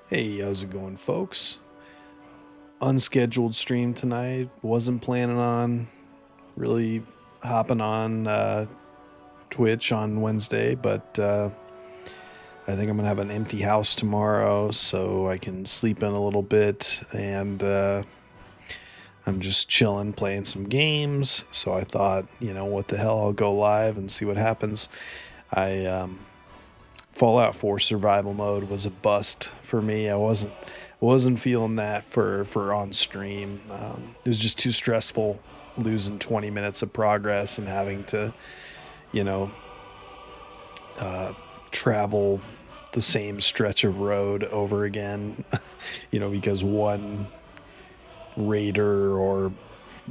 Hey, how's it going, folks? Unscheduled stream tonight. Wasn't planning on really hopping on Twitch on Wednesday, but I think I'm gonna have an empty house tomorrow, so I can sleep in a little bit. And I'm just chilling, playing some games. So I thought, what the hell? I'll go live and see what happens. I Fallout 4 survival mode was a bust for me. I wasn't feeling that for on stream. It was just too stressful losing 20 minutes of progress and having to, you know, uh, travel the same stretch of road over again, because one raider or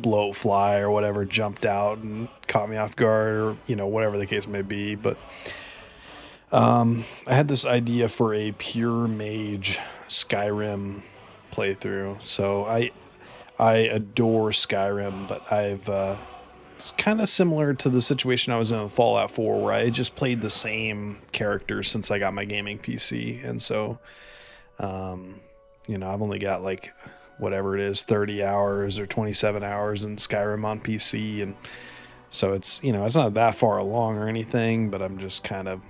bloatfly or whatever jumped out and caught me off guard, or whatever the case may be. But I had this idea for a Pure-Mage Skyrim playthrough. So I adore Skyrim, but I've it's kind of similar to the situation I was in Fallout 4, where I just played the same characters since I got my gaming PC, and so um, I've only got like whatever it is, 30 hours or 27 hours in Skyrim on PC, and so it's not that far along or anything, but I'm just kind of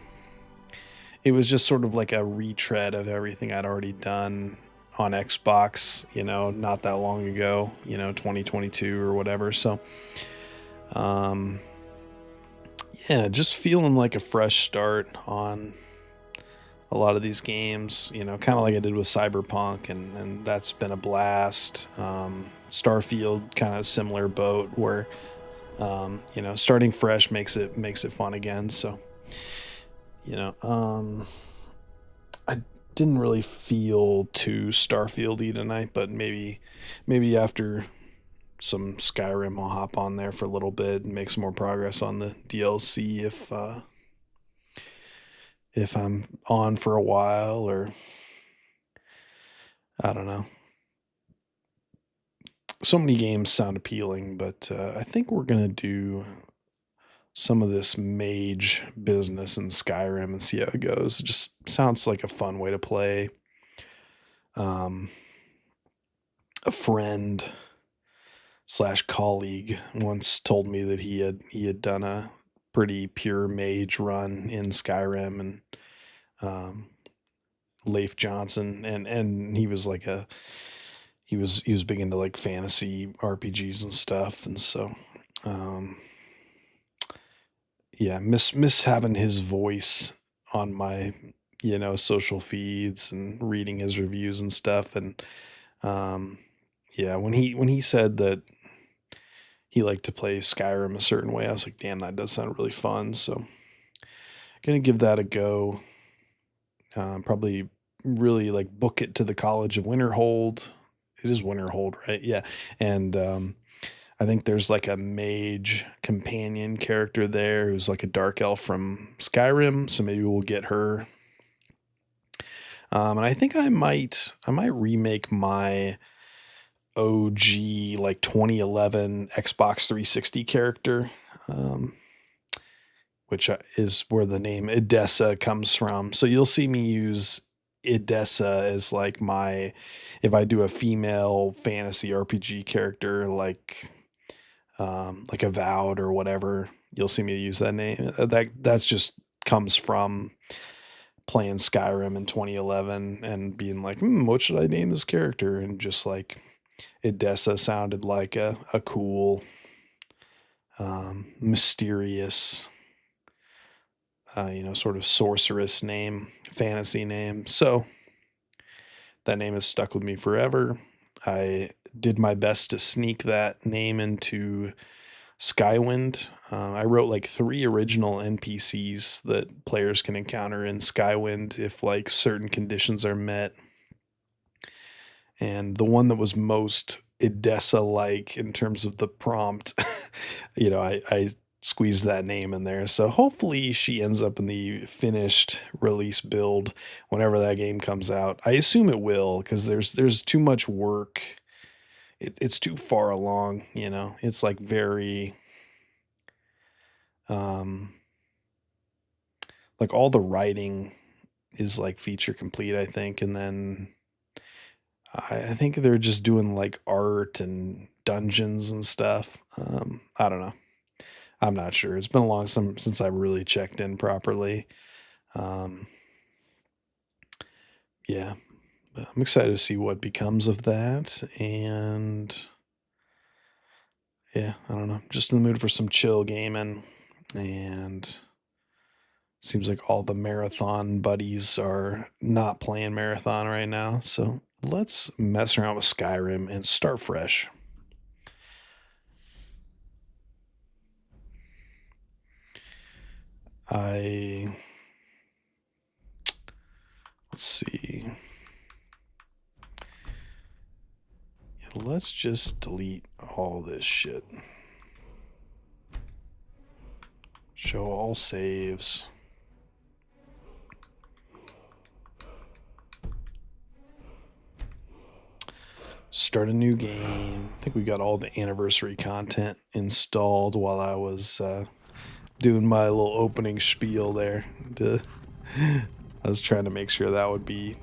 it was just sort of like a retread of everything I'd already done on Xbox, not that long ago, 2022 or whatever. So, um, yeah, just feeling like a fresh start on a lot of these games, kind of like I did with Cyberpunk, and that's been a blast. Starfield, kind of similar boat where, starting fresh makes it fun again. So, you know, um, I didn't really feel too Starfieldy tonight, but maybe after some Skyrim, I'll hop on there for a little bit and make some more progress on the DLC if I'm on for a while, or I don't know. So many games sound appealing, but I think we're gonna do some of this mage business in Skyrim and see how it goes. It just sounds like a fun way to play. Um, a friend slash colleague once told me that he had done a pretty pure mage run in Skyrim, and um, Leif Johnson, and he was like he was big into like fantasy RPGs and stuff, and so um, yeah, miss having his voice on my social feeds and reading his reviews and stuff, and um, yeah, when he said that he liked to play Skyrim a certain way, I was like, damn, that does sound really fun. So gonna give that a go. Probably really like book it to the College of Winterhold. It is Winterhold, right? Yeah. And I think there's like a mage companion character there who's like a dark elf from Skyrim. So maybe we'll get her. And I think I might remake my OG like 2011 Xbox 360 character. Um, which is where the name Edessa comes from. So you'll see me use Edessa as like if I do a female fantasy RPG character, like Avowed or whatever, you'll see me use that name. That's just comes from playing Skyrim in 2011 and being like, what should I name this character? And just like Edessa sounded like a cool, mysterious, sort of sorceress name, fantasy name. So that name has stuck with me forever. I did my best to sneak that name into Skywind. I wrote like 3 original NPCs that players can encounter in Skywind if like certain conditions are met. And the one that was most Edessa like in terms of the prompt, I squeezed that name in there. So hopefully she ends up in the finished release build whenever that game comes out. I assume it will, because there's too much work. It's too far along, It's like very um like all the writing is like feature complete, I think, and then I think they're just doing like art and dungeons and stuff. I don't know. I'm not sure. It's been a long time since I really checked in properly. Um, yeah, but I'm excited to see what becomes of that. And yeah, I don't know. Just in the mood for some chill gaming. And seems like all the marathon buddies are not playing marathon right now. So let's mess around with Skyrim and start fresh. Let's see. Yeah, let's just delete all this shit. Show all saves. Start a new game. I think we got all the anniversary content installed while I was doing my little opening spiel there. I was trying to make sure that would be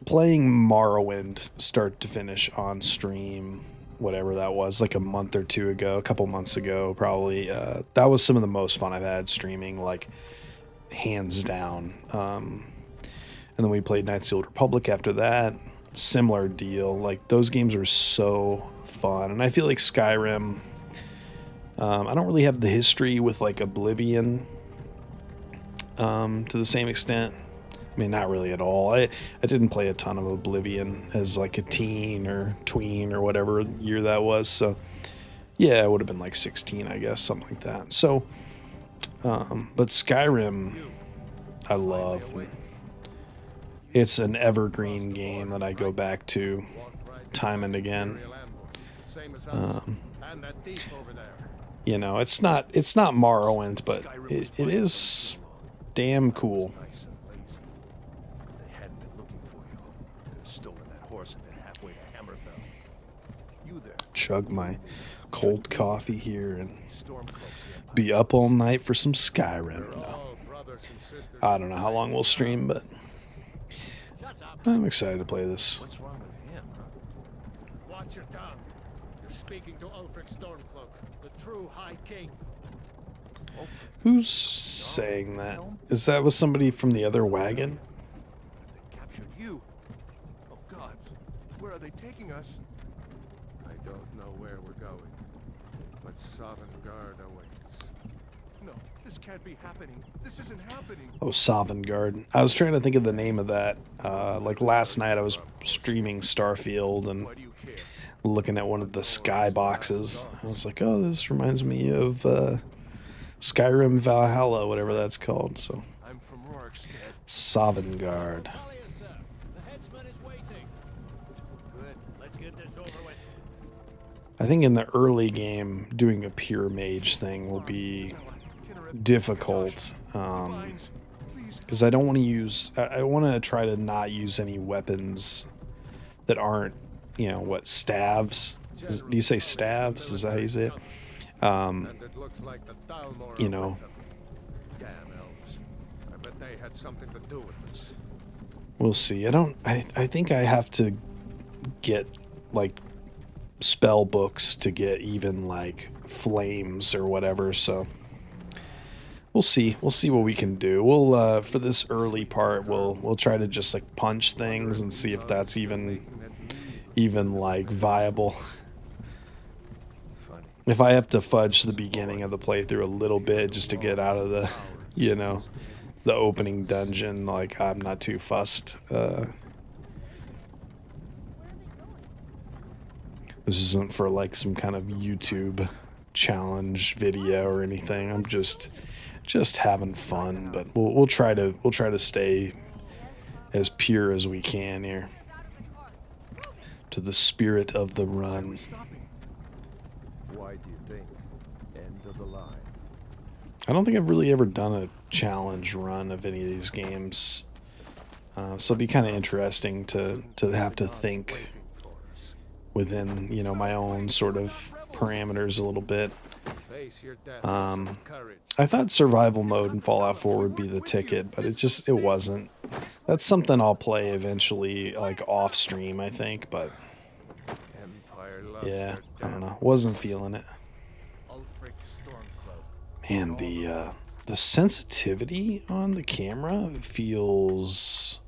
playing Morrowind start to finish on stream, whatever that was, like a month or two ago, a couple months ago, probably. That was some of the most fun I've had streaming, like hands down. And then we played Knights of the Old Republic after that. Similar deal. Like those games are so fun, and I feel like Skyrim. I don't really have the history with like Oblivion to the same extent. I mean, not really at all. I didn't play a ton of Oblivion as like a teen or tween or whatever year that was. So yeah, it would have been like 16, I guess, something like that. So, but Skyrim, I love. It's an evergreen game that I go back to time and again. You know, it's not Morrowind, but it is damn cool. Chug my cold coffee here and be up all night for some Skyrim. No. I don't know how long we'll stream, but I'm excited to play this. What's wrong with him, huh? Watch your tongue. You're speaking to Ulfric Stormcloak, the true High King. Who's saying that? Is that with somebody from the other wagon? They captured you. Oh gods, where are they taking us? I don't know where we're going, but Sovngarde awaits. No, this can't be happening. This isn't happening. Oh, Sovngarde. I was trying to think of the name of that. Like last night I was streaming Starfield and looking at one of the sky boxes. I was like, oh, this reminds me of Skyrim Valhalla, whatever that's called. So I'm from Rorikstead. Sovngarde. The headsman is waiting. Good. Let's get this over with. I think in the early game, doing a Pure-Mage thing will be difficult. Because I don't want to use... I want to try to not use any weapons that aren't, you know, what, staves? Do you say staves? Is that how you say it? You know. Damn elves. I bet they had something to do with this. We'll see. I think I have to get, like, spell books to get even, like, flames or whatever, so... We'll see. We'll see what we can do. We'll for this early part, we'll try to just like punch things and see if that's even like viable. If I have to fudge the beginning of the playthrough a little bit just to get out of the, you know, the opening dungeon, like I'm not too fussed. This isn't for like some kind of YouTube challenge video or anything. I'm just having fun, but we'll try to stay as pure as we can here. To the spirit of the run. Why do you think? End of the line. I don't think I've really ever done a challenge run of any of these games, so it'd be kind of interesting to have to think within, you know, my own sort of parameters a little bit. Face your death with some courage. I thought survival mode in Fallout 4 would be the ticket, but it wasn't. That's something I'll play eventually, like off stream, I think, but Empire loves yeah, their I don't damn know. Wasn't horses. feeling it. Ulfric Stormcloak. Man, the sensitivity on the camera feels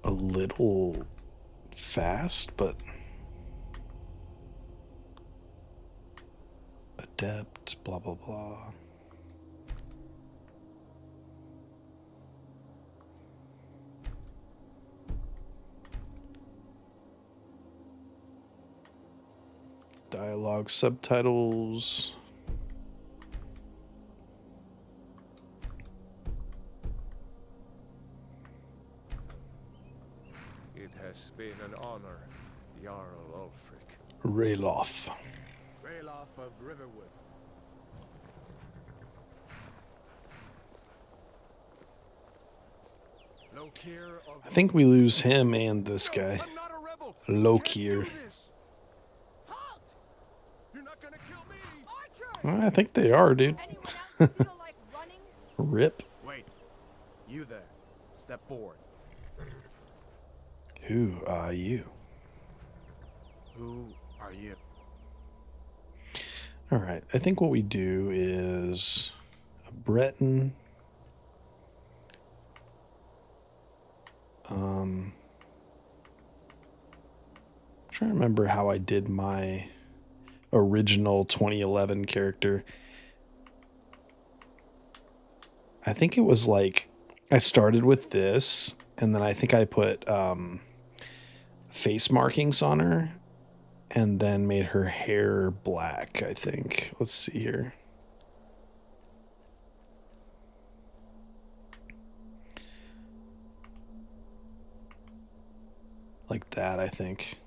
a little fast, but adept, blah blah blah. Dialogue subtitles. It has been an honor, Jarl Ulfric. Ralof. Ralof of Riverwood. Lokir of I think we lose him and this guy. I'm not a rebel. Lokir. Can't do this. Halt! You're not gonna kill me. Archer! Well, I think they are, dude. Anyone else feel like running? Rip. Wait. You there. Step forward. Who are you? Who are you? All right. I think what we do is a Breton. Trying to remember how I did my original 2011 character. I think it was like I started with this, and then I think I put face markings on her, and then made her hair black, I think. Let's see here. Like that, I think.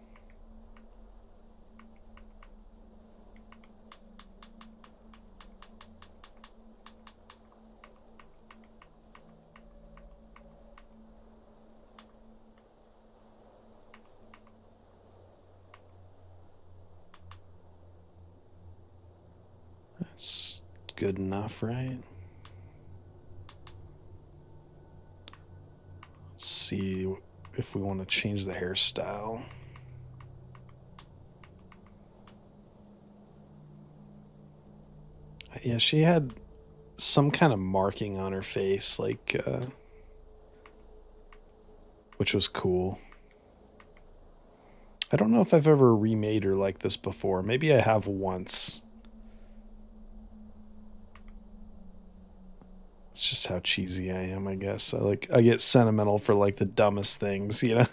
That's good enough, right? Let's see if we want to change the hairstyle. Yeah, she had some kind of marking on her face, like, which was cool. I don't know if I've ever remade her like this before. Maybe I have once. It's just how cheesy I am, I guess. I get sentimental for like the dumbest things, you know.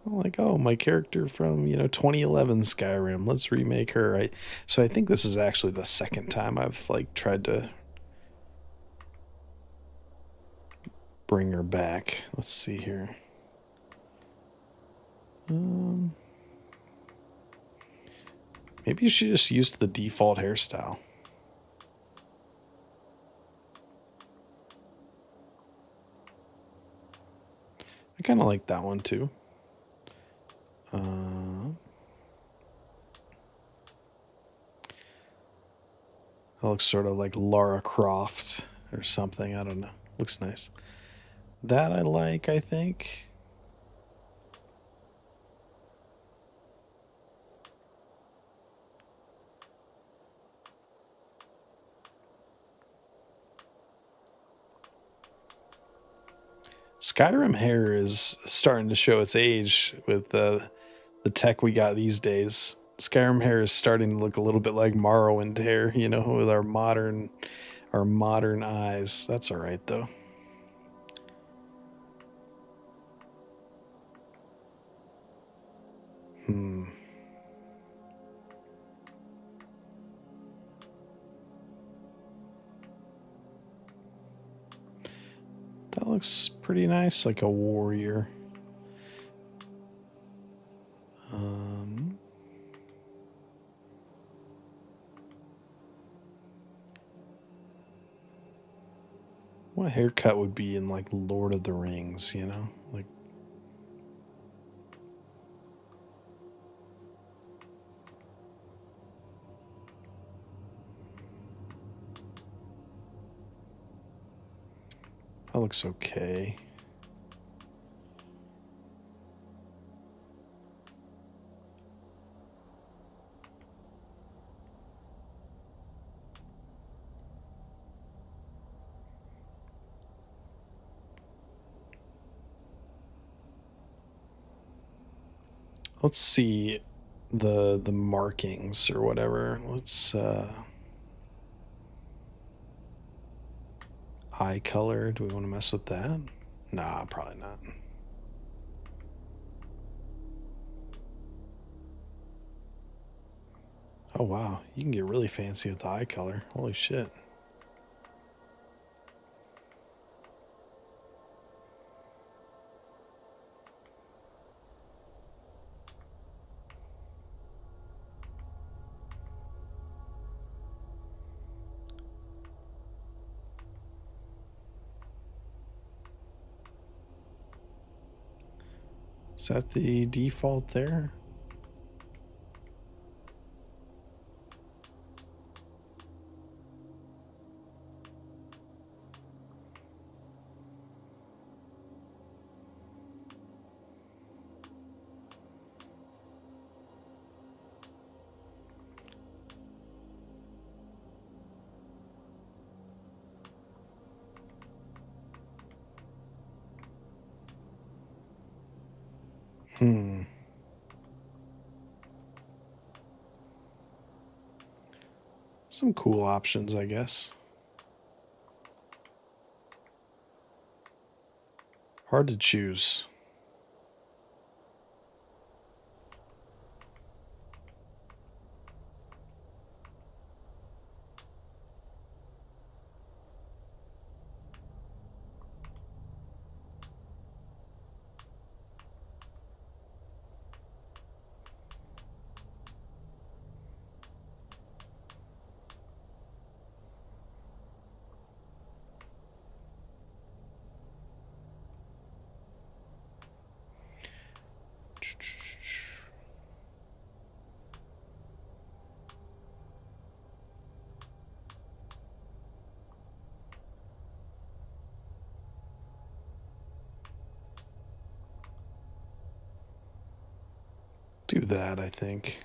I'm like, oh, my character from 2011 Skyrim. Let's remake her. So I think this is actually the second time I've like tried to bring her back. Let's see here. Maybe she just used the default hairstyle. I kind of like that one too. That looks sort of like Lara Croft or something. I don't know. Looks nice. That I like, I think. Skyrim hair is starting to show its age with the tech we got these days. Skyrim hair is starting to look a little bit like Morrowind hair, with our modern eyes. That's all right though. That looks pretty nice, like a warrior. What haircut would be in like Lord of the Rings, like. That looks okay. Let's see the markings or whatever. Let's eye color. Do we want to mess with that? Nah, probably not. Oh wow, you can get really fancy with the eye color. Holy shit. Is that the default there? Hmm. Some cool options, I guess. Hard to choose. Do that, I think.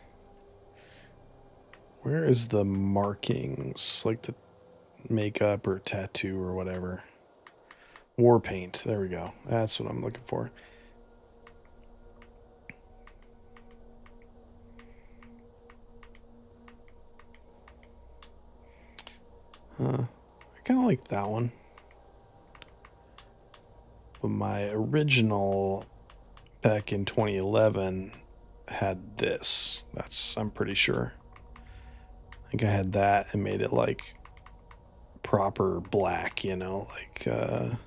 Where is the markings? Like the makeup or tattoo or whatever. War paint. There we go. That's what I'm looking for. I kind of like that one. But my original back in 2011 had this. I'm pretty sure. I think I had that and made it like proper black, like let's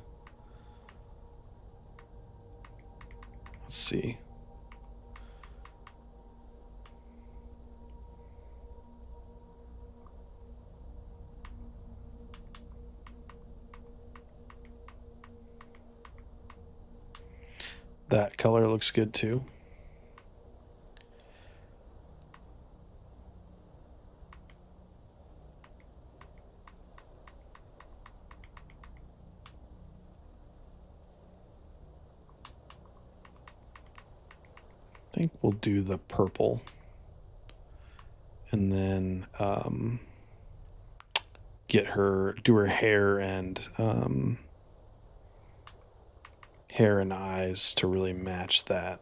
see. That color looks good too. I think we'll do the purple. And then do her hair and hair and eyes to really match that.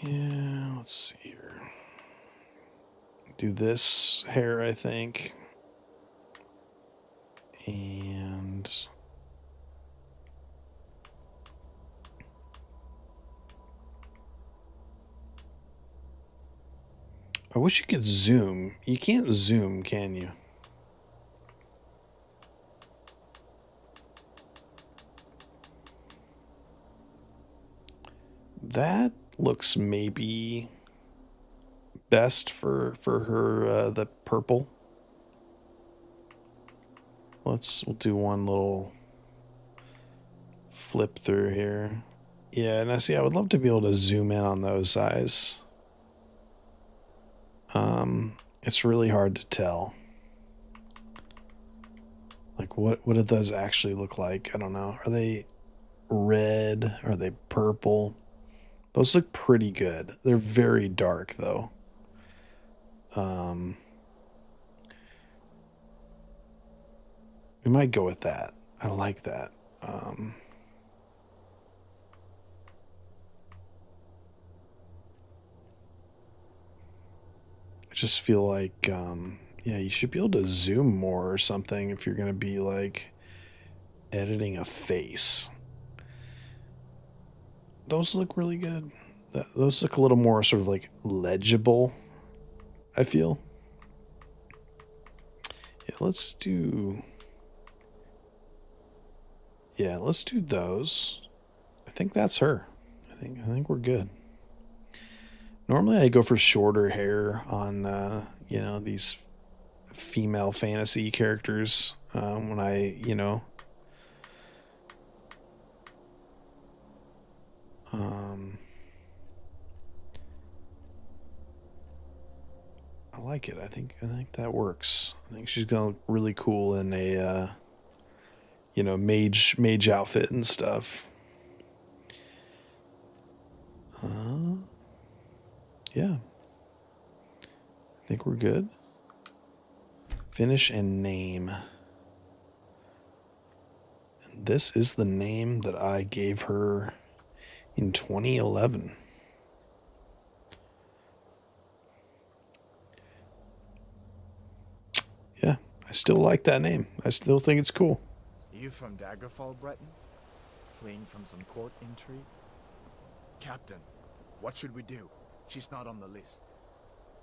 Yeah, let's see here. Do this hair, I think. And I wish you could zoom. You can't zoom, can you? That looks maybe best for her the purple. We'll do one little flip through here. Yeah, and I see. I would love to be able to zoom in on those eyes. It's really hard to tell. Like, what do those actually look like? I don't know. Are they red? Are they purple? Those look pretty good. They're very dark, though. We might go with that. I like that. I just feel like, yeah, you should be able to zoom more or something if you're going to be like editing a face. Those look really good. Those look a little more sort of like legible, I feel. Yeah, let's do. Yeah, let's do those. I think that's her. I think we're good. Normally I go for shorter hair on these female fantasy characters when I like it. I think that works. I think she's gonna look really cool in a mage outfit and stuff. Yeah. I think we're good. Finish and name. And this is the name that I gave her in 2011. Yeah, I still like that name. I still think it's cool. You from Daggerfall, Breton? Fleeing from some court intrigue? Captain, what should we do? She's not on the list.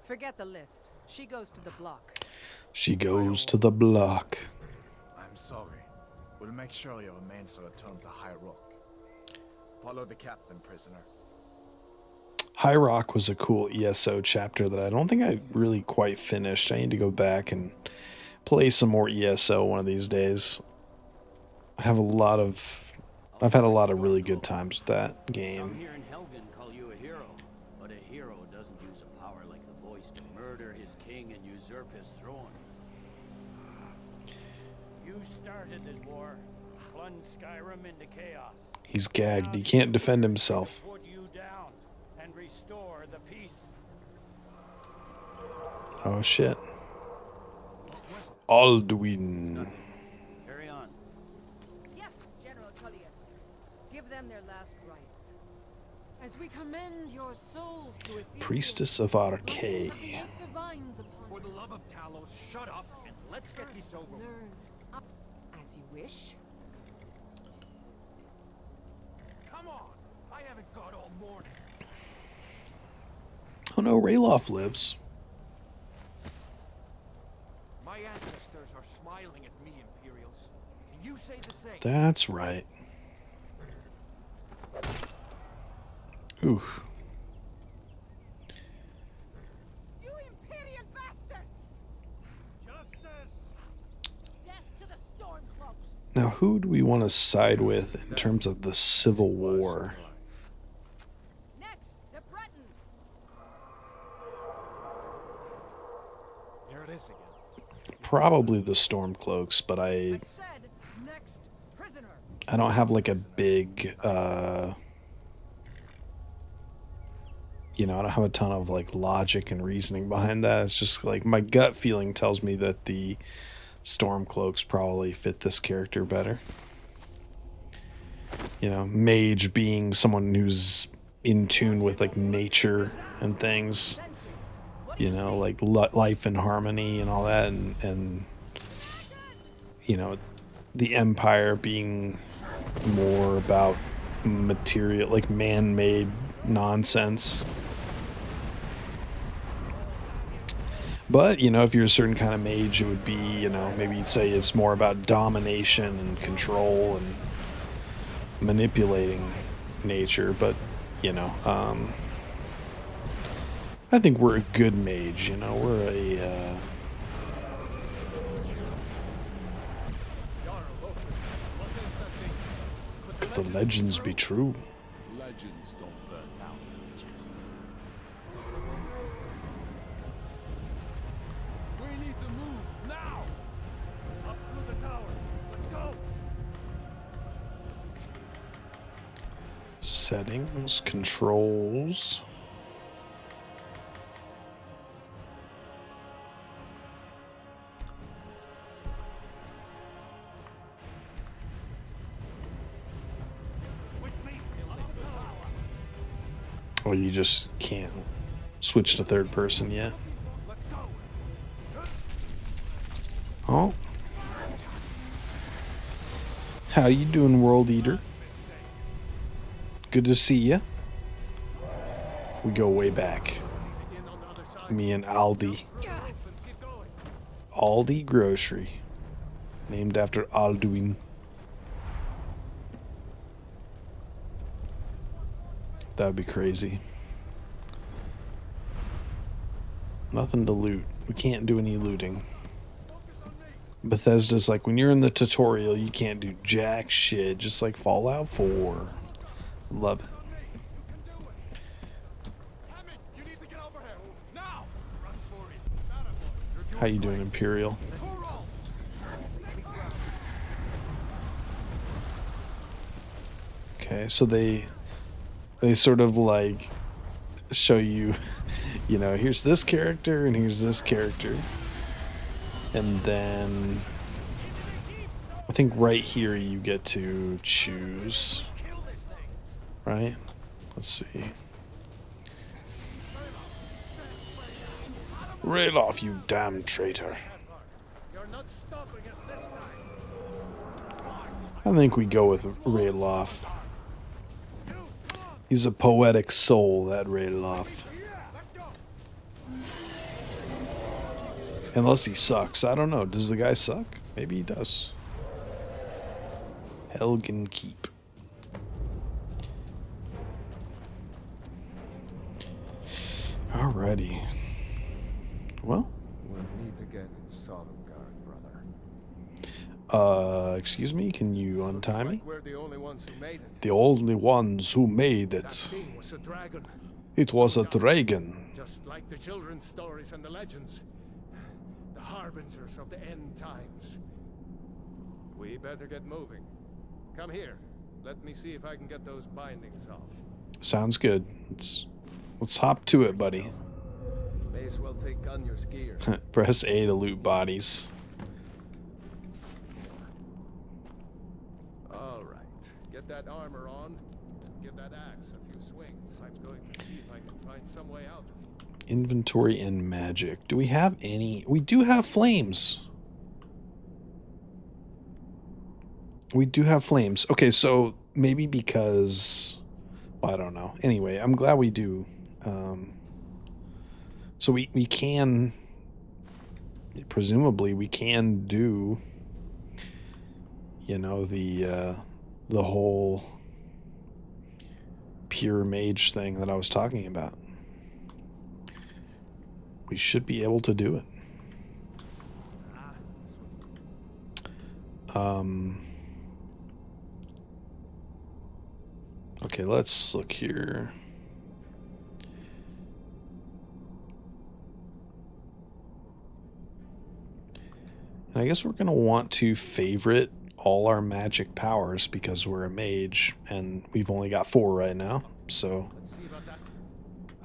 Forget the list. She goes to the block. She goes to the block. I'm sorry. We'll make sure your remains are returned to High Rock. Follow the captain, prisoner. High Rock was a cool ESO chapter that I don't think I really quite finished. I need to go back and play some more ESO one of these days. I've had a lot of really good times with that Some game. here in Helgen call you a hero, but a hero doesn't use a power like the voice to murder his king and usurp his throne. You started this war, plunged Skyrim into chaos. He's gagged. He can't defend himself. Put you down and restore the peace. Oh shit. Alduin. Carry on. Yes, General Tullius. Give them their last rites. As we commend your souls to ethereal Priestess of blessings Arcay. of the eight divines upon For the love of Talos, shut up and let's get this over with. learn. As you wish. Come on! I haven't got all morning. Oh no, Rayloff lives. My ancestors are smiling at me, Imperials. Can you say the same? That's right. Ooh. You Imperial bastards! Justice! Death to the Stormcloaks! Now, who do we want to side with in terms of the Civil War? Next, the Breton! Here it is again. Probably the Stormcloaks, but I said, next prisoner! I don't have like a big I don't have a ton of like logic and reasoning behind that. It's just like my gut feeling tells me that the Stormcloaks probably fit this character better. Mage being someone who's in tune with like nature and things, like life and harmony and all that, and the Empire being more about material, like man-made nonsense. But, if you're a certain kind of mage, it would be, maybe you'd say it's more about domination and control and manipulating nature. But, I think we're a good mage, we're a, could the legends be true? Legions don't burn down villages. We need to move now. Up through the tower. Let's go. Settings, controls. Oh, you just can't switch to third person yet. Oh. How you doing, World Eater? Good to see you. We go way back. Me and Aldi. Aldi Grocery. Named after Alduin. That'd be crazy. Nothing to loot. We can't do any looting. Bethesda's like, when you're in the tutorial, you can't do jack shit, just like Fallout 4. Love it. How you doing, Imperial? Okay, so they sort of like show you, you know, here's this character and here's this character. And then I think right here you get to choose, right? Let's see. Rail off, you damn traitor. You're not stopping us this time. I think we go with Rayloff. He's a poetic soul, that Rayloff. Unless he sucks. I don't know. Does the guy suck? Maybe he does. Helgen Keep. Alrighty. Well. We'll meet again in Sovngarde, brother. Excuse me, can you untie me? We're the only ones who made it. The only ones who made That it. thing was a dragon. It was a dragon. Just like the children's stories and the legends. The harbingers of the end times. We better get moving. Come here. Let me see if I can get those bindings off. Sounds good. Let's hop to it, buddy. May as well take Gunyor's gear. Press A to loot bodies. All right. Get that armor on. And give that axe a few swings. I'm going to see if I can find some way out of it. Inventory and magic. Do we have any? We do have flames. We do have flames. Okay, so maybe because... Well, I don't know. Anyway, I'm glad we do. So we can... Presumably, we can do... You know, the whole... Pure-Mage thing that I was talking about. We should be able to do it. Okay, let's look here. And I guess we're going to want to favorite all our magic powers because we're a mage and we've only got 4 right now. So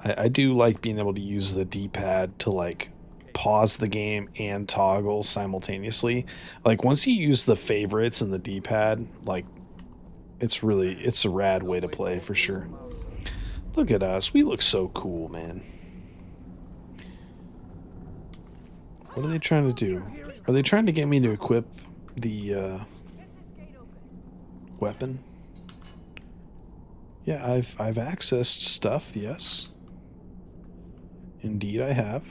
I do like being able to use the D-pad to like pause the game and toggle simultaneously. Like once you use the favorites and the D-pad, like it's a rad way to play for sure. Look at us. We look so cool, man. What are they trying to do? Are they trying to get me to equip the weapon? Yeah, I've accessed stuff, yes. Indeed I have.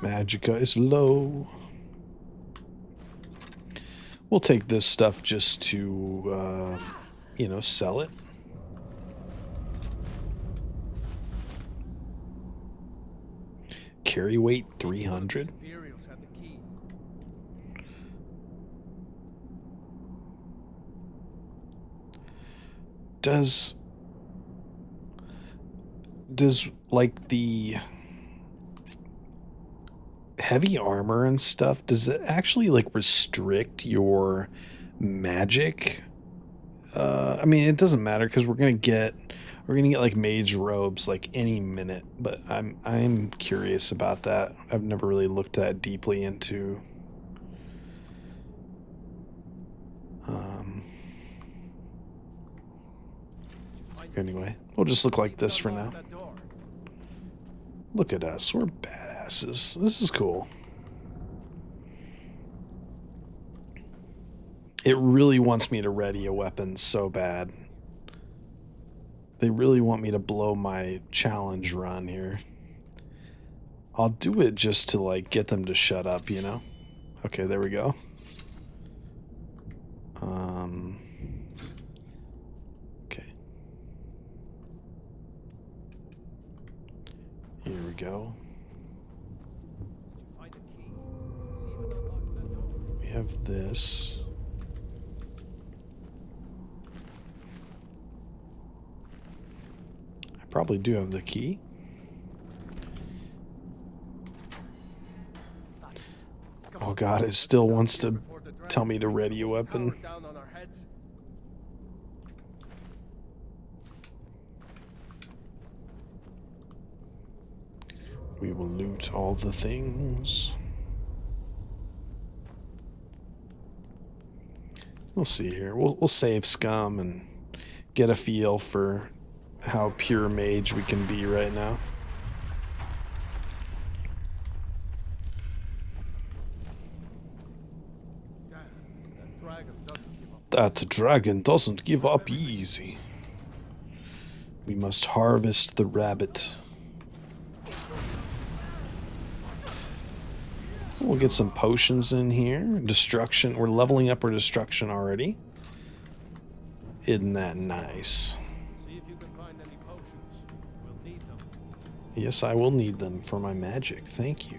Magicka is low. We'll take this stuff just to you know, sell it. Carry weight 300. Imperials had the key. Does like the heavy armor and stuff, does it actually like restrict your magic? I mean, it doesn't matter because we're gonna get like mage robes like any minute, but I'm curious about that. I've never really looked that deeply into anyway, we'll just look like this for now. Look at us, we're badasses. This is cool. It really wants me to ready a weapon so bad. They really want me to blow my challenge run here. I'll do it just to like get them to shut up, you know? Okay, there we go. Okay. Here we go. We have this. I probably do have the key. Oh god, it still wants to tell me to ready a weapon. We will loot all the things. We'll see here. We'll save scum and get a feel for how pure mage we can be right now. That dragon doesn't give up easy. We must harvest the rabbit. We'll get some potions in here. Destruction. We're leveling up our destruction already. Isn't that nice? See if you can find any potions. We'll need them. Yes, I will need them for my magic. Thank you.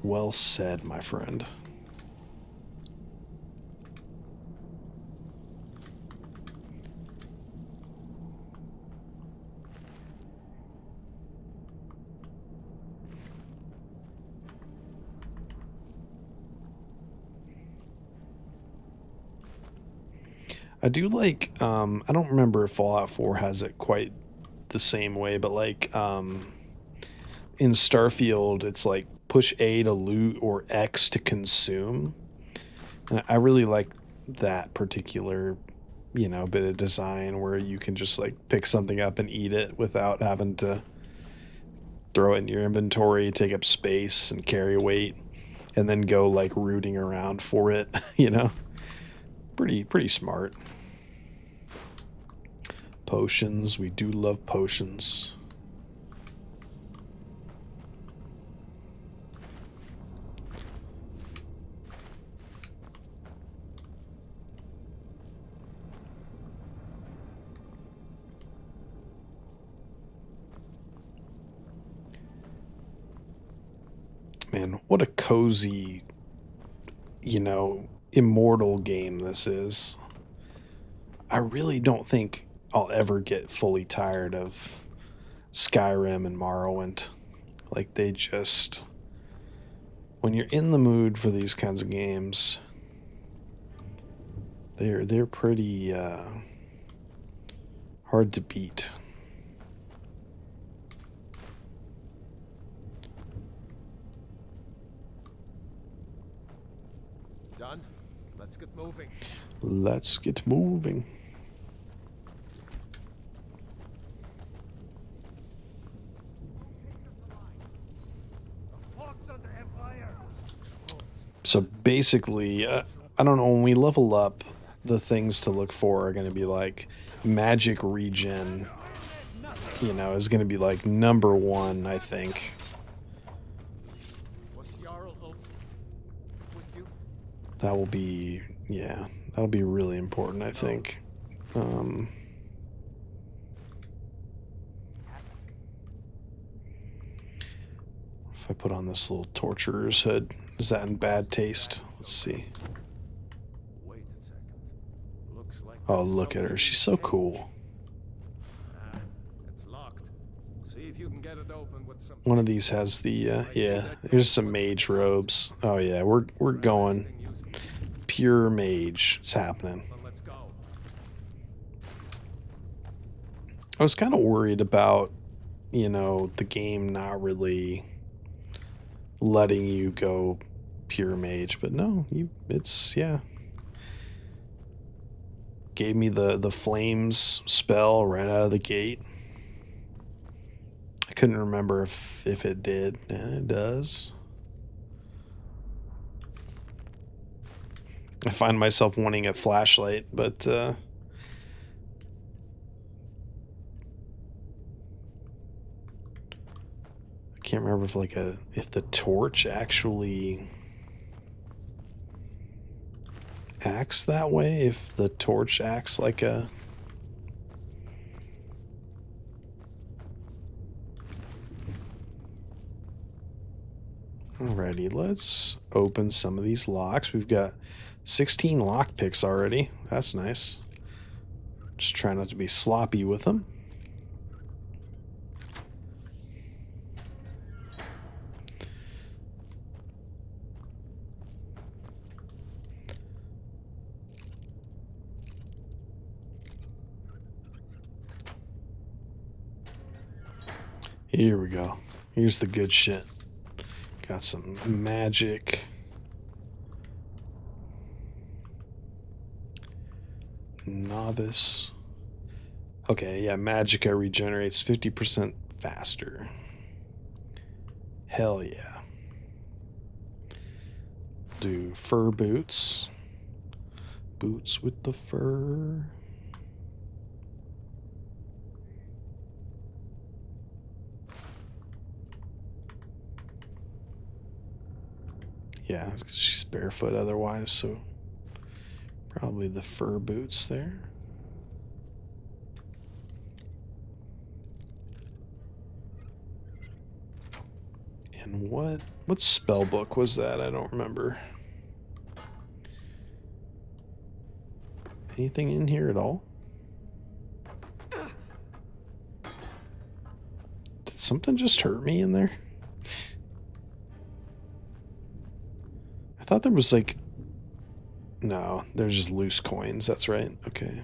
Well said, my friend. I do like, I don't remember if Fallout 4 has it quite the same way, but like in Starfield, it's like push A to loot or X to consume. And I really like that particular, you know, bit of design where you can just like pick something up and eat it without having to throw it in your inventory, take up space and carry weight, and then go like rooting around for it, you know? Pretty smart. Potions, we do love potions. Man, what a cozy, you know, immortal game this is. I really don't think I'll ever get fully tired of Skyrim and Morrowind. Like, they just, when you're in the mood for these kinds of games, they're pretty hard to beat. Done? Let's get moving. Let's get moving. So basically, I don't know, when we level up, the things to look for are going to be like magic regen, you know, is going to be like #1, I think. That will be, yeah, that'll be really important, I think. If I put on this little torturer's hood, is that in bad taste? Let's see. Wait a second. Looks like Oh, there's look at her. something She's in so the cage. cool. It's locked. See if you can get it open with some. One of these has the yeah. Here's some mage robes. Oh yeah, we're going pure mage. It's happening. Then let's go. I was kind of worried about, you know, the game not really letting you go pure mage, but no, it's yeah. Gave me the flames spell right out of the gate. I couldn't remember if it did, and it does. I find myself wanting a flashlight, but I can't remember if the torch actually acts that way. If the torch acts like a Alrighty, let's open some of these locks. We've got 16 lock picks already. That's nice. Just try not to be sloppy with them. Here we go. Here's the good shit. Got some magic. Novice. Okay, yeah, Magicka regenerates 50% faster. Hell yeah. Do fur boots. Boots with the fur. Yeah, she's barefoot otherwise, so probably the fur boots there. And what spell book was that? I don't remember. Anything in here at all? Did something just hurt me in there? I thought there was like... No, there's just loose coins. That's right. Okay.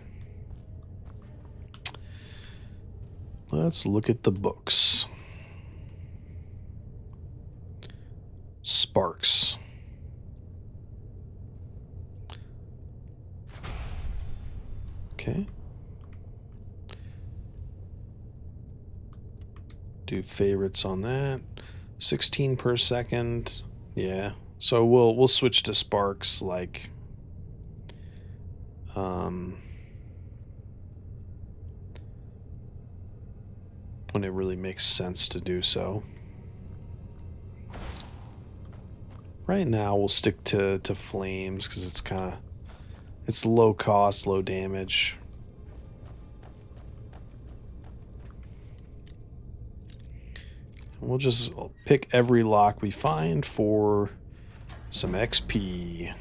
Let's look at the books. Sparks. Okay. Do favorites on that. 16 per second. Yeah. So we'll switch to sparks like when it really makes sense to do so. Right now we'll stick to flames because it's low cost, low damage. We'll just pick every lock we find for some XP.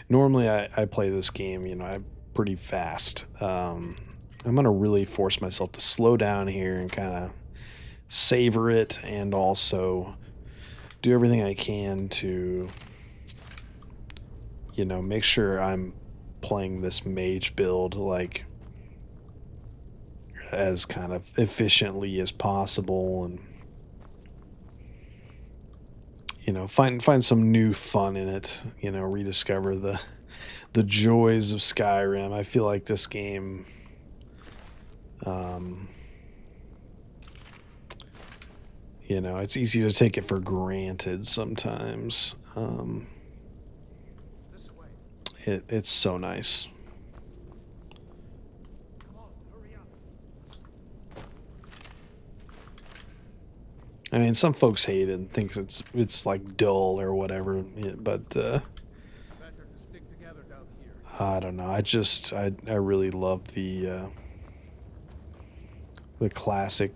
Normally I play this game, you know, I'm pretty fast. I'm going to really force myself to slow down here and kind of savor it and also do everything I can to, you know, make sure I'm playing this mage build like as kind of efficiently as possible and, you know, find some new fun in it, you know, rediscover the joys of Skyrim. I feel like this game you know, it's easy to take it for granted sometimes. It's so nice. I mean, some folks hate it and thinks it's like dull or whatever, but Better to stick together down here. I don't know. I really love the classic,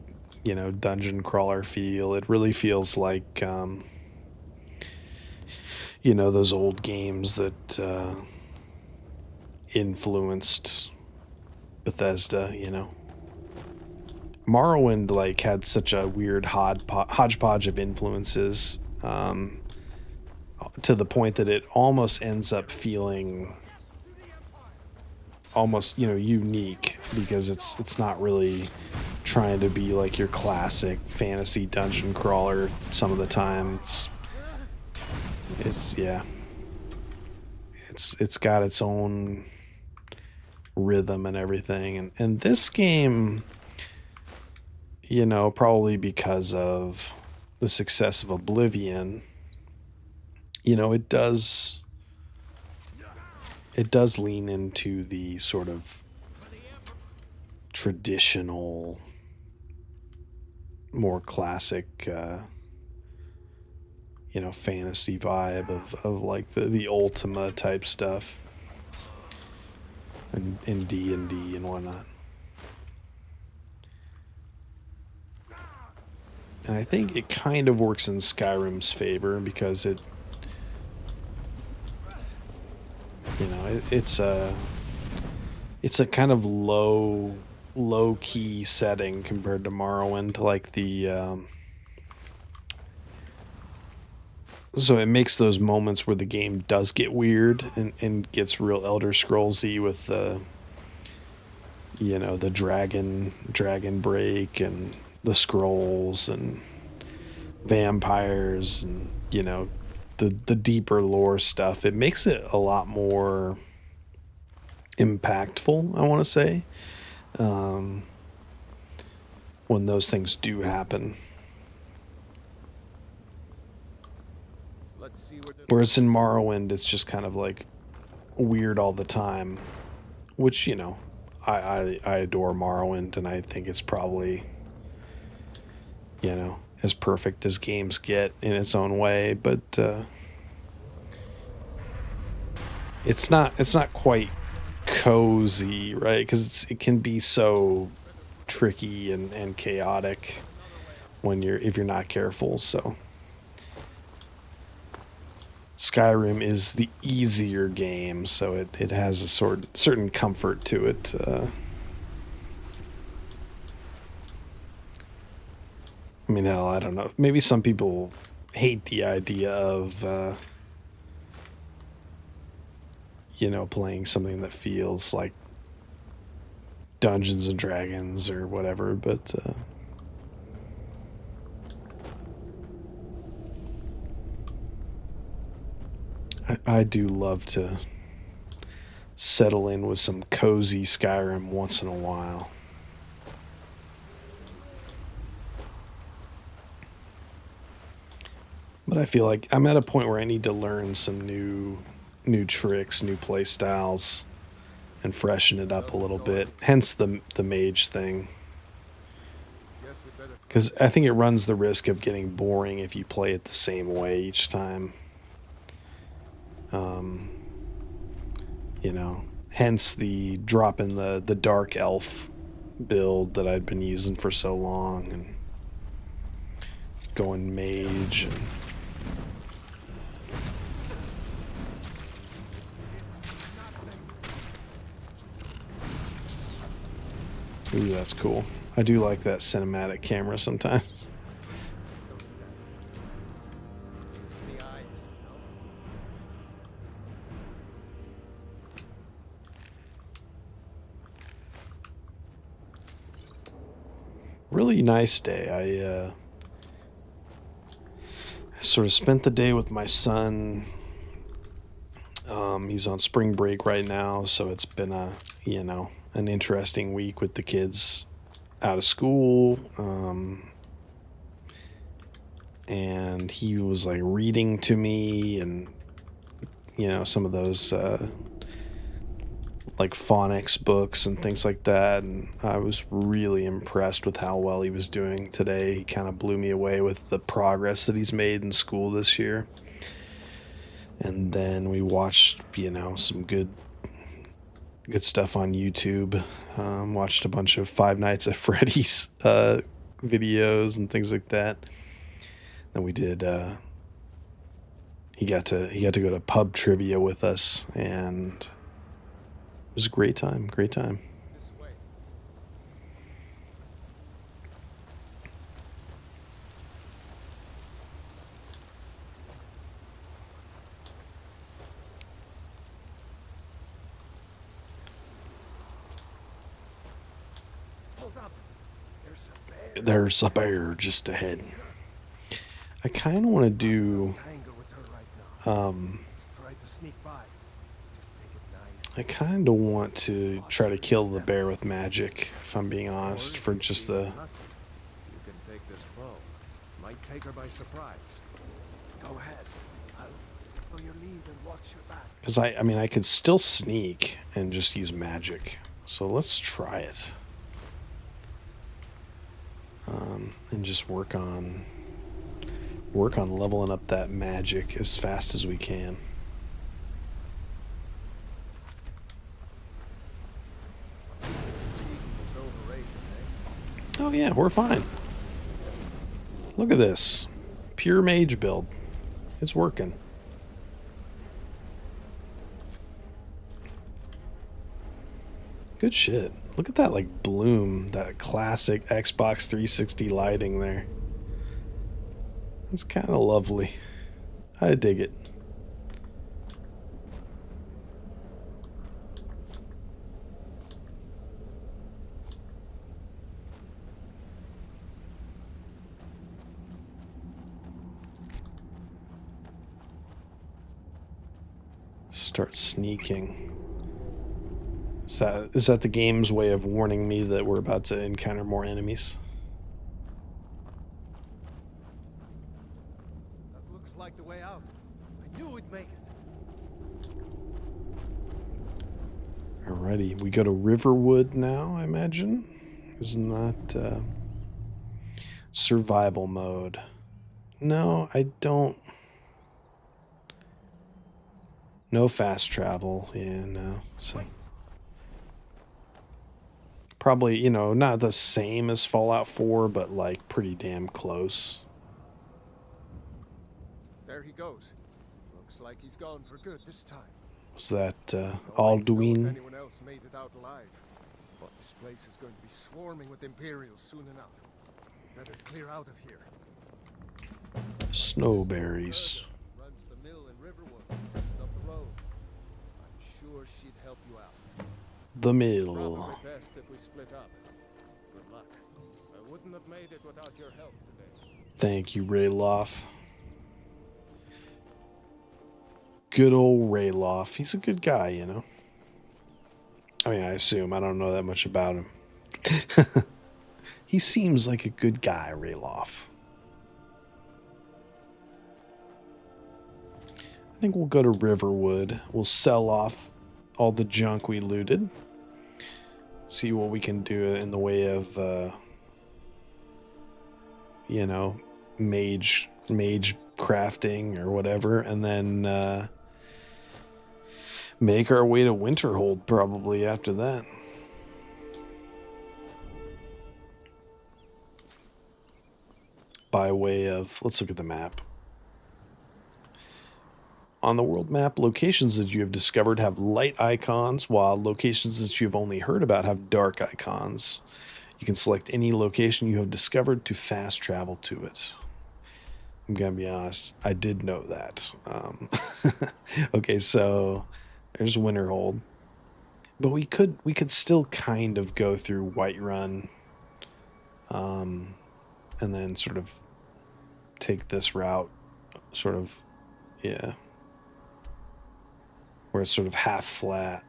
dungeon crawler feel. It really feels like those old games that influenced Bethesda. Morrowind like had such a weird hodgepodge of influences, to the point that it almost ends up feeling almost unique, because it's not really trying to be like your classic fantasy dungeon crawler. Some of the time it's got its own rhythm and everything, and this game, probably because of the success of Oblivion, it does lean into the sort of traditional, more classic, fantasy vibe of like the Ultima type stuff, and in D&D and whatnot. And I think it kind of works in Skyrim's favor, because it's a kind of low key setting compared to Morrowind, like so it makes those moments where the game does get weird and gets real Elder Scrollsy with the dragon break and the scrolls and vampires and the deeper lore stuff. It makes it a lot more impactful, I want to say, when those things do happen. Let's see where this Whereas in Morrowind, it's just kind of like weird all the time, which I adore Morrowind, and I think it's probably as perfect as games get in its own way, but it's not quite cozy, right? Because it can be so tricky and chaotic if you're not careful. So Skyrim is the easier game, so it has a certain comfort to it. I mean, hell, I don't know. Maybe some people hate the idea of, playing something that feels like Dungeons and Dragons or whatever, but I do love to settle in with some cozy Skyrim once in a while. But I feel like I'm at a point where I need to learn some new tricks, new play styles, and freshen it up a little bit. Hence the mage thing. Guess we better Because I think it runs the risk of getting boring if you play it the same way each time. Hence the drop in the dark elf build that I'd been using for so long, and going mage. Ooh, that's cool. I do like that cinematic camera sometimes. those down. The eyes, no? Really nice day. I sort of spent the day with my son. He's on spring break right now, so it's been an interesting week with the kids out of school. And he was like reading to me, and some of those like phonics books and things like that, and I was really impressed with how well he was doing today. He kind of blew me away with the progress that he's made in school this year. And then we watched, some good stuff on YouTube. Watched a bunch of Five Nights at Freddy's videos and things like that. Then we did. He got to go to pub trivia with us, and it was a great time. Great time. This way. Hold up. There's a bear. There's a bear just ahead. I kind of want to do. Tangle with her right now. Let's try to sneak by. Just take it nice. I kind of want to try to kill the bear with magic, if I'm being honest, for just the. You can take this bow. Might take her by surprise. Go ahead. I'll follow your lead and watch your back. Because I could still sneak and just use magic. So let's try it. And just work on leveling up that magic as fast as we can. Oh yeah, we're fine. Look at this. Pure-Mage build. It's working. Good shit. Look at that like bloom, that classic Xbox 360 lighting there. It's kind of lovely. I dig it. Start sneaking. Is that the game's way of warning me that we're about to encounter more enemies? That looks like the way out. I knew we'd make it. Alrighty, we go to Riverwood now, I imagine. Isn't that survival mode? No, I don't. No fast travel. Yeah, no. So probably, not the same as Fallout 4, but like pretty damn close. There he goes. Looks like he's gone for good this time. Was that Don't know if Alduin? anyone else made it out alive, but this place is going to be swarming with Imperials soon enough. Better clear out of here. Snowberries. Runs the mill in Riverwood, just up the road. I'm sure she'd help you out. The mill. Probably best if we split up. Good luck. I wouldn't have made it without your help today. Thank you, Rayloff. Good old Rayloff. He's a good guy, I mean, I assume. I don't know that much about him. He seems like a good guy, Rayloff. I think we'll go to Riverwood. We'll sell off all the junk we looted. See what we can do in the way of, mage crafting or whatever. And then make our way to Winterhold probably after that. By way of, let's look at the map. On the world map, locations that you have discovered have light icons, while locations that you've only heard about have dark icons. You can select any location you have discovered to fast travel to it. I'm gonna be honest, I did know that. Okay, so there's Winterhold, but we could still kind of go through Whiterun, and then sort of take this route, where it's sort of half flat.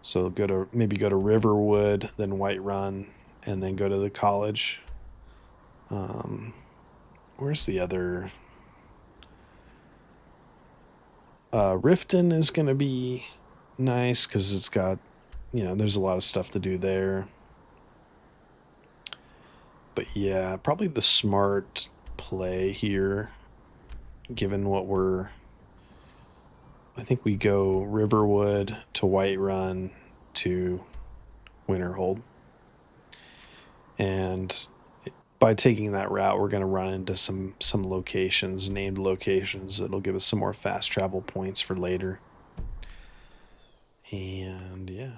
So maybe go to Riverwood, then Whiterun, and then go to the college. Where's the other? Riften is going to be nice because it's got, there's a lot of stuff to do there. But yeah, probably the smart play here, given what I think we go Riverwood to Whiterun to Winterhold. And by taking that route, we're going to run into some locations, named locations, that'll give us some more fast travel points for later. And yeah.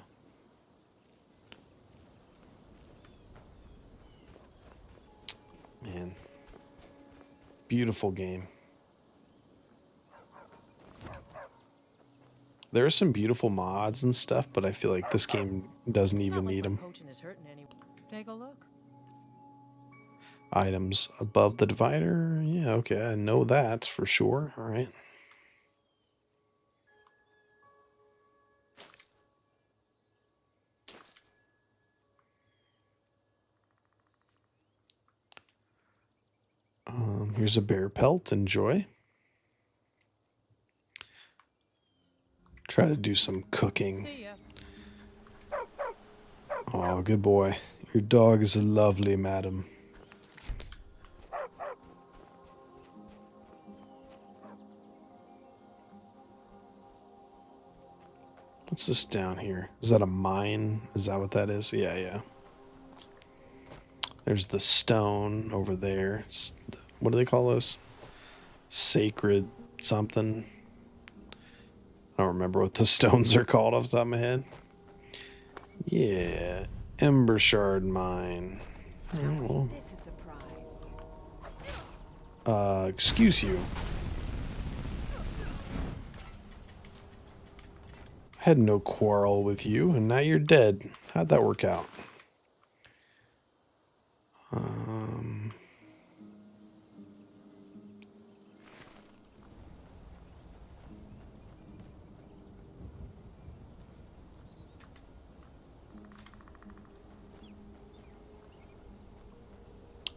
Man. Beautiful game. There are some beautiful mods and stuff, but I feel like this game doesn't even need them. Take a look. Items above the divider. Yeah, okay, I know that for sure. All right. Here's a bear pelt. Enjoy. Try to do some cooking. See ya. Oh, good boy. Your dog is lovely, madam. What's this down here? Is that a mine? Is that what that is? Yeah, yeah. There's the stone over there. What do they call those? Sacred something. I don't remember what the stones are called off the top of my head. Yeah, Ember Shard Mine. Well, This is a surprise. Excuse you. I had no quarrel with you, and now you're dead. How'd that work out?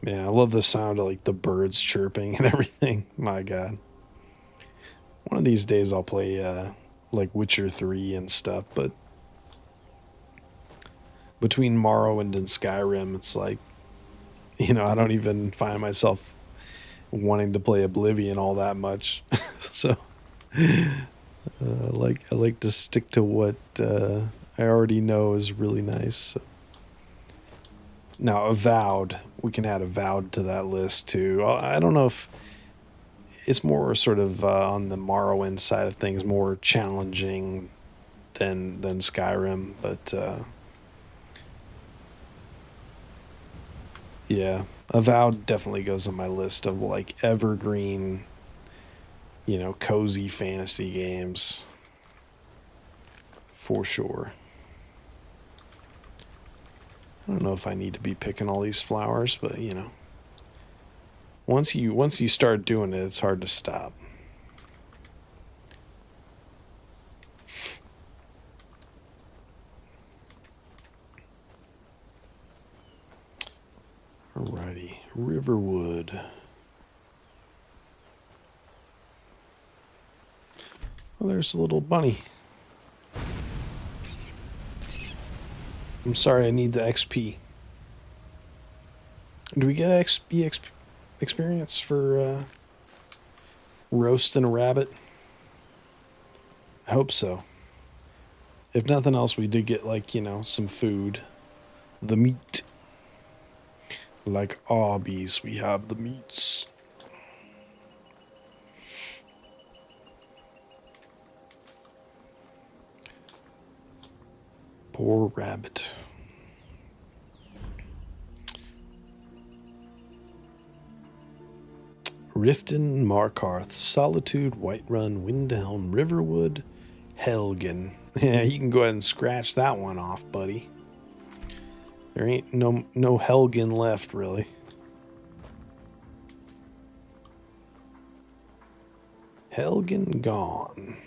Man, I love the sound of like the birds chirping and everything. My God. One of these days I'll play like Witcher 3 and stuff, but between Morrowind and Skyrim, it's like, I don't even find myself wanting to play Oblivion all that much. So I like to stick to what I already know is really nice. So. Now, Avowed, we can add Avowed to that list too. I don't know if it's more sort of on the Morrowind side of things, more challenging than Skyrim, but yeah, Avowed definitely goes on my list of like evergreen, cozy fantasy games for sure. I don't know if I need to be picking all these flowers, but once you start doing it, it's hard to stop. Alrighty, Riverwood. Oh, there's a little bunny. I'm sorry, I need the XP. Do we get XP experience for roasting a rabbit? I hope so. If nothing else, we did get like, some food. The meat. Like Arby's, we have the meats. Poor rabbit. Riften, Markarth, Solitude, Whiterun, Windhelm, Riverwood, Helgen. Yeah, you can go ahead and scratch that one off, buddy. There ain't no Helgen left, really. Helgen gone.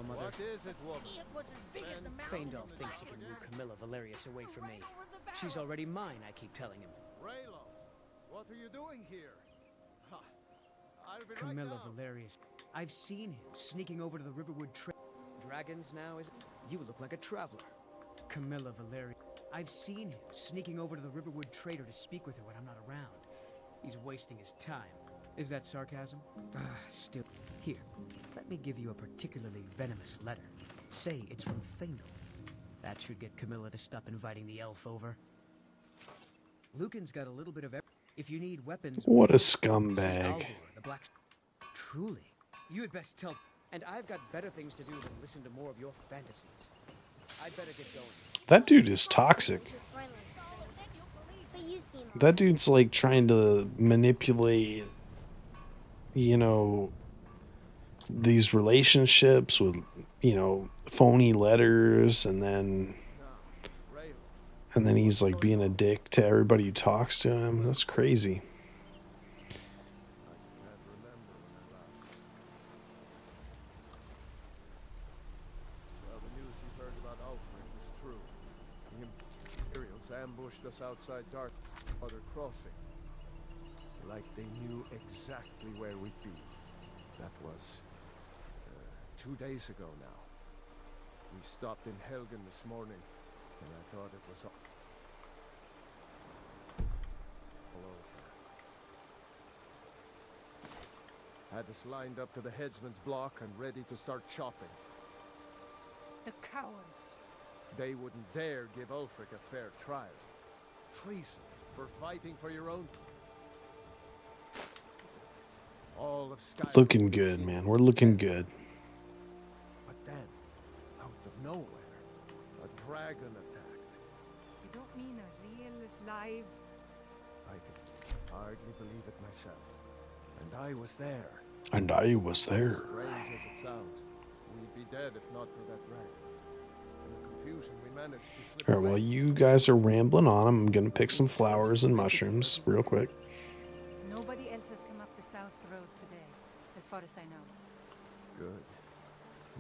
What is it, woman? It was as big as the mountain. Feindorf thinks he can woo Camilla Valerius away from me. She's already mine, I keep telling him. Rayloff, what are you doing here? Ha, I'll be right Camilla down. Valerius. I've seen him sneaking over to the Riverwood Trail. Dragons now, is it? You look like a traveler. Camilla Valerius. I've seen him sneaking over to the Riverwood Trader to speak with her when I'm not around. He's wasting his time. Is that sarcasm? Still. Here, let me give you a particularly venomous letter. Say it's from Thingol. That should get Camilla to stop inviting the elf over. Lucan's got a little bit of if you need weapons. What a See scumbag. Alvor, the black. Truly, you had best tell. And I've got better things to do than listen to more of your fantasies. I'd better get going. That dude is toxic. That dude's like trying to manipulate, you know, these relationships with, you know, phony letters, and then he's like being a dick to everybody who talks to him. That's crazy. Well, the news you heard about Alfred was true. The Imperials ambushed us outside Darkwater Crossing. Like they knew exactly where we'd be. That was 2 days ago now. We stopped in Helgen this morning, and I thought it was all over. Had us lined up to the headsman's block and ready to start chopping. The cowards. They wouldn't dare give Ulfric a fair trial. Treason for fighting for your own. All of Skyrim Looking would have good, seen man. it. We're looking good. But then, out of nowhere, a dragon attacked. You don't mean a real, live... I could hardly believe it myself. And I was there. And I was there. Strange as it sounds, we'd be dead if not for that dragon. In the confusion, we managed to slip All right, away. well, you guys are rambling on. I'm going to pick some flowers and mushrooms real quick. Nobody else has come up the South Road today, as far as I know. Good.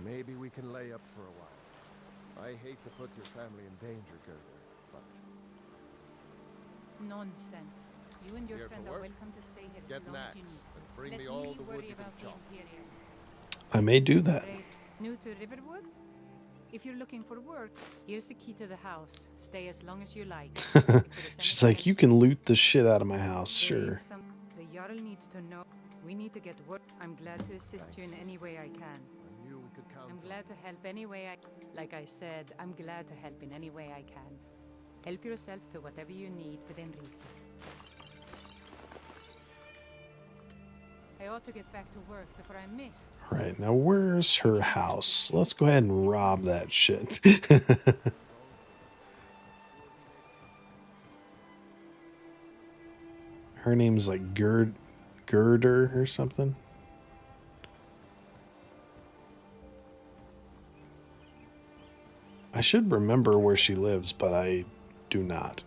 Maybe we can lay up for a while. I hate to put your family in danger, Gerda, but Nonsense. You and your Here friend for are work? welcome to stay here Get as an long as axe you need. and bring Let me all the wood worry you can about the chop. Imperials. I may do that. Great. New to Riverwood? If you're looking for work, here's the key to the house. Stay as long as you like. If there is She's anything like, you else can loot the shit out of my house, there sure. is the Jarl needs to know. We need to get work. I'm glad to assist you in any way I can. I knew we could count I'm on glad to help any way I... Like I said, I'm glad to help in any way I can. Help yourself to whatever you need within reason. I ought to get back to work before I missed. All right, now where's her house? Let's go ahead and rob that shit. Her name's like Girder or something. I should remember where she lives, but I do not.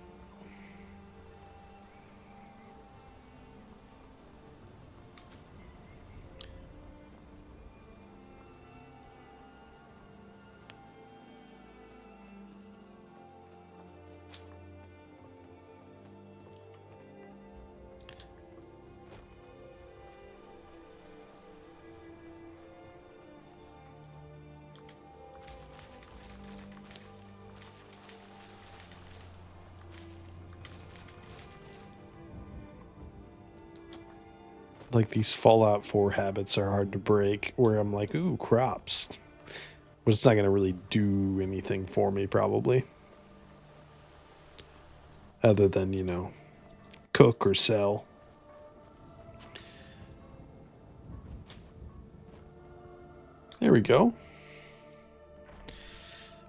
Like these Fallout 4 habits are hard to break, where I'm like, ooh, crops. But it's not going to really do anything for me, probably. Other than, you know, cook or sell. There we go.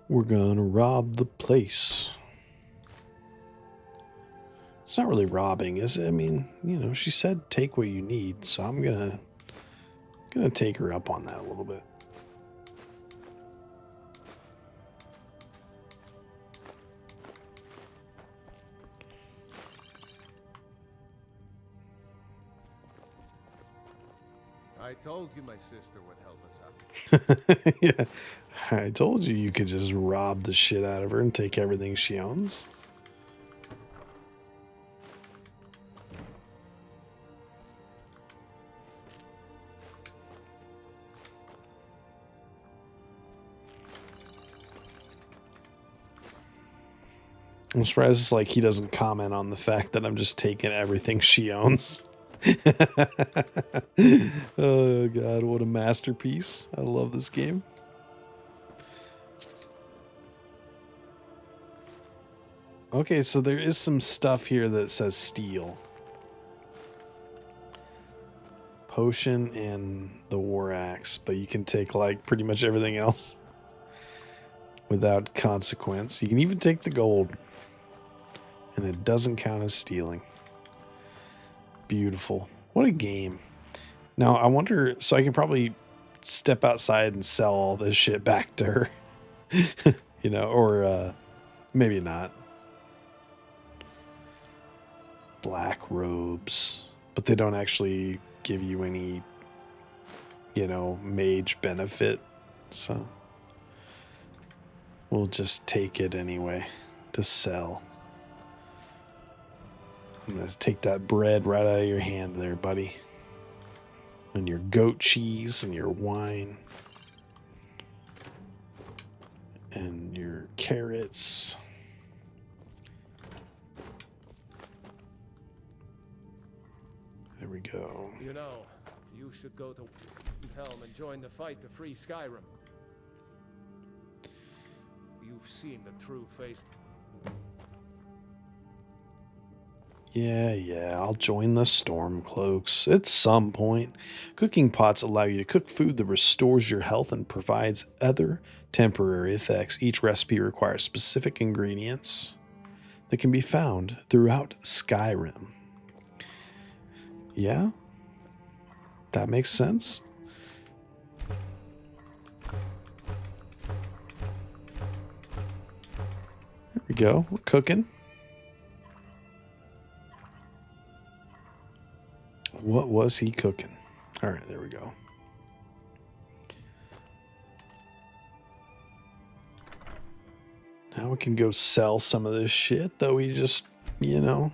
We're going to rob the place. It's not really robbing, is it? I mean, you know, she said take what you need, so I'm gonna take her up on that a little bit. I told you my sister would help us out. Yeah, I told you you could just rob the shit out of her and take everything she owns. I'm surprised it's like he doesn't comment on the fact that I'm just taking everything she owns. Oh god, what a masterpiece. I love this game. Okay, so there is some stuff here that says steel. Potion and the war axe, but you can take like pretty much everything else without consequence. You can even take the gold, and it doesn't count as stealing. Beautiful. What a game. Now, I wonder, so I can probably step outside and sell all this shit back to her. You know, or maybe not. Black robes, but they don't actually give you any, you know, mage benefit. So we'll just take it anyway to sell. I'm going to take that bread right out of your hand there, buddy. And your goat cheese and your wine. And your carrots. There we go. You know, you should go to Helm and join the fight to free Skyrim. You've seen the true face. Yeah, I'll join the Stormcloaks at some point. Cooking pots allow you to cook food that restores your health and provides other temporary effects. Each recipe requires specific ingredients that can be found throughout Skyrim. Yeah, that makes sense. There we go, we're cooking. What was he cooking? All right, there we go. Now we can go sell some of this shit that we just, you know,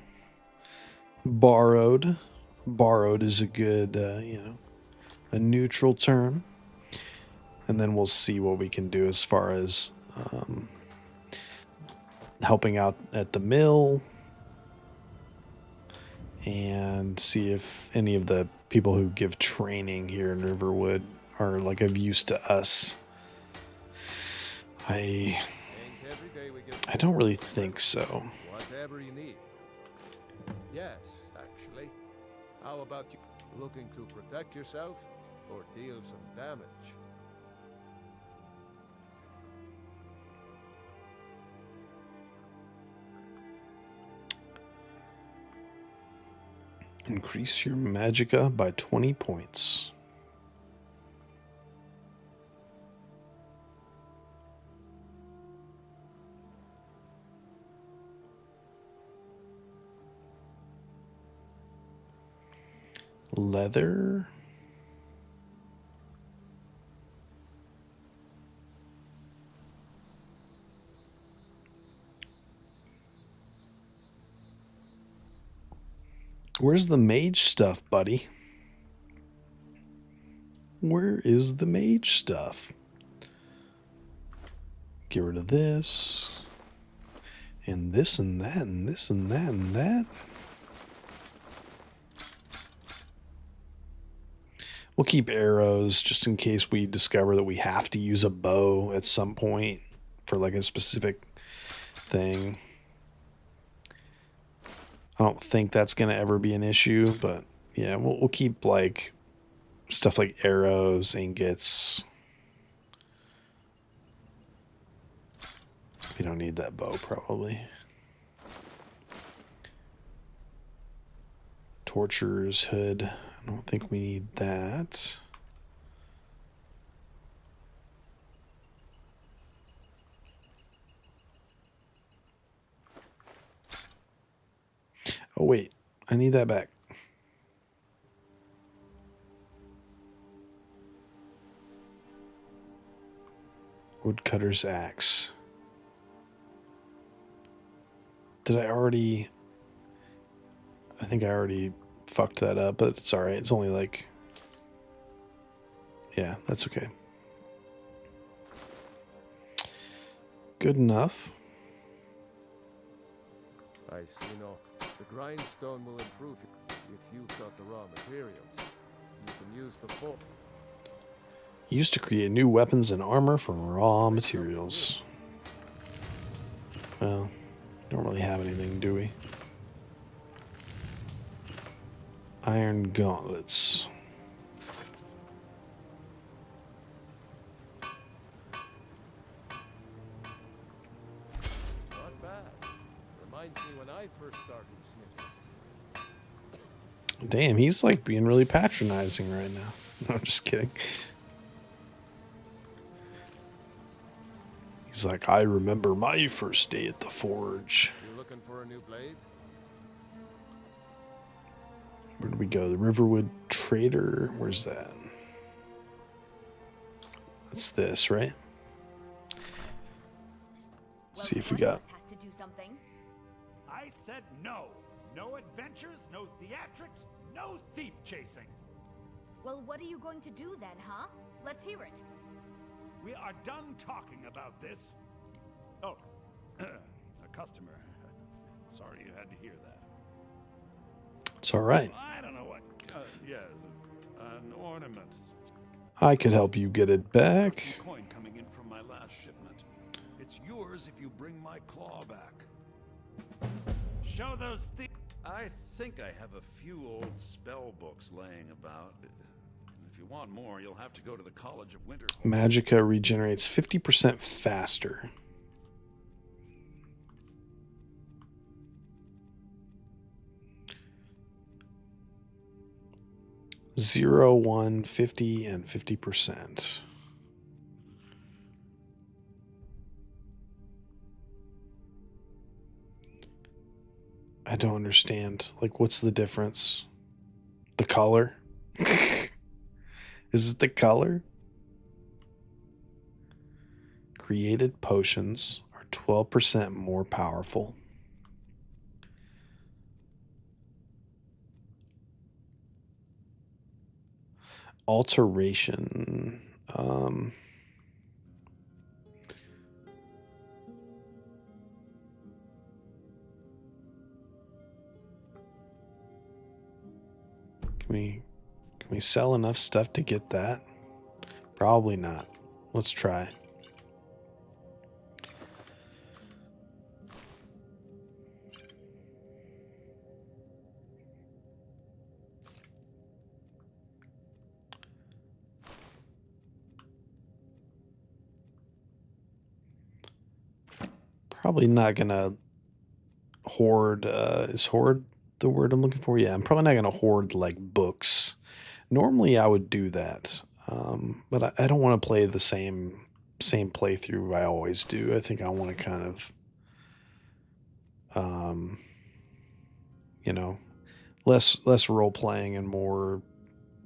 borrowed. Borrowed is a good, you know, a neutral term. And then we'll see what we can do as far as helping out at the mill. And see if any of the people who give training here in Riverwood are like of use to us. I don't really think so. Whatever you need. Yes, actually. How about you looking to protect yourself or deal some damage? Increase your magicka by 20 points. Leather. Where's the mage stuff, buddy? Where is the mage stuff? Get rid of this. And this and that and this and that and that. We'll keep arrows just in case we discover that we have to use a bow at some point for like a specific thing. I don't think that's going to ever be an issue, but yeah, we'll keep like stuff like arrows, ingots. We don't need that bow probably. Torture's hood. I don't think we need that. Oh wait, I need that back. Woodcutter's axe. Did I already... I think I already fucked that up, but it's alright. It's only like... Yeah, that's okay. Good enough. I see no. The grindstone will improve if you've got the raw materials. You can use the forge. Used to create new weapons and armor from raw materials. Well, don't really have anything, do we? Iron gauntlets. Not bad. Reminds me when I first started smithing. Damn, he's like being really patronizing right now. No, I'm just kidding. He's like, I remember my first day at the forge. You looking for a new blade? Where do we go? The Riverwood Trader. Where's that? That's this, right? See if we got. Has to do something. I said no. No adventures, no theatrics, no thief chasing. Well, what are you going to do then, huh? Let's hear it. We are done talking about this. Oh, a customer. Sorry you had to hear that. It's all right. I don't know what. Yeah, an ornament. I could help you get it back. Some coin coming in from my last shipment. It's yours if you bring my claw back. Show those thieves. I think I have a few old spell books laying about. If you want more, you'll have to go to the College of Winter. Magicka regenerates 50% faster. Zero, 1, 50, and 50%. I don't understand. Like, what's the difference? The color? Is it the color? Created potions are 12% more powerful. Alteration. Can we sell enough stuff to get that? Probably not. Let's try. Probably not gonna hoard. Is hoard the word I'm looking for? Yeah, I'm probably not gonna hoard like books. Normally I would do that, but I don't want to play the same playthrough I always do. I think I want to kind of, you know, less role playing and more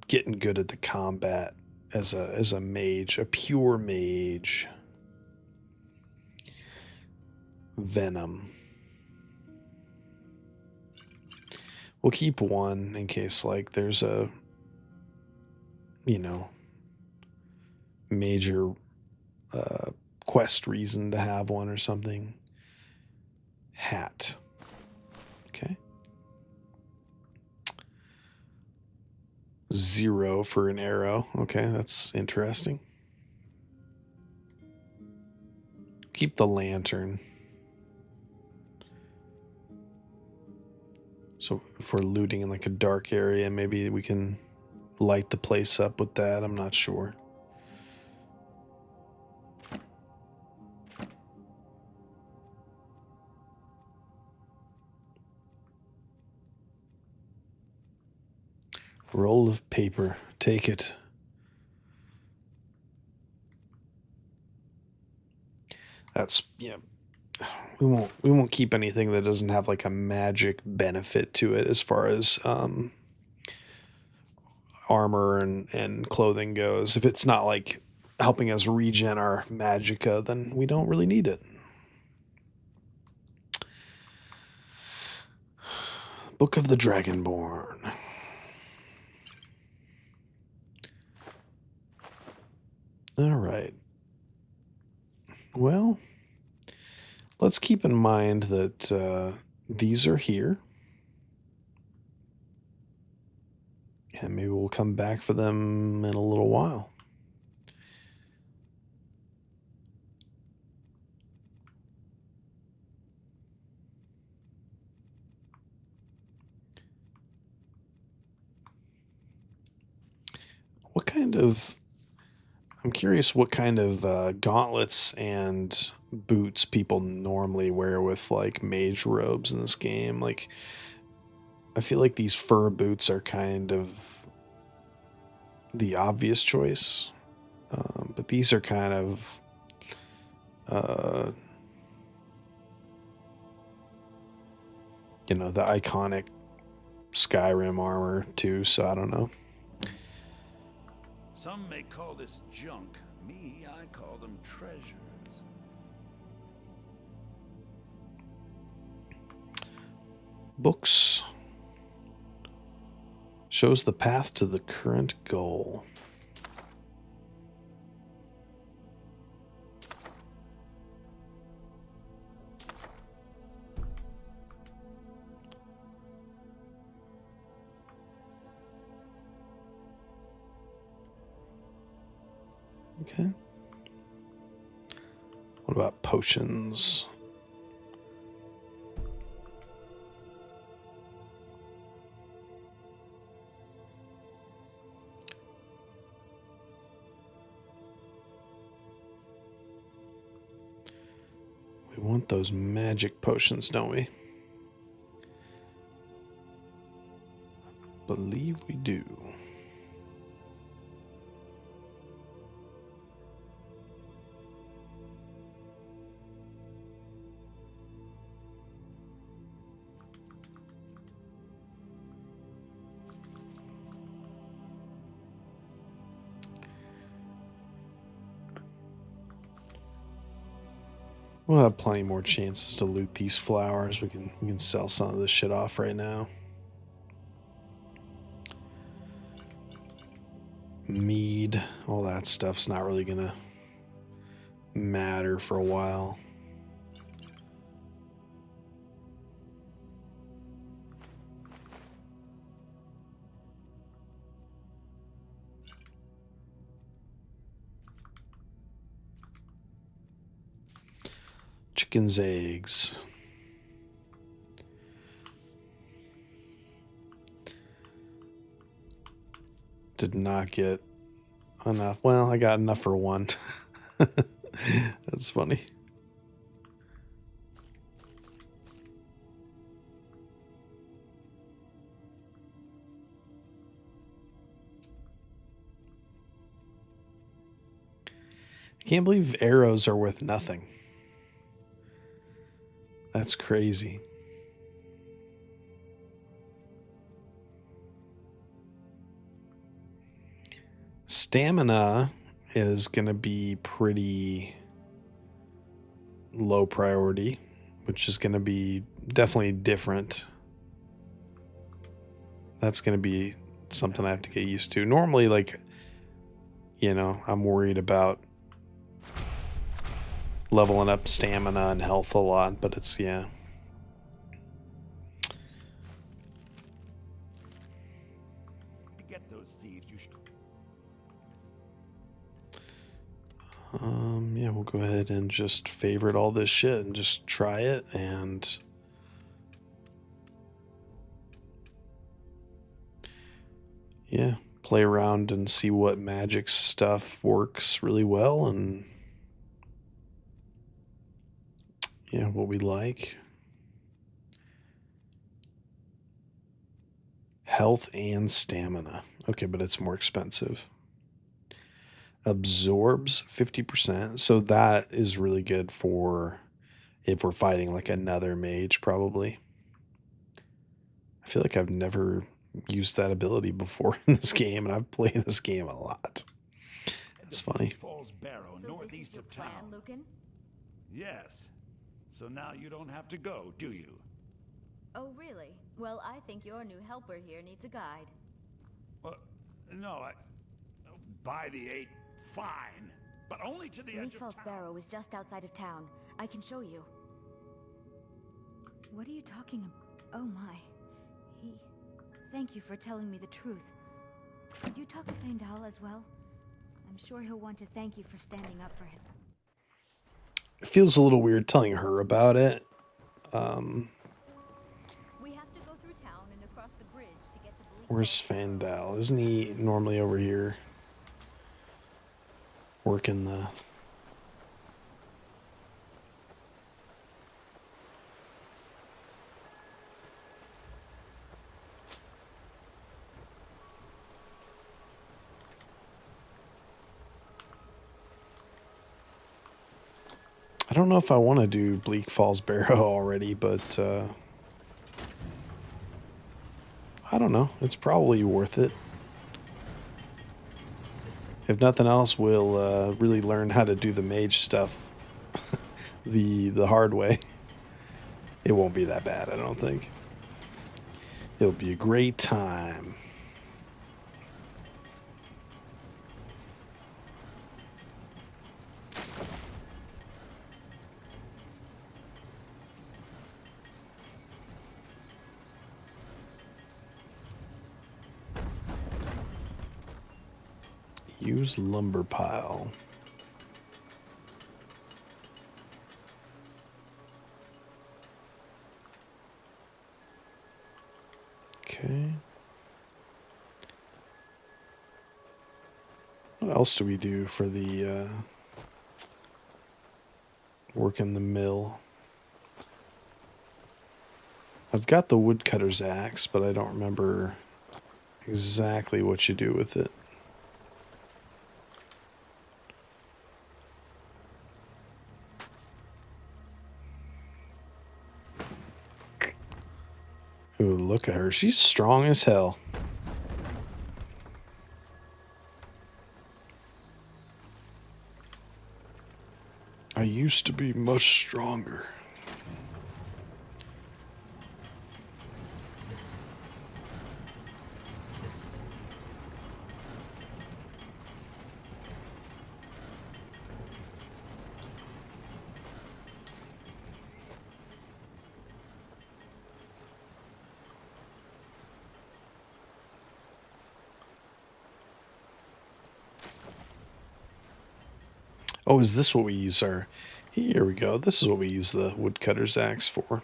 getting good at the combat as a mage, a pure mage. Venom. We'll keep one in case like there's a, you know, major quest reason to have one or something. Hat. Okay. 0 for an arrow. Okay, that's interesting. Keep the lantern. So if we're looting in like a dark area, maybe we can light the place up with that. I'm not sure. Roll of paper. Take it. That's, yeah. We won't keep anything that doesn't have like a magic benefit to it as far as armor and clothing goes. If it's not like helping us regen our magicka, then we don't really need it. Book of the Dragonborn. All right. Well, let's keep in mind that these are here. And maybe we'll come back for them in a little while. What kind of... I'm curious what kind of gauntlets and boots people normally wear with like mage robes in this game. Like, I feel like these fur boots are kind of the obvious choice, but these are kind of you know, the iconic Skyrim armor too. So I don't know. Some may call this junk. Me, I call them treasures. Books. Shows the path to the current goal. Okay. What about potions? We want those magic potions, don't we? Believe we do. We'll have plenty more chances to loot these flowers. We can sell some of this shit off right now. Mead, all that stuff's not really gonna matter for a while. Chicken's eggs. Did not get enough. Well, I got enough for one. That's funny. I can't believe arrows are worth nothing. That's crazy. Stamina is going to be pretty low priority, which is going to be definitely different. That's going to be something I have to get used to. Normally, like, you know, I'm worried about leveling up stamina and health a lot, but it's, yeah. Get those thieves. You should. Yeah, we'll go ahead and just favorite all this shit and just try it and yeah, play around and see what magic stuff works really well and yeah, what we like. Health and stamina. Okay, but it's more expensive. Absorbs 50%. So that is really good for if we're fighting like another mage, probably. I feel like I've never used that ability before in this game, and I've played this game a lot. That's funny. Falls Barrow, So northeast this is your of plan, town. Lucan? Yes. So now you don't have to go, do you? Oh, really? Well, I think your new helper here needs a guide. No, by the 8, fine. But only to the edge Bleak of Falls town. Barrow is just outside of town. I can show you. What are you talking about? Oh my. Thank you for telling me the truth. Did you talk to Feindal as well? I'm sure he'll want to thank you for standing up for him. It feels a little weird telling her about it. We have to go through town and across the bridge to get to Bleak. Where's Feindal? Isn't he normally over here working the... I don't know if I want to do Bleak Falls Barrow already, but I don't know. It's probably worth it. If nothing else, we'll really learn how to do the mage stuff the hard way. It won't be that bad, I don't think. It'll be a great time. Use lumber pile. Okay. What else do we do for the work in the mill? I've got the woodcutter's axe, but I don't remember exactly what you do with it. Ooh, look at her. She's strong as hell. I used to be much stronger. Oh, is this what we use our... Here we go. This is what we use the woodcutter's axe for.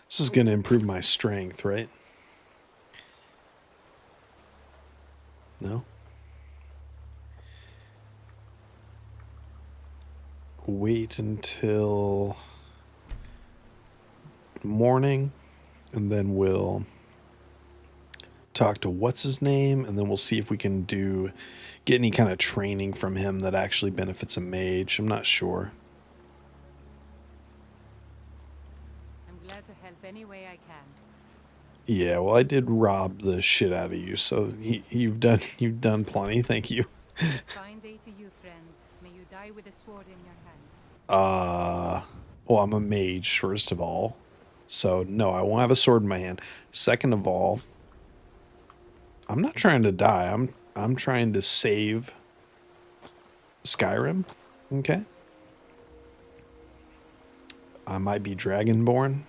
This is going to improve my strength, right? No? Wait until morning, and then we'll talk to what's his name, and then we'll see if we can get any kind of training from him that actually benefits a mage. I'm not sure. Any way I can. Yeah, well, I did rob the shit out of you, so you've done plenty. Thank you. Fine day to you, friend. May you die with a sword in your hands. Well, I'm a mage, first of all, so no, I won't have a sword in my hand. Second of all, I'm not trying to die. I'm trying to save Skyrim. Okay. I might be dragonborn.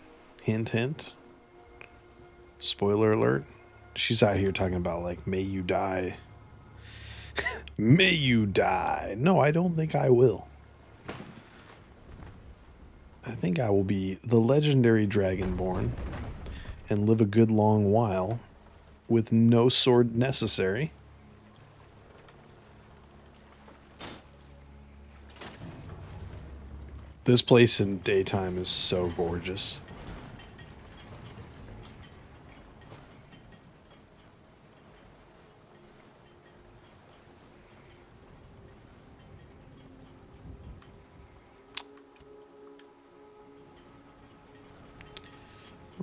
Hint, hint. Spoiler alert. She's out here talking about, like, may you die. May you die. No, I don't think I will. I think I will be the legendary dragonborn and live a good long while with no sword necessary. This place in daytime is so gorgeous.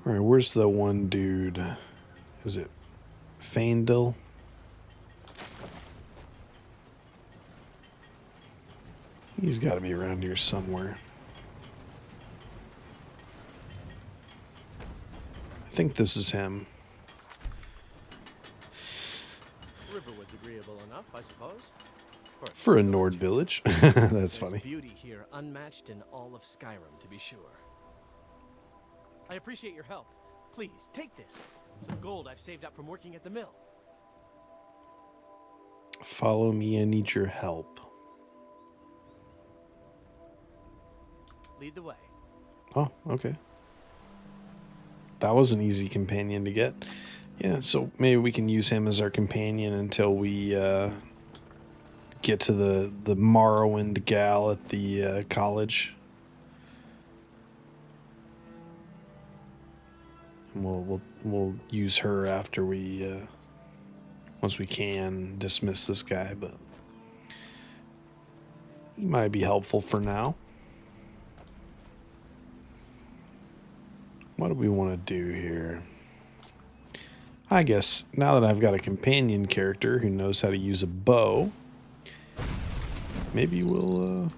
Alright, where's the one dude? Is it Faendal? He's got to be around here somewhere. I think this is him. Riverwood's agreeable enough, I suppose. For a Nord village. That's funny. Beauty here unmatched in all of Skyrim, to be sure. I appreciate your help. Please, take this. Some gold I've saved up from working at the mill. Follow me, I need your help. Lead the way. Oh, okay. That was an easy companion to get. Yeah, so maybe we can use him as our companion until we get to the Morrowind gal at the college. And we'll use her after we once we can dismiss this guy, but he might be helpful for now. What do we want to do here? I guess now that I've got a companion character who knows how to use a bow, maybe we'll,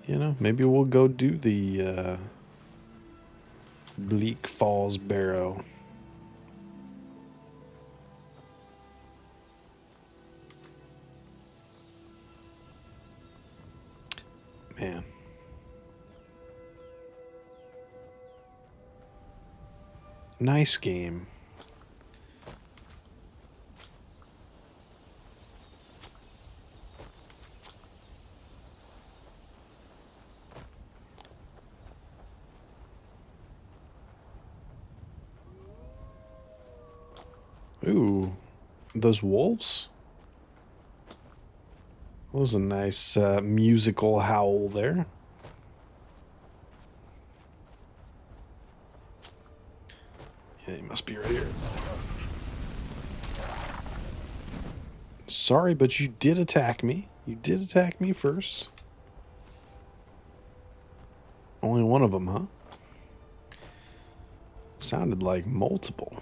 maybe we'll go do the Bleak Falls Barrow. Man. Nice game. Ooh, those wolves? That was a nice musical howl there. Yeah, he must be right here. Sorry, but you did attack me. You did attack me first. Only one of them, huh? It sounded like multiple.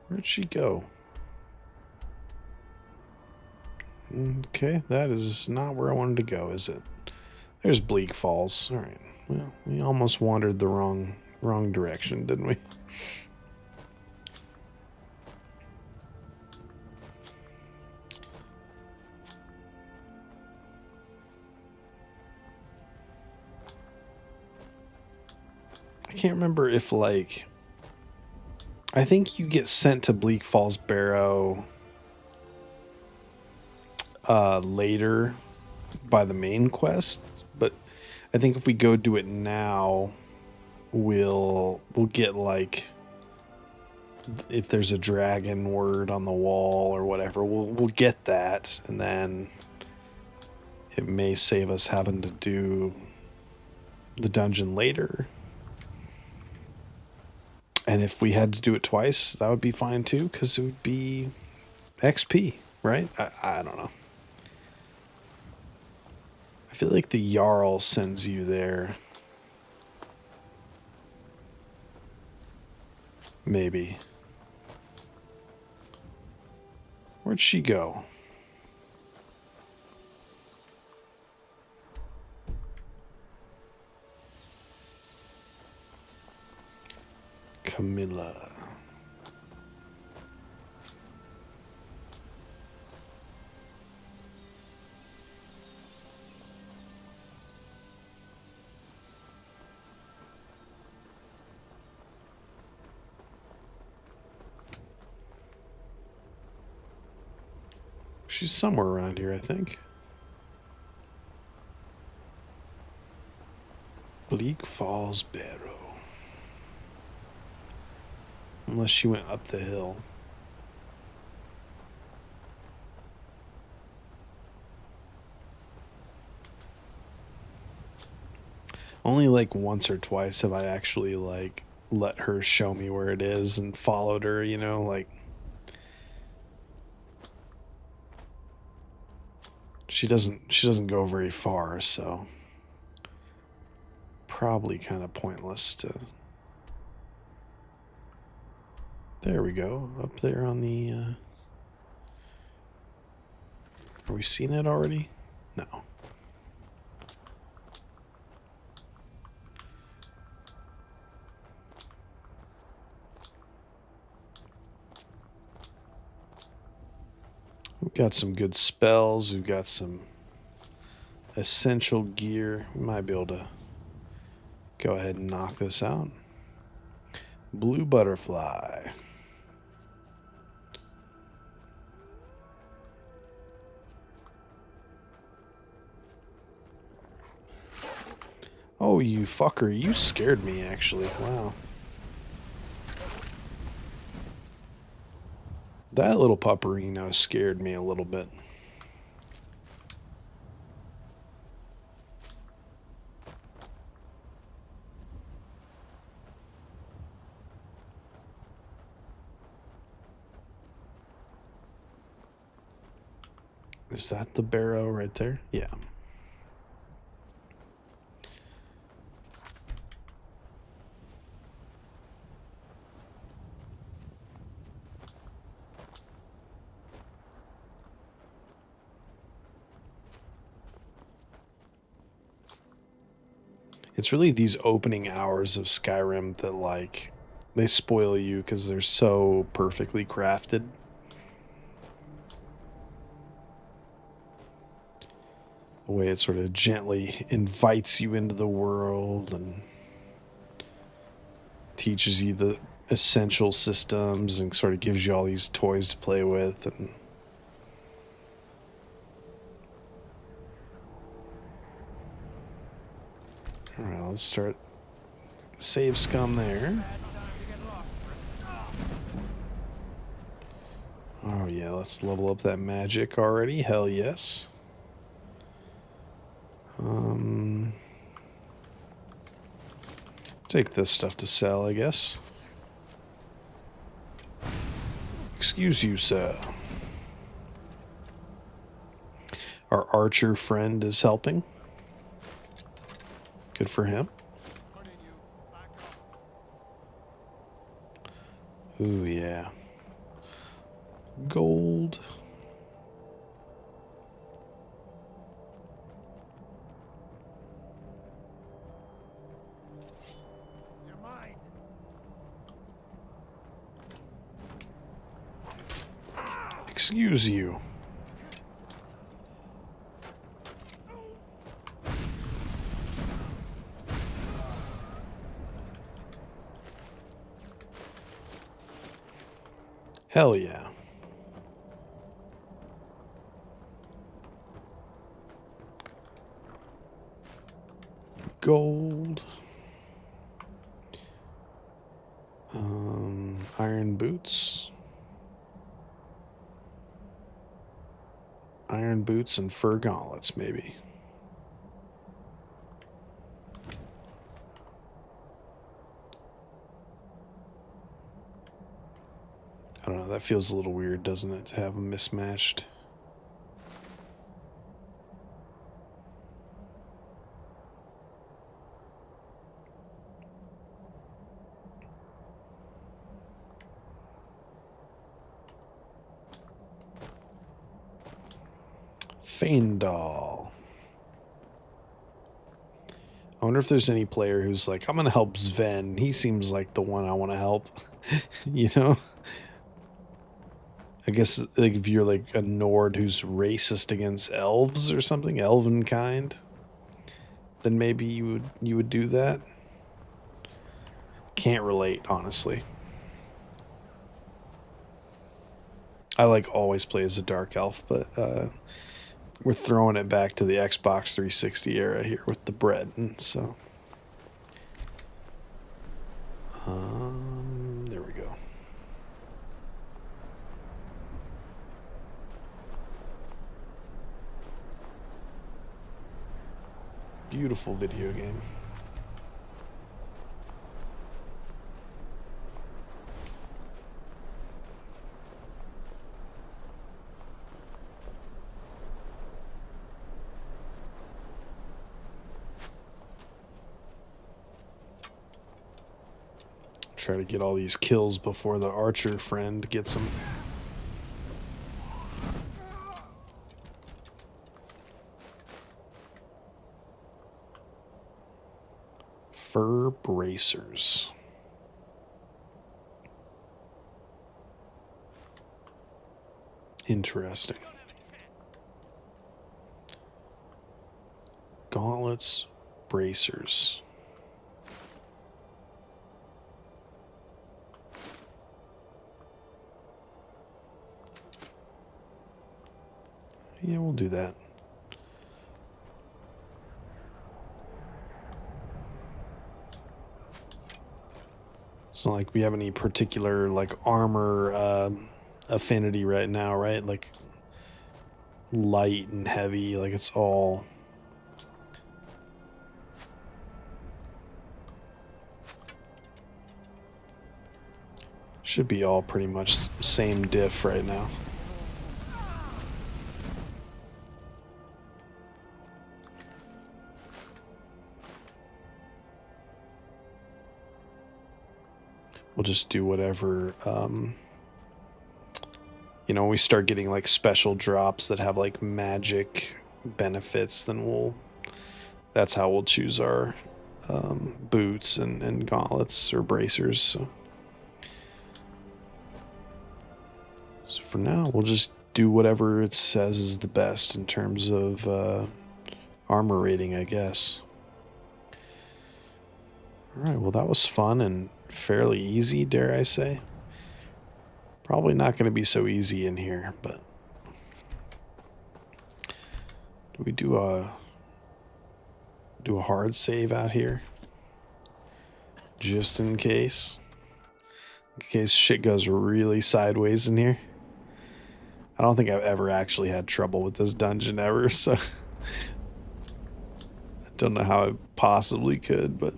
Where'd she go? Okay, that is not where I wanted to go, is it? There's Bleak Falls. All right. Well, we almost wandered the wrong direction, didn't we? I can't remember if, like, I think you get sent to Bleak Falls Barrow later by the main quest, but I think if we go do it now, we'll get, like, if there's a dragon word on the wall or whatever, we'll get that, and then it may save us having to do the dungeon later. And if we had to do it twice, that would be fine too, because it would be XP, right? I don't know. I feel like the Jarl sends you there. Maybe. Where'd she go? Camilla. She's somewhere around here, I think. Bleak Falls Barrow. Unless she went up the hill. Only like once or twice have I actually like let her show me where it is and followed her, you know, like She doesn't go very far, so probably kind of pointless to. There we go, up there on the. Are we seeing it already? No. We've got some good spells. We've got some essential gear. We might be able to go ahead and knock this out. Blue butterfly. Oh, you fucker. You scared me, actually. Wow. That little pupperino scared me a little bit. Is that the barrow right there? Yeah. It's really these opening hours of Skyrim that, like, they spoil you because they're so perfectly crafted. The way it sort of gently invites you into the world and teaches you the essential systems and sort of gives you all these toys to play with. And all right, let's start. Save scum there. Oh yeah, let's level up that magic already. Hell yes. Take this stuff to sell, I guess. Excuse you, sir. Our archer friend is helping. Good for him. Ooh, yeah. Gold. You're mine. Excuse you. Hell yeah. Gold. Iron boots. Iron boots and fur gauntlets, maybe. I don't know, that feels a little weird, doesn't it, to have them mismatched? Faendal. I wonder if there's any player who's like, I'm going to help Sven. He seems like the one I want to help. You know? I guess like if you're like a Nord who's racist against elves or something, elven kind, then maybe you would do that. Can't relate, honestly. I like always play as a dark elf, but we're throwing it back to the Xbox 360 era here with the bread, and so there we go. Beautiful video game. Try to get all these kills before the archer friend gets them. Fur bracers. Interesting. Gauntlets, bracers. Yeah, we'll do that. It's not like we have any particular like armor affinity right now, right? Like light and heavy, like it's all should be all pretty much same diff right now. We'll just do whatever, you know, we start getting like special drops that have like magic benefits, then that's how we'll choose our boots and gauntlets or bracers. So for now, we'll just do whatever it says is the best in terms of armor rating, I guess. Alright, well that was fun and fairly easy, dare I say. Probably not going to be so easy in here, but do we do a hard save out here? Just in case. In case shit goes really sideways in here. I don't think I've ever actually had trouble with this dungeon ever, so I don't know how I possibly could, but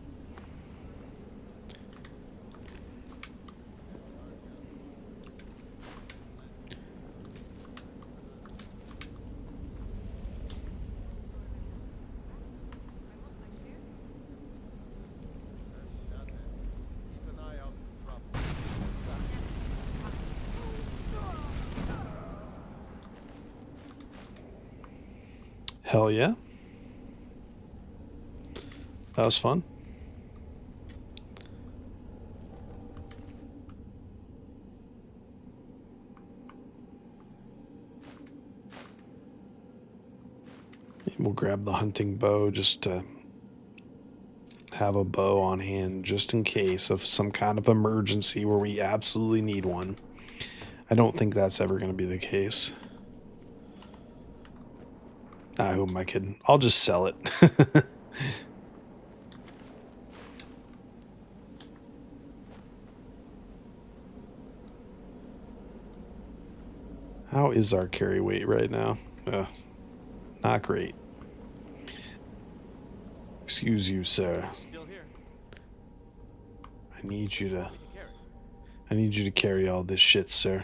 hell yeah. That was fun. We'll grab the hunting bow just to have a bow on hand just in case of some kind of emergency where we absolutely need one. I don't think that's ever going to be the case. Ah, who am I kidding? I'll just sell it. How is our carry weight right now? Not great. Excuse you, sir. Still here. I need you to carry all this shit, sir.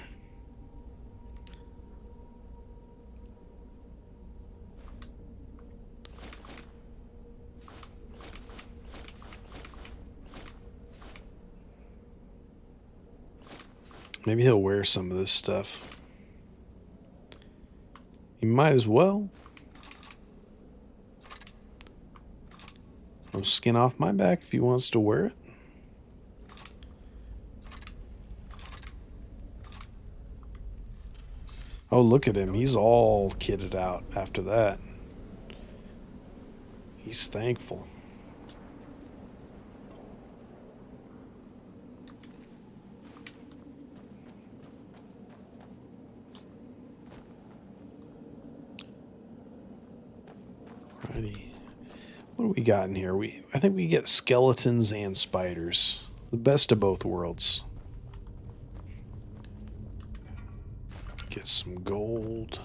Maybe he'll wear some of this stuff. He might as well. No skin off my back if he wants to wear it. Oh, look at him. He's all kitted out after that. He's thankful. Alrighty. What do we got in here? I think we get skeletons and spiders. The best of both worlds. Get some gold.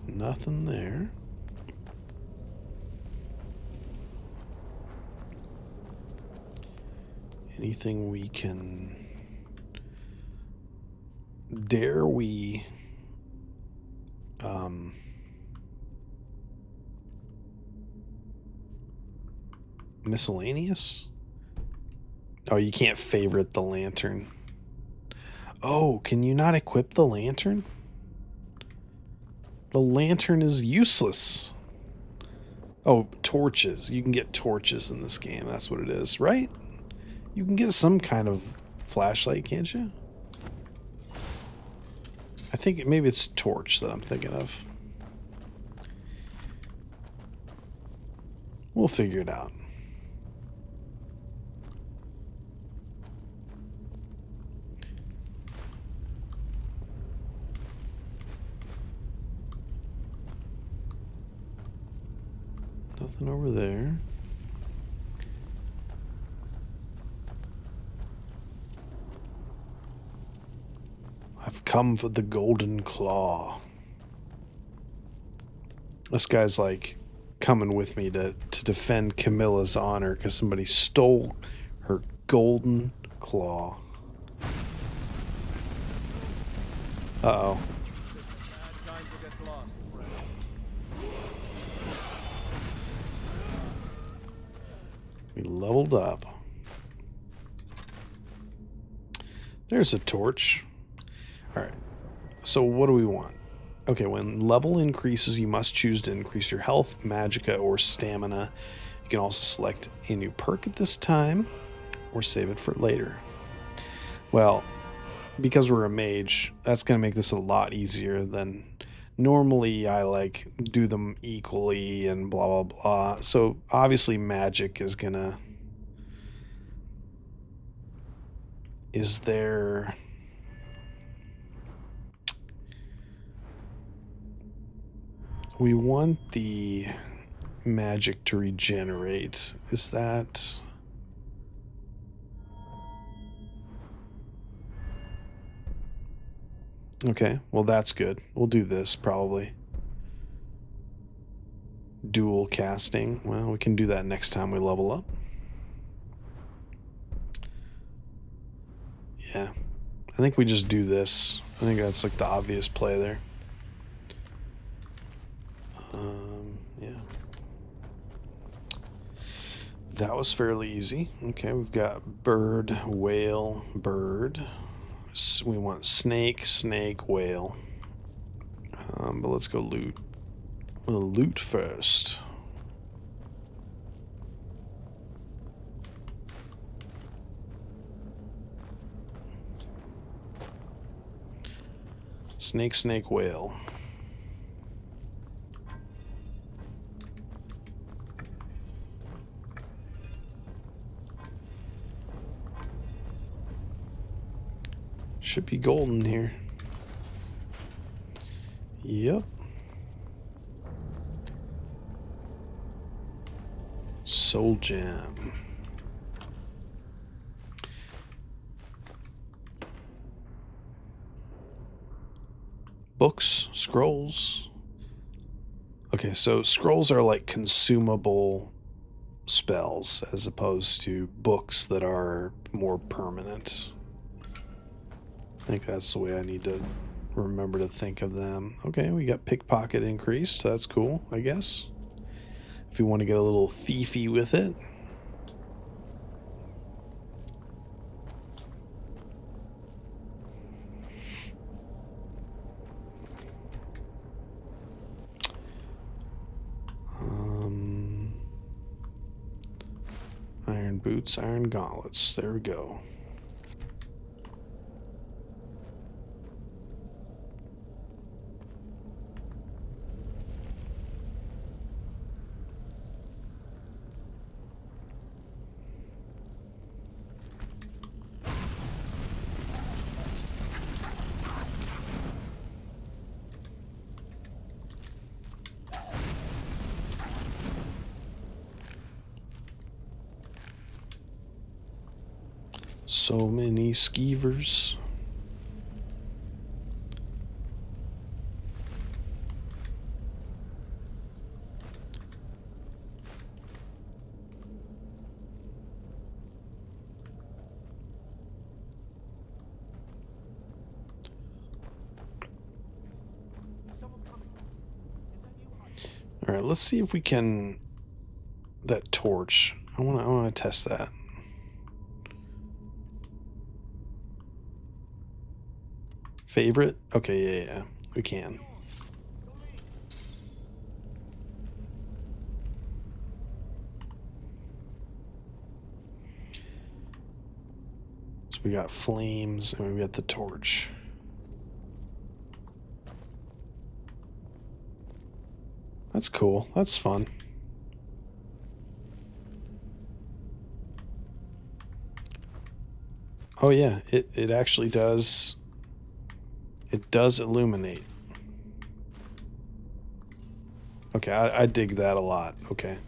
Nothing there. Anything we can... Dare we... Miscellaneous? Oh, you can't favorite the lantern. Oh, can you not equip the lantern? The lantern is useless. Oh, torches. You can get torches in this game. That's what it is, right? You can get some kind of flashlight, can't you? I think maybe it's torch that I'm thinking of. We'll figure it out. Nothing over there. I've come for the golden claw. This guy's like coming with me to defend Camilla's honor because somebody stole her golden claw. Uh-oh. We leveled up. There's a torch. Alright. So what do we want? Okay, when level increases, you must choose to increase your health, magicka, or stamina. You can also select a new perk at this time, or save it for later. Well, because we're a mage, that's going to make this a lot easier than normally I like do them equally and blah, blah, blah. So obviously magic is going to... Is there... We want the magic to regenerate. Is that... Okay, well that's good. We'll do this probably. Dual casting. Well, we can do that next time we level up. Yeah. I think we just do this. I think that's like the obvious play there. Yeah. That was fairly easy. Okay, we've got bird, whale, bird. We want snake, snake, whale. But let's go loot. We'll loot first. Snake, snake, whale. Should be golden here. Yep. Soul gem. Books, scrolls. Okay, so scrolls are like consumable spells as opposed to books that are more permanent. I think that's the way I need to remember to think of them. Okay, we got pickpocket increased. That's cool, I guess. If you want to get a little thiefy with it. Iron boots, iron gauntlets. There we go. So many skeevers. All right, let's see if we can... That torch. I wanna test that. Favorite? Okay, yeah, we can. So we got flames and we got the torch. That's cool. That's fun. Oh yeah, it actually does. It does illuminate. Okay, I dig that a lot. Okay.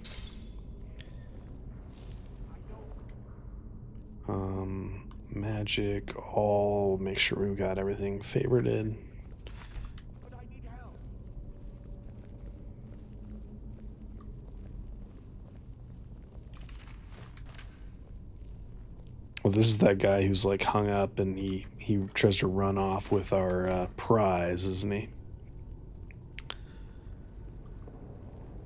Magic, all, make sure we've got everything favorited. Well, this is that guy who's like hung up and he tries to run off with our prize, isn't he?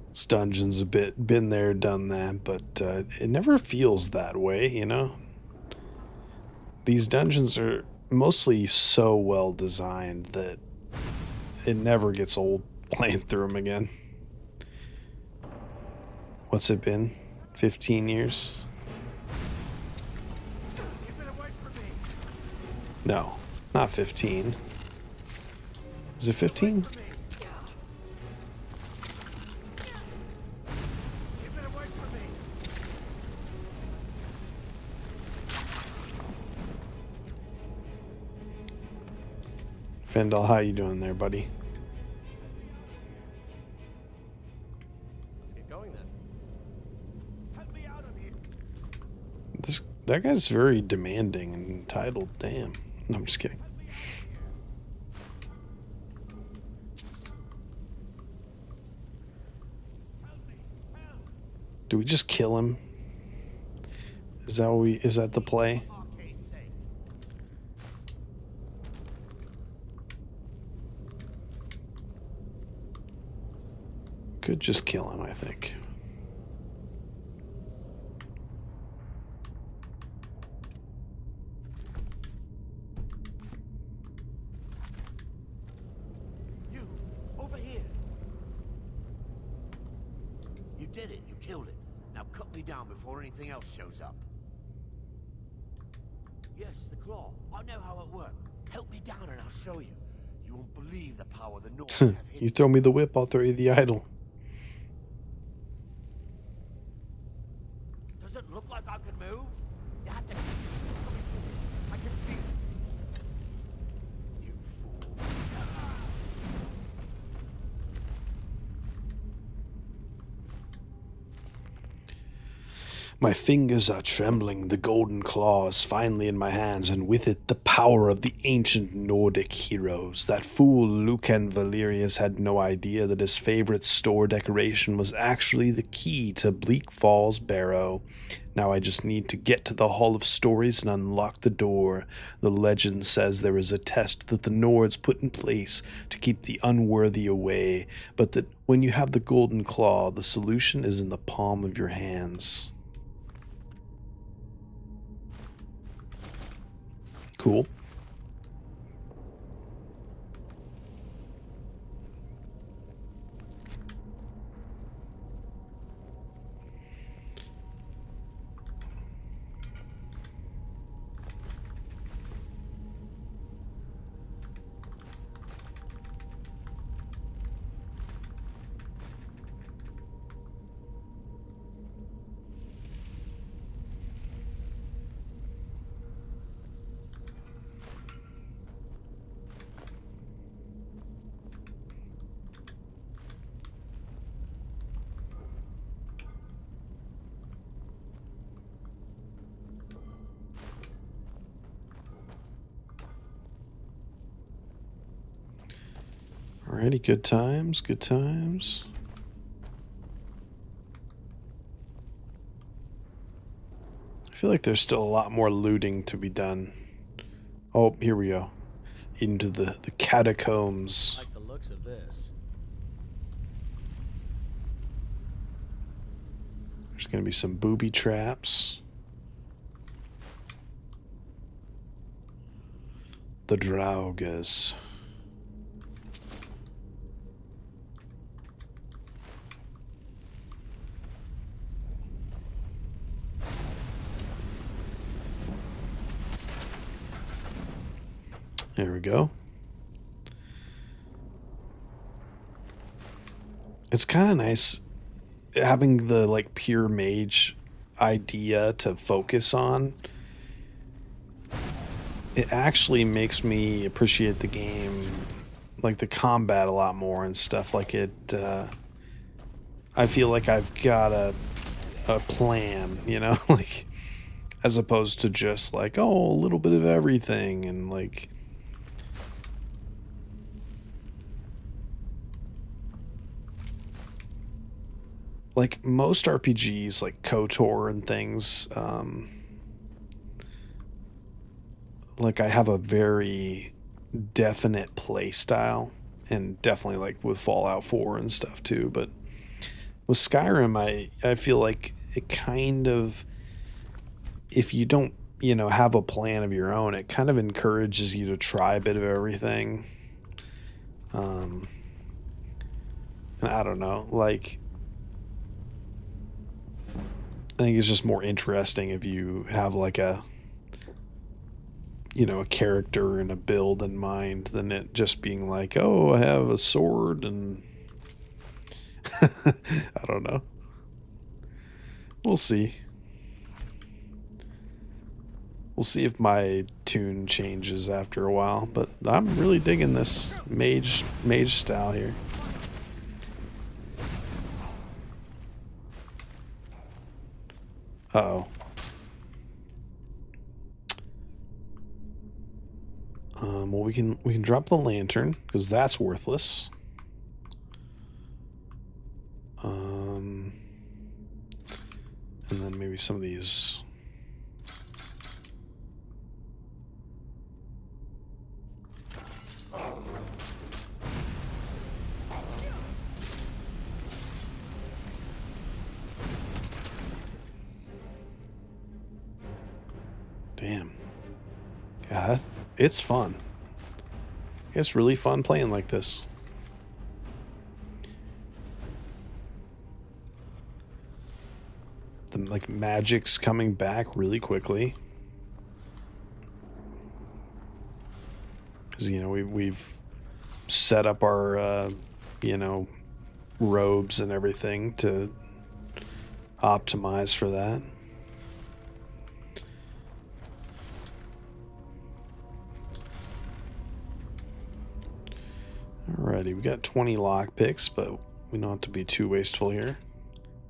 This dungeon's a bit been there, done that, but it never feels that way, you know? These dungeons are mostly so well designed that it never gets old playing through them again. What's it been? 15 years? No, not 15. Is it 15? Fendel, how you doing there, buddy? Let's get going then. Help me out of here. That guy's very demanding and entitled. Damn. No, I'm just kidding. Do we just kill him? Is that the play? Could just kill him, I think. You, over here. You did it. You killed it. Now cut me down before anything else shows up. Yes, the claw. I know how it works. Help me down and I'll show you. You won't believe the power the North have hidden. You throw me the whip, I'll throw you the idol. Does it look like I can move? You have to. It's coming forward. I can feel it. You fool. My fingers are trembling, the golden claw is finally in my hands, and with it the power of the ancient Nordic heroes. That fool Lucan Valerius had no idea that his favorite store decoration was actually the key to Bleak Falls Barrow. Now I just need to get to the Hall of Stories and unlock the door. The legend says there is a test that the Nords put in place to keep the unworthy away, but that when you have the golden claw, the solution is in the palm of your hands. Cool. Alrighty, good times, good times. I feel like there's still a lot more looting to be done. Oh, here we go. Into the catacombs. I like the looks of this. There's going to be some booby traps. The Draugas. There we go. It's kind of nice having the like Pure-Mage idea to focus on. It actually makes me appreciate the game, like the combat, a lot more and stuff. Like it, I feel like I've got a plan, you know, like as opposed to just like, oh, a little bit of everything and like. Like most RPGs, like KOTOR and things, like I have a very definite play style, and definitely like with Fallout 4 and stuff too. But with Skyrim, I feel like it kind of, if you don't, you know, have a plan of your own, it kind of encourages you to try a bit of everything. And I don't know, like. I think it's just more interesting if you have like a, you know, a character and a build in mind than it just being like, oh, I have a sword and I don't know. We'll see. We'll see if my tune changes after a while, but I'm really digging this mage style here. Uh-oh. Well, we can drop the lantern because that's worthless. And then maybe some of these. Damn. Yeah, it's fun. It's really fun playing like this. The like magic's coming back really quickly. Because, you know, we've set up our, you know, robes and everything to optimize for that. Alrighty, we got 20 lockpicks, but we don't have to be too wasteful here.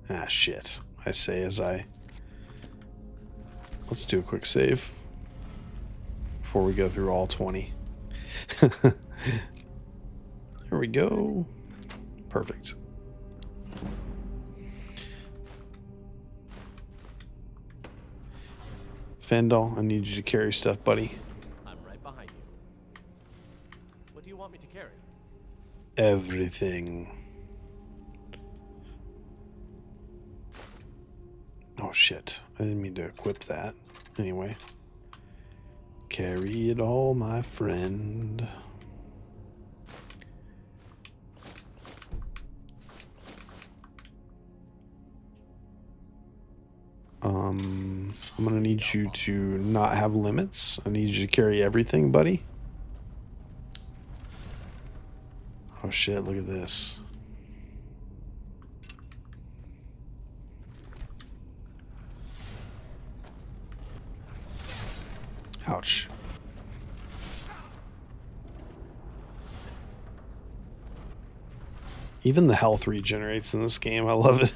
Ah, shit. I say as I... Let's do a quick save before we go through all 20. There we go. Perfect. Fendel, I need you to carry stuff, buddy. I'm right behind you. What do you want me to carry? Everything. Oh shit, I didn't mean to equip that. Anyway. Carry it all, my friend. I'm gonna need you to not have limits. I need you to carry everything, buddy. Oh shit, look at this. Ouch. Even the health regenerates in this game. I love it.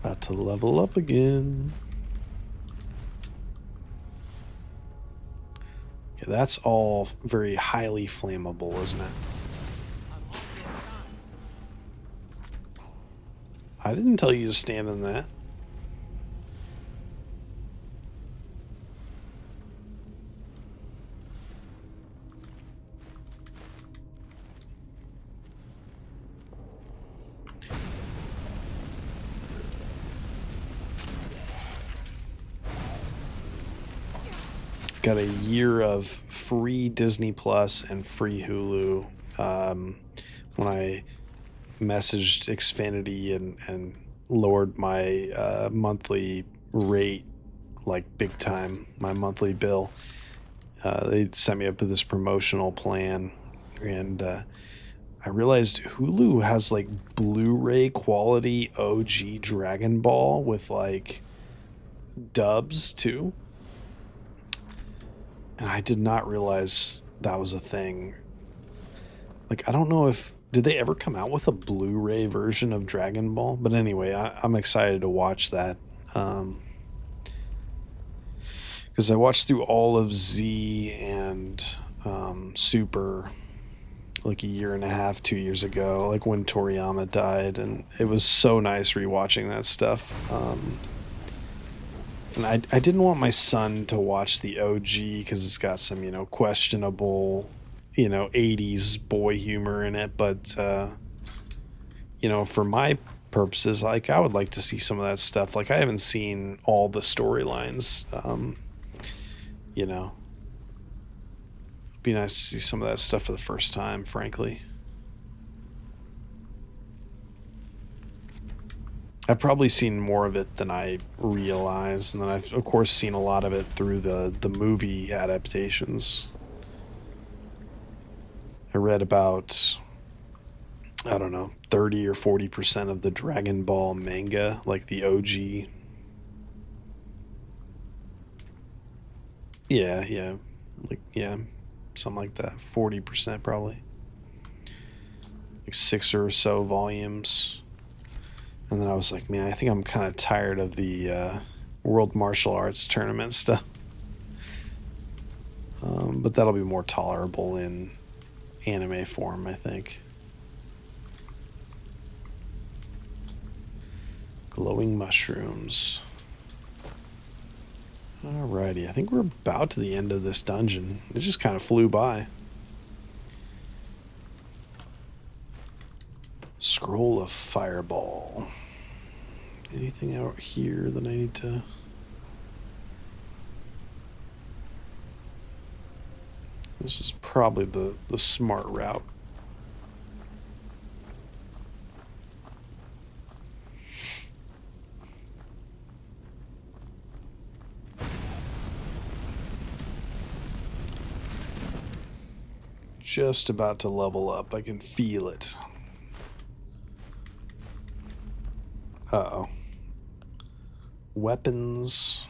About to level up again. Okay, that's all very highly flammable, isn't it? I didn't tell you to stand in that. got a year of free Disney Plus and free Hulu when I messaged Xfinity and lowered my monthly rate, like big time, my monthly bill. They sent me up with this promotional plan, and I realized Hulu has like Blu-ray quality OG Dragon Ball with like dubs too. And I did not realize that was a thing. Like, I don't know if did they ever come out with a Blu-ray version of Dragon Ball? But anyway, I'm excited to watch that. Because I watched through all of Z and Super like a year and a half, 2 years ago, like when Toriyama died, and it was so nice rewatching that stuff. And I didn't want my son to watch the OG because it's got some, questionable, 80s boy humor in it. But, for my purposes, like, I would like to see some of that stuff. Like, I haven't seen all the storylines, it'd be nice to see some of that stuff for the first time, frankly. I've probably seen more of it than I realized, and then I've of course seen a lot of it through the movie adaptations. I read about, I don't know, 30 or 40% of the Dragon Ball manga, like the OG. Yeah, something like that. 40% probably. Like 6 or so volumes. And then I was like, man, I think I'm kind of tired of the World Martial Arts Tournament stuff. But that'll be more tolerable in anime form, I think. Glowing mushrooms. Alrighty, I think we're about to the end of this dungeon. It just kind of flew by. Scroll of Fireball. Anything out here that I need to... This is probably the smart route. Just about to level up. I can feel it. Uh-oh. Weapons.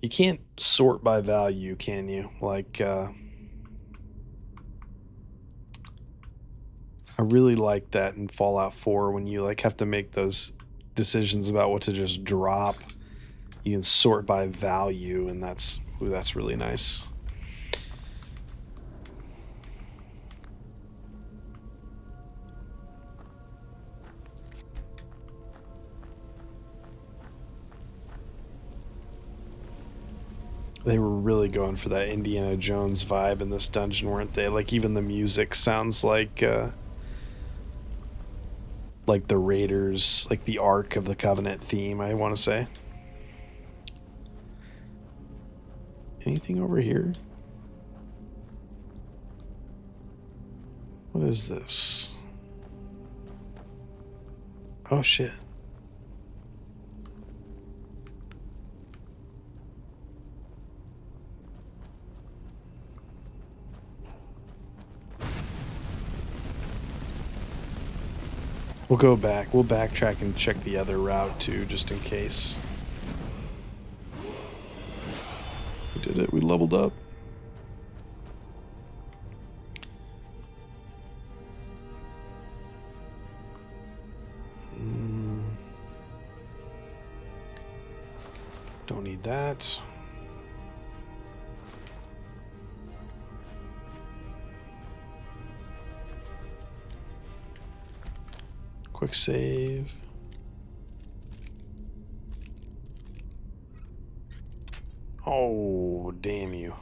You can't sort by value, can you? Like, I really like that in Fallout 4 when you, like, have to make those decisions about what to just drop. You can sort by value, and that's really nice. They were really going for that Indiana Jones vibe in this dungeon, weren't they? Like, even the music sounds like the Raiders, like the Ark of the Covenant theme, I want to say. Anything over here? What is this? Oh, shit. We'll go back. We'll backtrack and check the other route too, just in case. We did it. We leveled up. Don't need that. Quick save. Oh, damn you.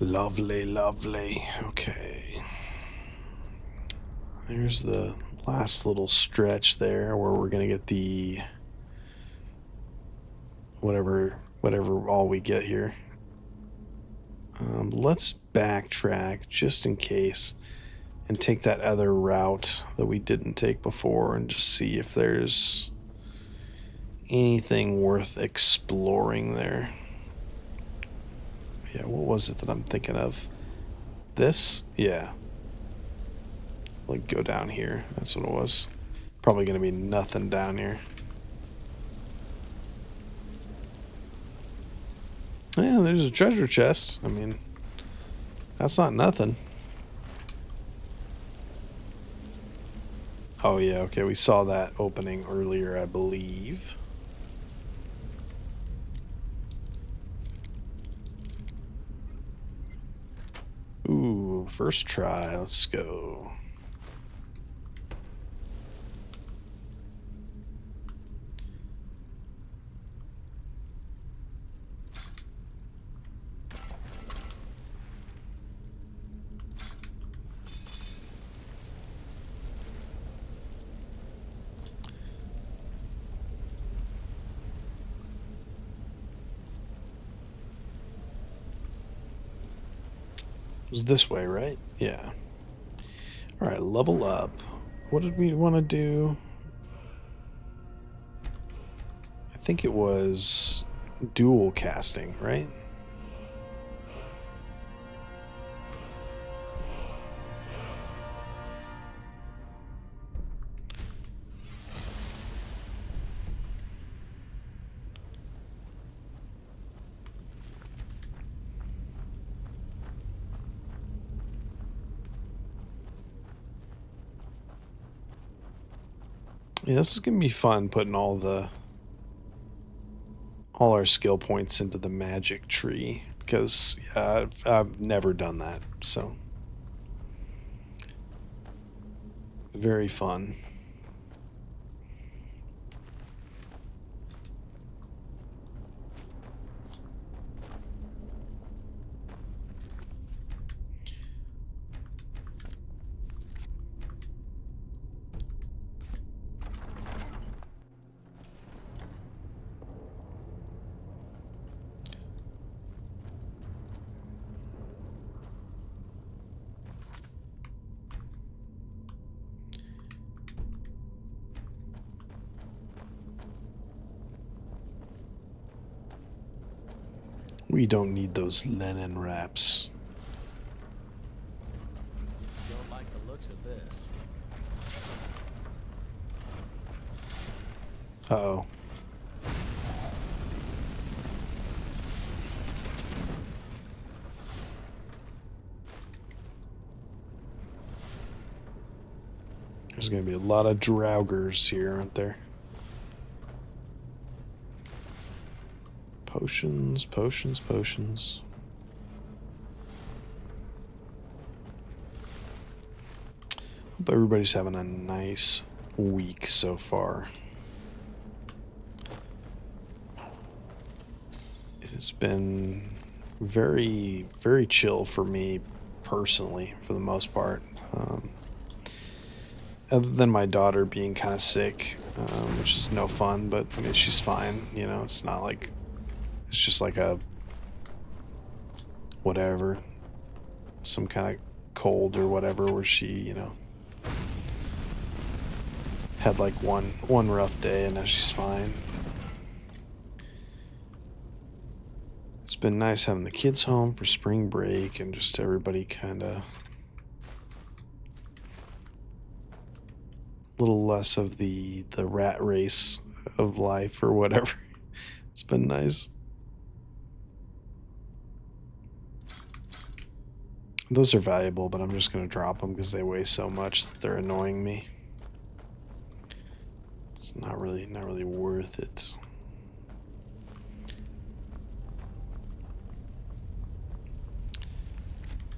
Lovely, lovely. Okay. There's the last little stretch there where we're gonna get the whatever all we get here. Let's backtrack just in case and take that other route that we didn't take before and just see if there's anything worth exploring there. Yeah, what was it that I'm thinking of? This? Yeah. Like, go down here. That's what it was. Probably gonna be nothing down here. Yeah, there's a treasure chest. I mean, that's not nothing. Oh yeah, okay, we saw that opening earlier, I believe. Ooh, first try, let's go. It was this way, right? Yeah. All right, level up. What did we want to do? I think it was dual casting, right? Yeah, this is gonna be fun putting all our skill points into the magic tree because yeah, I've never done that, so very fun. We don't need those linen wraps. Don't like the looks of this. Uh-oh. There's gonna be a lot of draugrs here, aren't there? Potions, potions, potions. Hope everybody's having a nice week so far. It has been very, very chill for me personally, for the most part. Other than my daughter being kind of sick, which is no fun, but I mean, she's fine. You know, it's not like, it's just like a whatever, some kind of cold or whatever, where she, you know, had like one rough day and now she's fine. It's been nice having the kids home for spring break and just everybody kind of a little less of the rat race of life or whatever. It's been nice. Those are valuable, but I'm just going to drop them because they weigh so much that they're annoying me. It's not really worth it.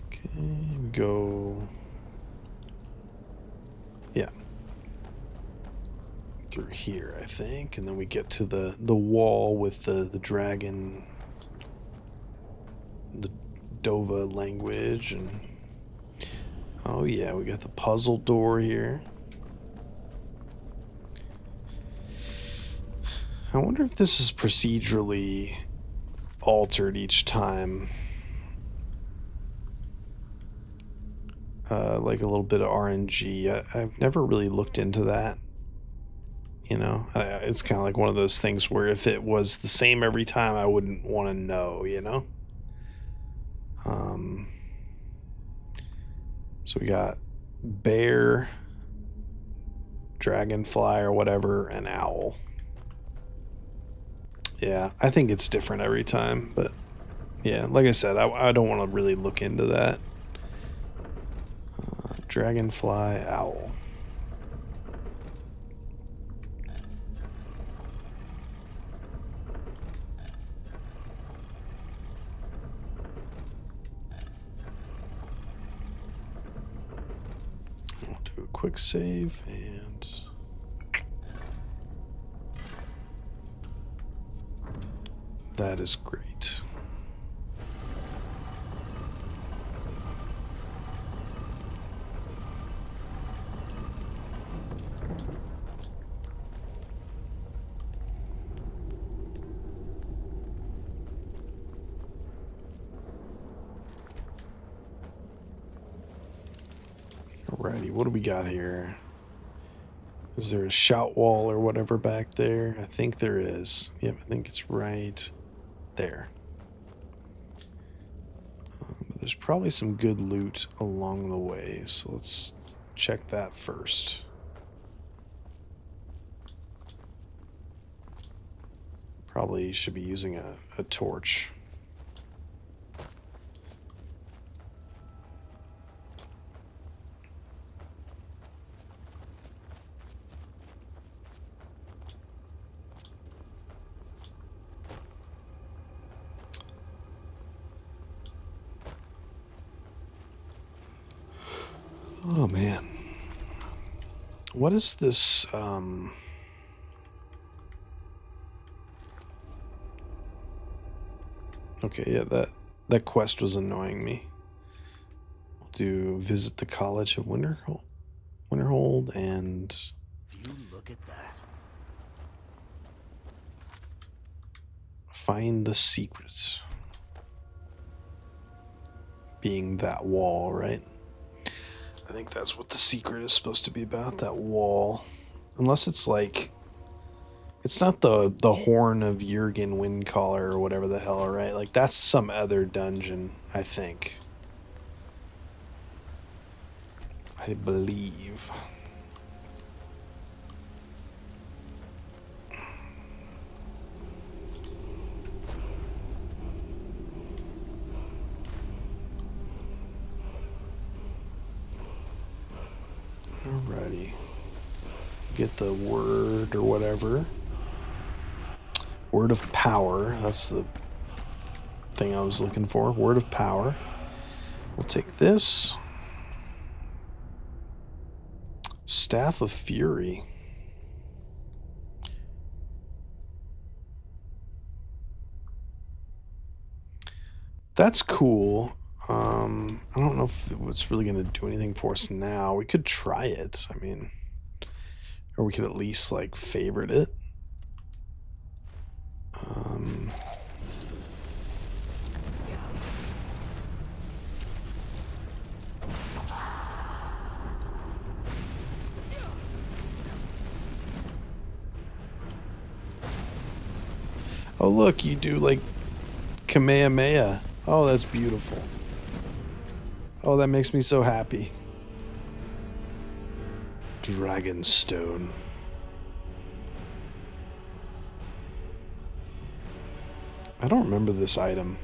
Okay, we go. Yeah. Through here, I think, and then we get to the wall with the dragon, the Dova language, and Oh yeah, we got the puzzle door here. I wonder if this is procedurally altered each time. Like a little bit of RNG. I've never really looked into that. You know, it's kind of like one of those things where if it was the same every time, I wouldn't want to know, you know? So we got bear, dragonfly or whatever, and owl. Yeah, I think it's different every time, but yeah, like I said, I don't want to really look into that. Dragonfly, owl. I'll do a quick save and that is great. Alrighty, what do we got here? Is there a shout wall or whatever back there? I think there is. Yep, I think it's right there. But there's probably some good loot along the way, so let's check that first. Probably should be using a torch. Oh man. What is this okay, yeah, that quest was annoying me. We'll do visit the College of Winterhold and Do you look at that? find the secrets. Being that wall, right? I think that's what the secret is supposed to be about, that wall. Unless it's like... It's not the Horn of Jurgen Windcaller or whatever the hell, right? Like, that's some other dungeon, I think. I believe. Alrighty. Get the word or whatever. Word of power. That's the thing I was looking for. Word of power. We'll take this. Staff of Fury. That's cool. I don't know if it's really going to do anything for us now. We could try it. I mean, or we could at least like favorite it. Oh look, you do like Kamehameha. Oh, that's beautiful. Oh, that makes me so happy. Dragonstone. I don't remember this item.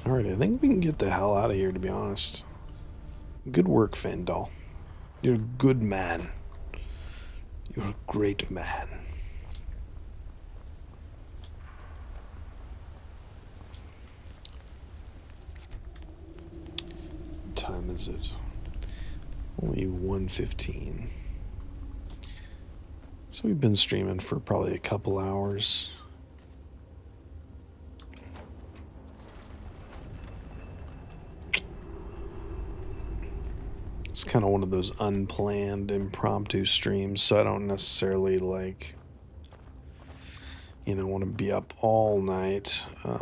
Alright, I think we can get the hell out of here, to be honest. Good work, Fandal. You're a good man. You're a great man. What time is it? Only 1:15. So So we've been streaming for probably a couple hours. It's kind of one of those unplanned, impromptu streams, so I don't necessarily like, want to be up all night. But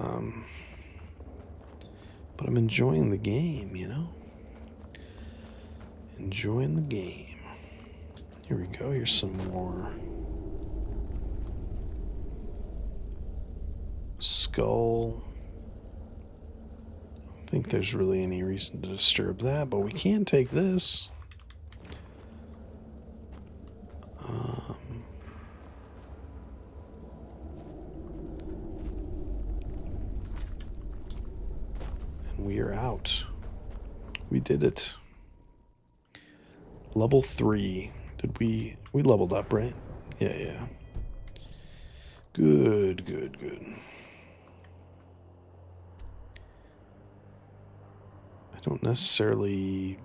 I'm enjoying the game, Enjoying the game. Here we go. Here's some more skull. I don't think there's really any reason to disturb that, but we can take this. And we are out. We did it. Level 3. Did we leveled up, right? Yeah. Good. I don't necessarily...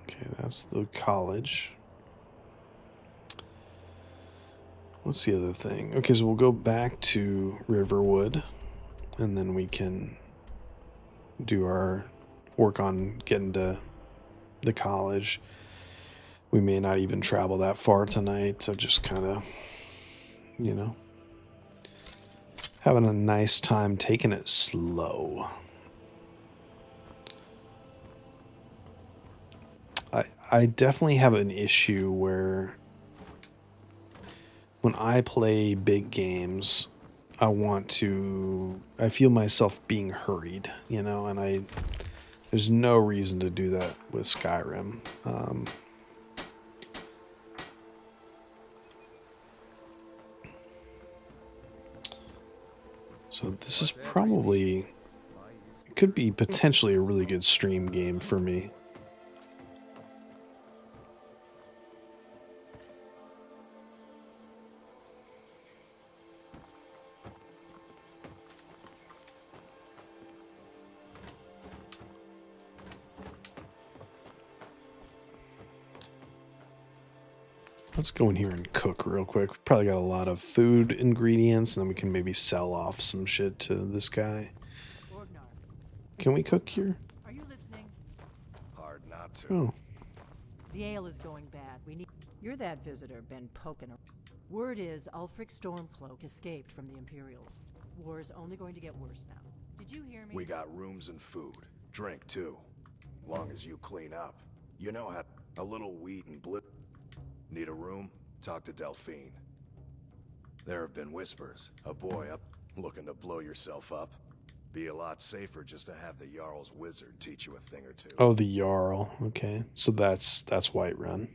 Okay, that's the college. What's the other thing? Okay, so we'll go back to Riverwood, and then we can do our work on getting to the college. We may not even travel that far tonight, so just kind of, having a nice time taking it slow. I definitely have an issue where when I play big games, I feel myself being hurried, and there's no reason to do that with Skyrim. So this is probably, it could be potentially a really good stream game for me. Let's go in here and cook real quick. We probably got a lot of food ingredients, and then we can maybe sell off some shit to this guy. Can we cook here? Are you listening? Hard not to. Oh. The ale is going bad. You're that visitor been poking around. Word is Ulfric Stormcloak escaped from the Imperials. War's only going to get worse now. Did you hear me? We got rooms and food. Drink, too. Long as you clean up. You know how a little wheat and blip. Need a room? Talk to Delphine. There have been whispers. A boy up looking to blow yourself up. Be a lot safer just to have the Jarl's wizard teach you a thing or two. Oh, the Jarl. Okay. So that's Whiterun.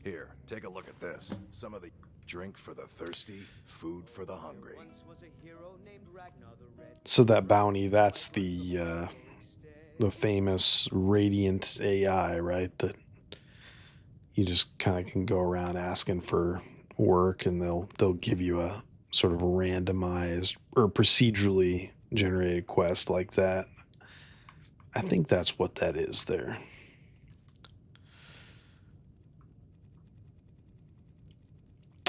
Here, take a look at this. Some of the drink for the thirsty, food for the hungry. So that bounty, that's the famous Radiant AI, right? That you just kind of can go around asking for work, and they'll give you a sort of randomized or procedurally generated quest like that. I think that's what that is there.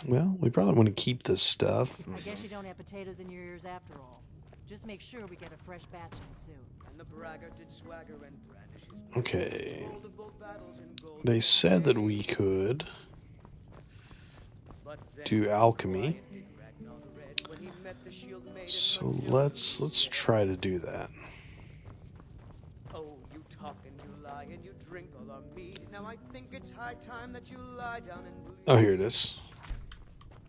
Well, we probably want to keep this stuff. I guess you don't have potatoes in your ears after all. Just make sure we get a fresh batch in soon. And the braggart did swagger and brandish his Okay. They said that we could do alchemy. So let's try to do that. Oh, you talk and you lie and you drink all our mead. Now I think it's high time that you lie down and bleed. Oh, here it is.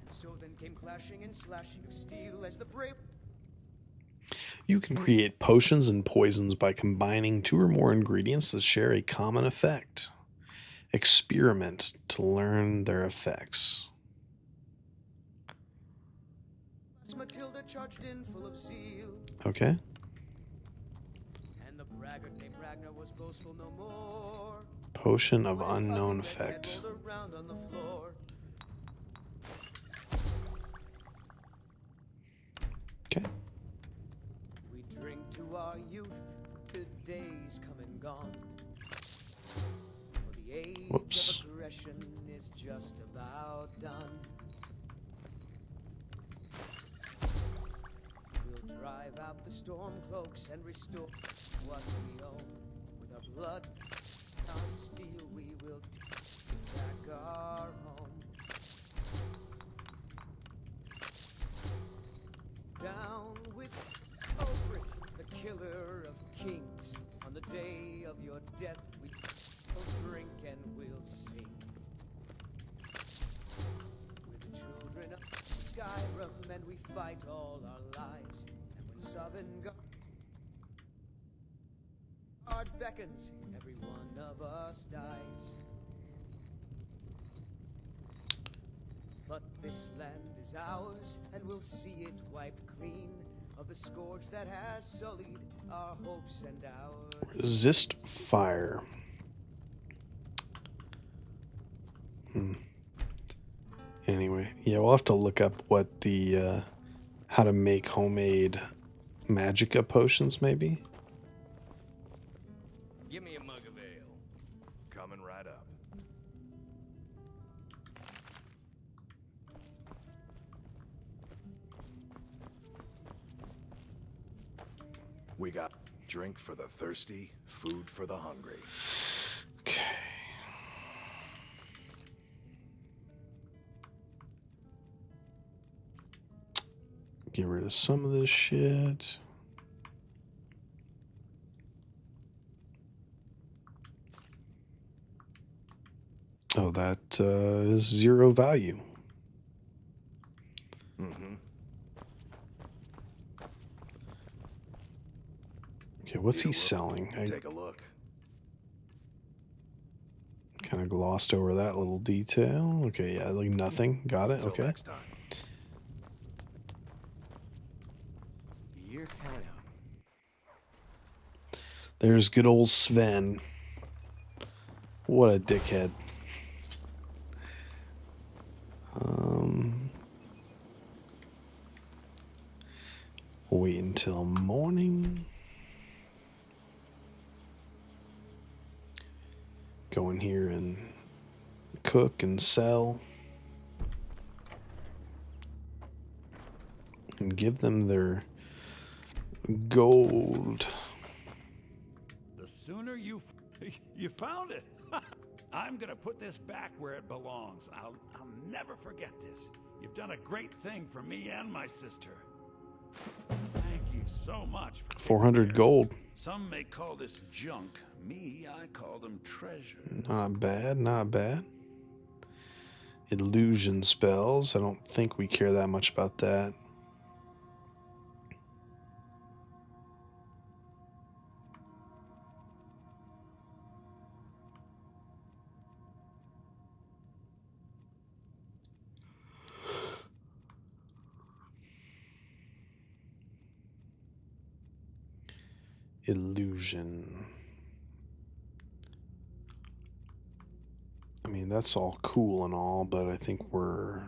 And so then came clashing and slashing of steel as the brave. You can create potions and poisons by combining 2 or more ingredients that share a common effect. Experiment to learn their effects. Matilda charged in full of zeal. Okay. And the braggart named Ragnar was boastful no more. Potion of unknown effect. Okay. We drink to our youth. Today's coming. Whoops. of aggression is just about done. We'll drive out the storm cloaks and restore what we own. With our blood, our steel, we will take back our home. Down with Ulfric, the killer of kings. On the day of your death, we will drink and we'll sing. We're the children of Skyrim, and we fight all our lives. And when Sovngarde beckons, every one of us dies. But this land is ours, and we'll see it wiped clean of the scourge that has sullied our hopes and our Resist fire. Anyway, yeah, we'll have to look up what the how to make homemade magicka potions, maybe. Give me a mug of ale. Coming right up. We got drink for the thirsty, food for the hungry. Okay. Get rid of some of this shit. Oh, that is 0 value. Mm-hmm. Okay, what's he selling? Take a look. Kind of glossed over that little detail. Okay, yeah, like nothing. Got it. Till Okay. next time. You're kind of... There's good old Sven. What a dickhead. Wait until morning. Go in here and cook and sell. And give them their gold. The sooner you found it. I'm gonna put this back where it belongs. I'll never forget this. You've done a great thing for me and my sister. Thank you so much. For 400 gold. Some may call this junk. Me, I call them treasure. Not bad, not bad. Illusion spells. I don't think we care that much about that. Illusion. I mean, that's all cool and all, but I think we're...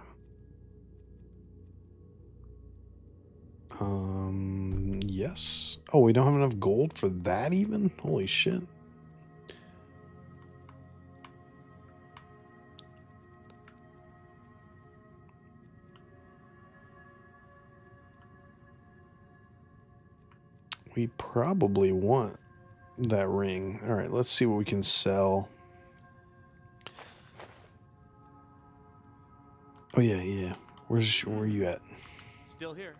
yes. Oh, we don't have enough gold for that even? Holy shit. We probably want that ring. All right, let's see what we can sell. Oh yeah, yeah. Where are you at? Still here.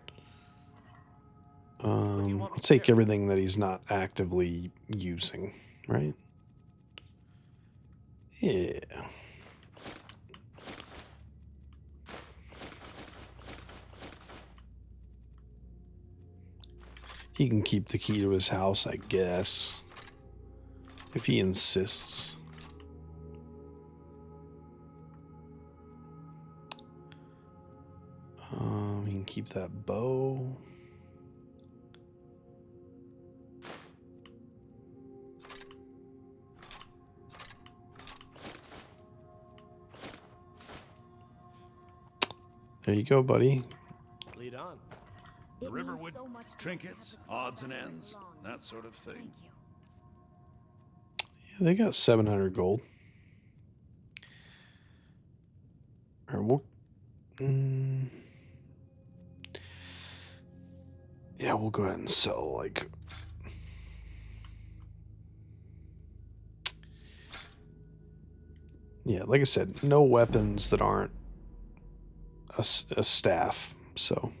I'll take everything that he's not actively using, right? Yeah. He can keep the key to his house, I guess. If he insists. He can keep that bow. There you go, buddy. Lead on. The Riverwood trinkets, odds and ends, that sort of thing. Yeah, they got 700 gold. All right, yeah, we'll go ahead and sell, like... Yeah, like I said, no weapons that aren't a staff, so...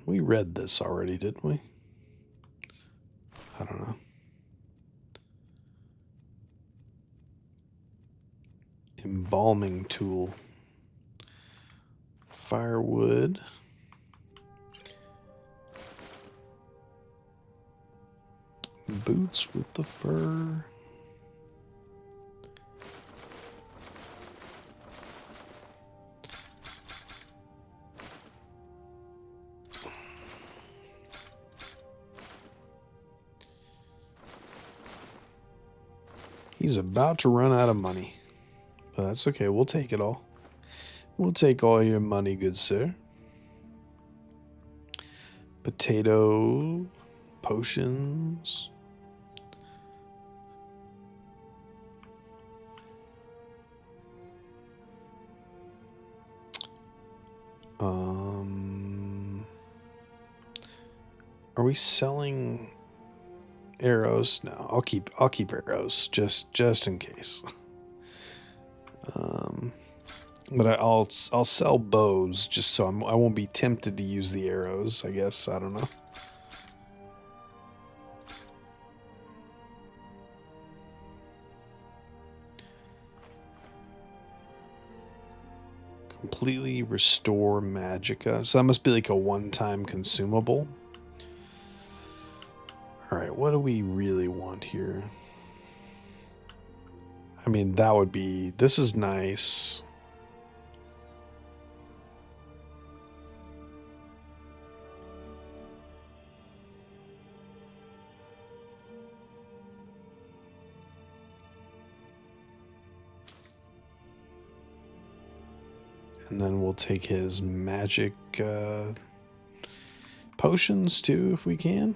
we read this already, didn't we? I don't know. Embalming tool. Firewood. Boots with the fur. He's about to run out of money. But that's okay, we'll take it all. We'll take all your money, good sir. Potato, potions. Are we selling arrows? No, I'll keep arrows just in case. But I'll sell bows just so I won't be tempted to use the arrows, I guess. I don't know. Completely restore magicka. So that must be like a one-time consumable. Alright, what do we really want here? I mean, that would be... This is nice. And then we'll take his magic potions too, if we can.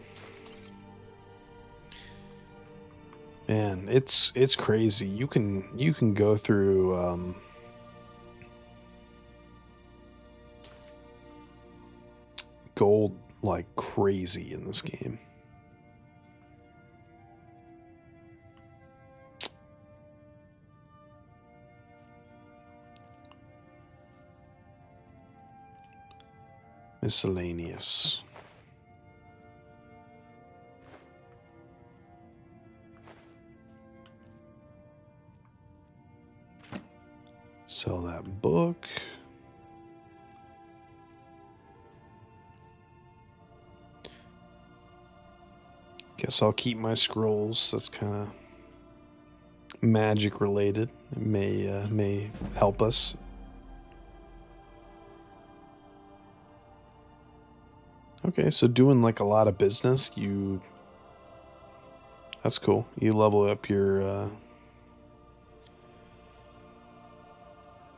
Man, it's crazy. You can go through gold like crazy in this game. Miscellaneous. Sell that book. Guess I'll keep my scrolls. That's kind of magic related. It may help us. Okay, so doing like a lot of business, that's cool. You level up your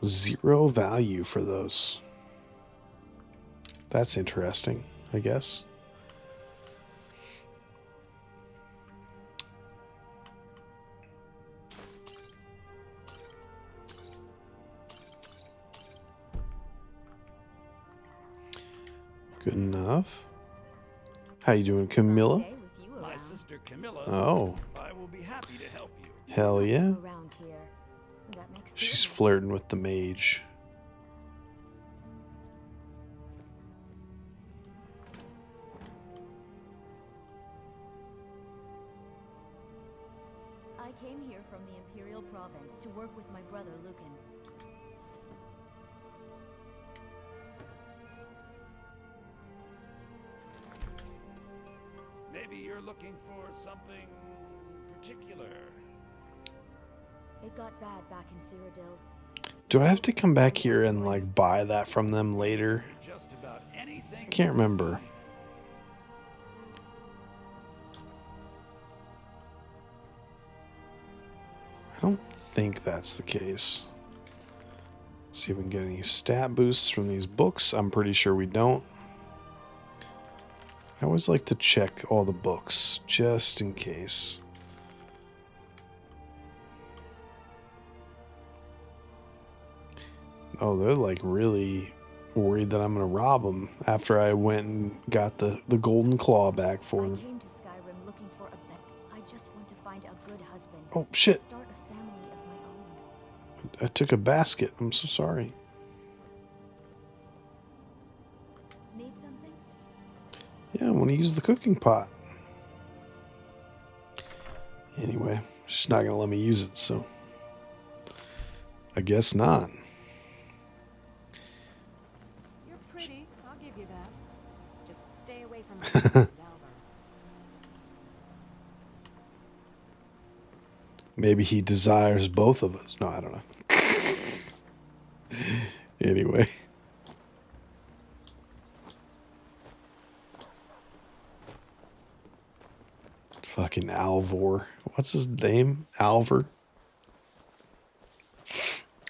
0 value for those. That's interesting, I guess. Good enough. How you doing, Camilla? My sister Camilla. Oh. I will be happy to help you. Hell yeah. Around here. That makes She's flirting with the mage. I came here from the Imperial Province to work with my brother Lucan. Maybe you're looking for something particular. It got bad back in Cyrodiil. Do I have to come back here and like buy that from them later? Just about anything. I can't remember. I don't think that's the case. See if we can get any stat boosts from these books. I'm pretty sure we don't. I always like to check all the books, just in case. Oh, they're like really worried that I'm gonna rob them after I went and got the golden claw back for I them. came to Skyrim looking for a bet. I just want to find a good husband. Oh shit! Start a family of my own. I took a basket. I'm so sorry. Need something? Yeah, I want to use the cooking pot. Anyway, she's not gonna let me use it, so I guess not. You're pretty. I'll give you that. Just stay away from Alvar. Maybe he desires both of us. No, I don't know. Anyway. Fucking Alvor. What's his name? Alvar?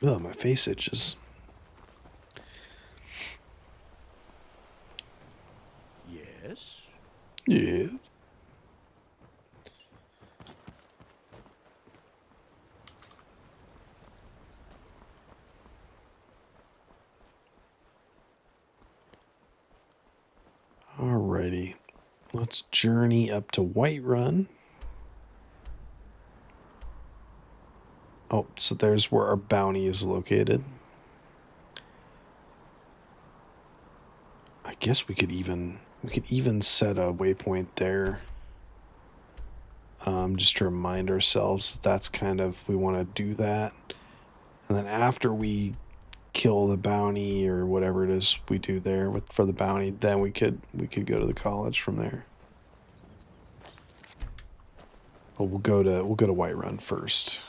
Oh, my face itches. Yes? Yeah. Alrighty. Let's journey up to Whiterun. Oh, so there's where our bounty is located. I guess we could even set a waypoint there. Just to remind ourselves that that's kind of, we want to do that. And then after we kill the bounty or whatever it is we do there for the bounty, then we could go to the college from there. But we'll go to Whiterun first.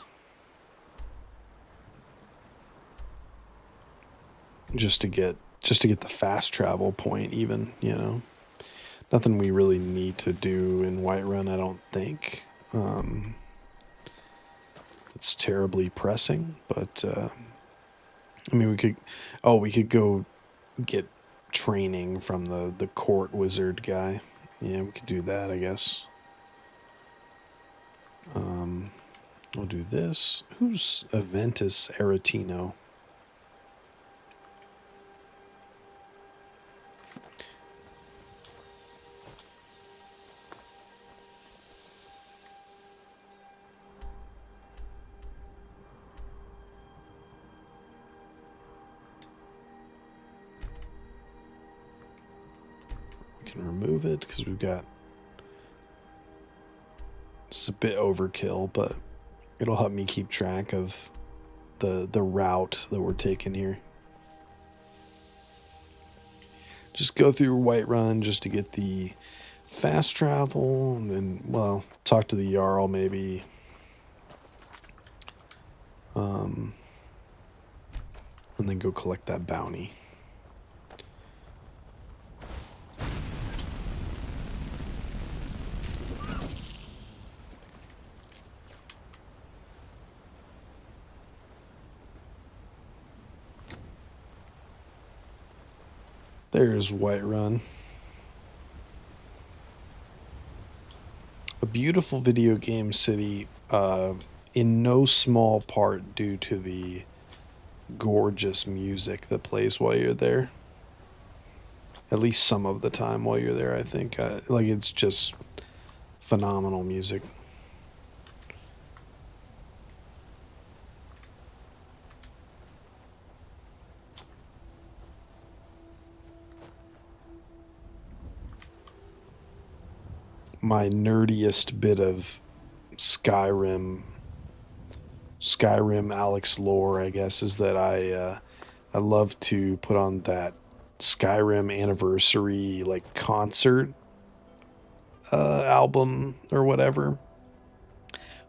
Just to get the fast travel point even, you know. Nothing we really need to do in Whiterun, I don't think. It's terribly pressing, but I mean, we could go get training from the court wizard guy. Yeah, we could do that, I guess. We'll do this. Who's Aventus Aretino? We can remove it because we've got, it's a bit overkill, but it'll help me keep track of the route that we're taking here. Just go through Whiterun just to get the fast travel, and then, well, talk to the Jarl maybe. And then go collect that bounty. There's Whiterun. A beautiful video game city, in no small part due to the gorgeous music that plays while you're there. At least some of the time while you're there, I think. Like, it's just phenomenal music. My nerdiest bit of Skyrim Alex lore, I guess, is that I love to put on that Skyrim anniversary like concert album or whatever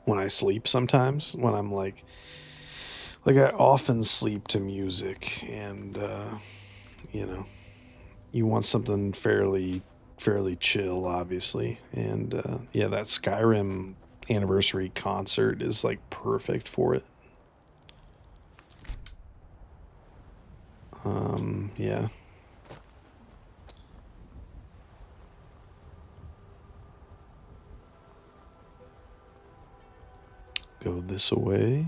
when I sleep sometimes, when I'm like I often sleep to music, and you know, you want something fairly chill, obviously, and yeah, that Skyrim anniversary concert is like perfect for it. Yeah. Go this way.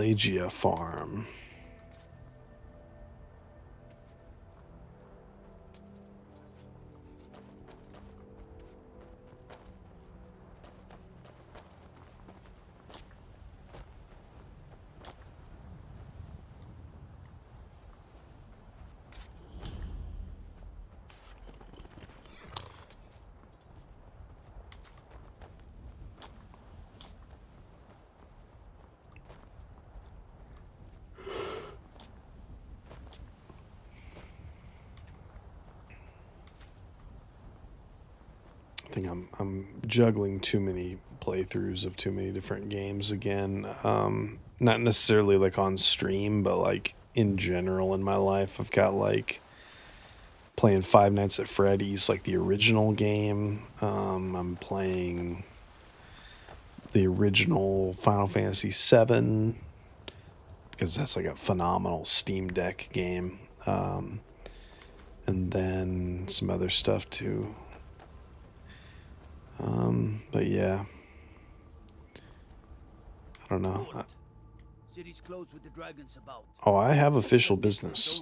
Pelagia farm. I think I'm juggling too many playthroughs of too many different games again. Not necessarily like on stream, but like in general in my life. I've got like playing Five Nights at Freddy's, like the original game. I'm playing the original Final Fantasy VII because that's like a phenomenal Steam Deck game. And then some other stuff too. But yeah, I don't know. City's closed with the dragons about. Oh, I have official business.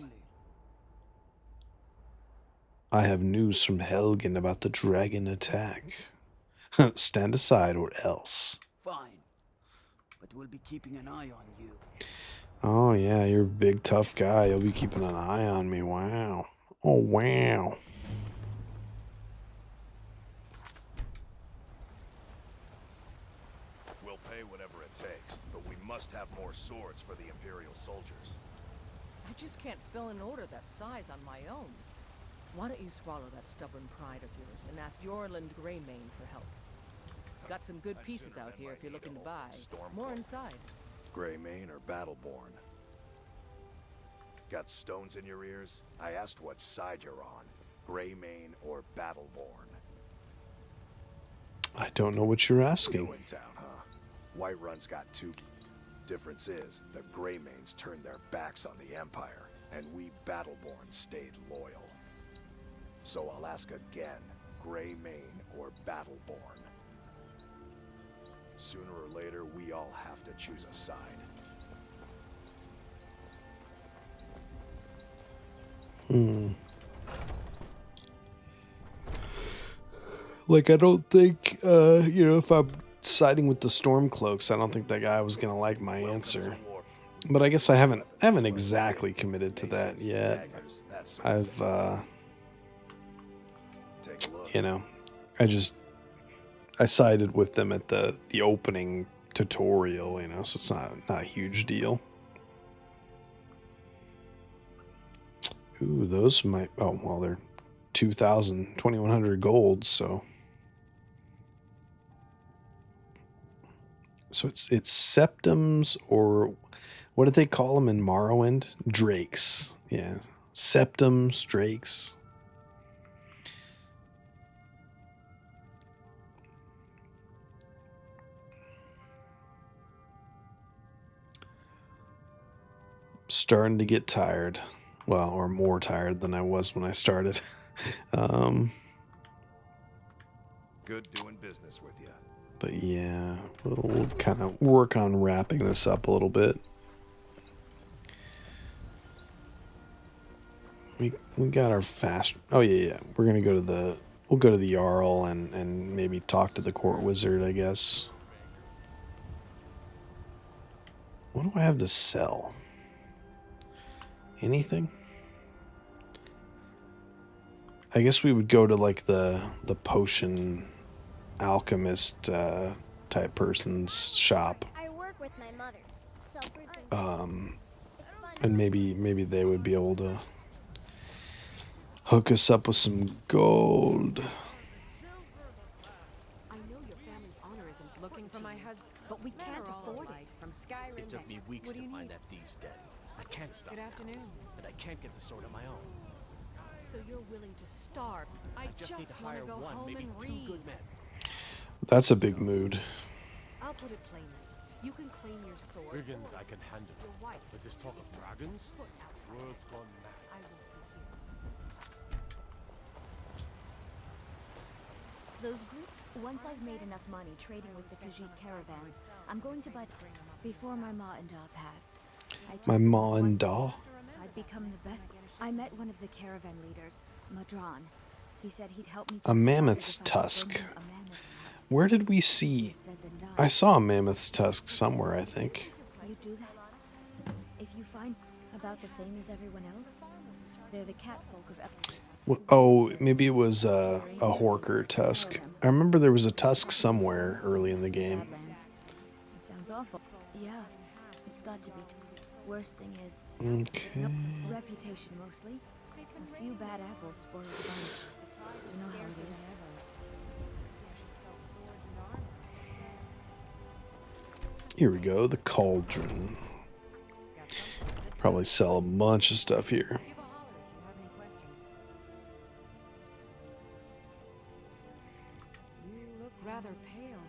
I have news from Helgen about the dragon attack. Stand aside or else. Fine, but we'll be keeping an eye on you. Oh yeah, you're a big tough guy. You'll be keeping an eye on me. Wow. Oh wow. We'll pay whatever it takes, but we must have more swords for the Imperial soldiers. I just can't fill an order that size on my own. Why don't you swallow that stubborn pride of yours and ask Yorland Greymane for help? Got some good pieces out here if you're looking to buy. More inside. Greymane or Battleborn? Got stones in your ears? I asked what side you're on. Greymane or Battleborn? I don't know what you're asking. New in town, huh? Whiterun's got two. Difference is, the Greymanes turned their backs on the Empire, and we Battleborn stayed loyal. So I'll ask again, Greymane or Battleborn? Sooner or later, we all have to choose a side. Like, I don't think, if I'm siding with the Stormcloaks, I don't think that guy was gonna like my answer. But I guess I haven't exactly committed to that yet. I've, I sided with them at the opening tutorial, so it's not a huge deal. Ooh, those might, oh, well, they're 2,100 gold, so it's septums, or what did they call them in Morrowind? Drakes. Yeah, septums, drakes. Starting to get tired. Well, or more tired than I was when I started. Good doing business with you. But yeah, we'll kind of work on wrapping this up a little bit. We got our fast. Oh yeah. We're gonna go to we'll go to the Jarl and maybe talk to the court wizard, I guess. What do I have to sell? Anything? I guess we would go to like the potion alchemist type person's shop. I work with my mother. Sell fruits and And maybe they would be able to hook us up with some gold. I know your family's honor is Looking for my husband, but we can't afford it. from Skyrim. It took me weeks to find that thieve's den. I can't stop Good now, afternoon. but I can't get the sword on my own. So you're willing to starve? I just need to hire wanna go one, home maybe and two read. good men. That's a big mood. I'll put it plainly. You can claim your sword. Brigands I can handle. Your wife. But this talk of dragons? Put outside. World's gone mad. I won't be here. Those group. Once I've made enough money trading with the Khajiit caravans, I'm going to buy. Bring them up. Before my ma and da passed, My ma and da. I'd become the best. I met one of the caravan leaders, Madron. He said he'd help me. A mammoth's tusk. Where did we see? I saw a mammoth's tusk somewhere, I think. You do that? If you find about the same as everyone else, they're the catfolk of Oh, maybe it was a Horker tusk. I remember there was a tusk somewhere early in the game. It sounds awful. Yeah, it's got to be. Worst thing is, Okay. reputation mostly. A few bad apples spoil the bunch. You know how it is. Here we go, the cauldron. Probably sell a bunch of stuff here. You look rather pale.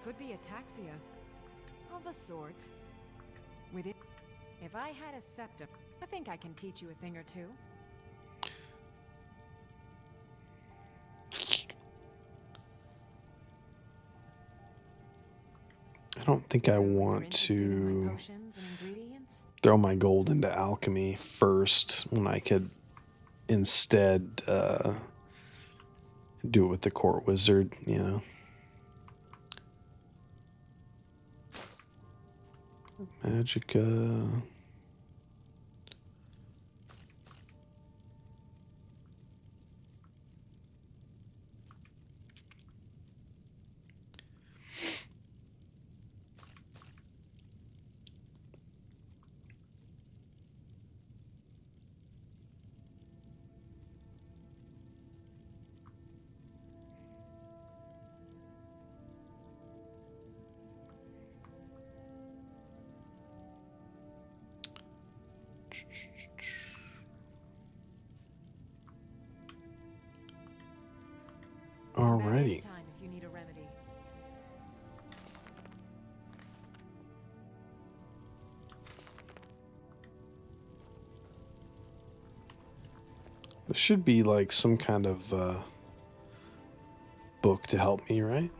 Could be ataxia. Of a sort. With it, if I had a scepter, I think I can teach you a thing or two. I don't think I want to throw my gold into alchemy first when I could instead do it with the court wizard, you know. Magicka. Alrighty. Time if you need a remedy. There should be like some kind of book to help me, right?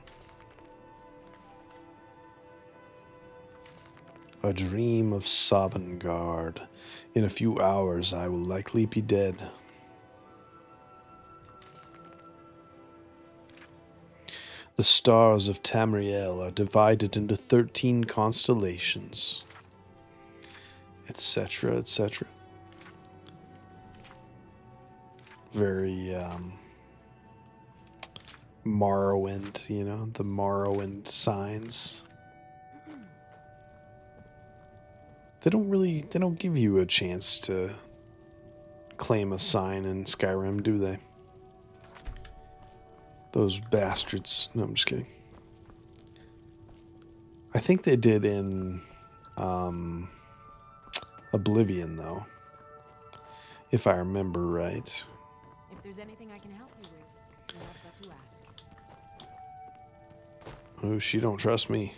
A dream of Sovngarde. In a few hours I will likely be dead. The stars of Tamriel are divided into 13 constellations, etc., etc. Very Morrowind, you know, the Morrowind signs. They don't give you a chance to claim a sign in Skyrim, do they? Those bastards. No, I'm just kidding. I think they did in Oblivion, though. If I remember right. If there's anything I can help you with, you have but to ask. Oh, she don't trust me.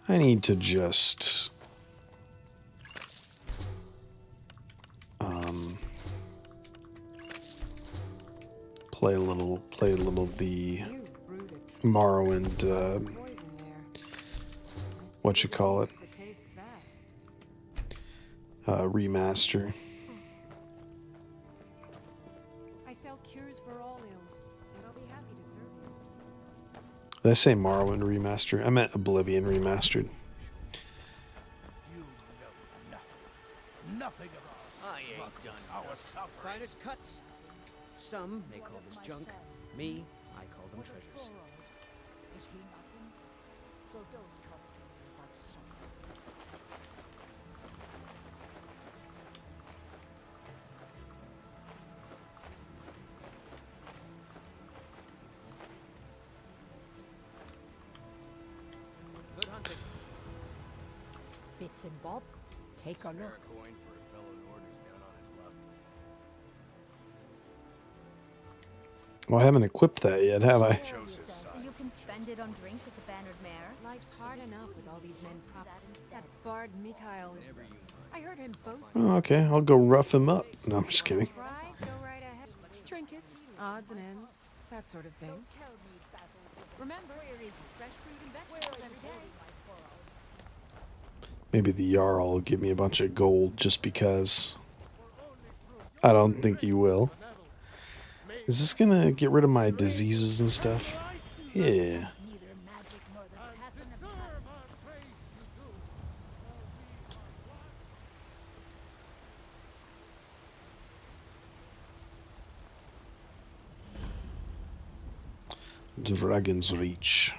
I need to just play a little the Morrowind what you call it, remaster. I sell cures for all ills, and I'll be happy to serve you. Did I say Morrowind remaster? I meant Oblivion remastered. You know nothing. Nothing about I ain't done our enough. suffering. Finest cuts. Some may call this junk. Me, I call them treasures. Good hunting. Bits and bob. Take a look. coin for a fellow who orders down on his luck. Well, I haven't equipped that yet, have I? So you can spend it on drinks at the Bannered Mare. Life's hard enough with all these men prop. That bard Mikhail is. I heard him boast. Oh, okay, I'll go rough him up. No, I'm just kidding. Try, go right ahead. Trinkets, odds and ends, that sort of thing. Remember, fresh fruit and vegetables every day. Maybe the Jarl will give me a bunch of gold just because. I don't think he will. Is this gonna get rid of my diseases and stuff? Yeah. Dragon's Reach.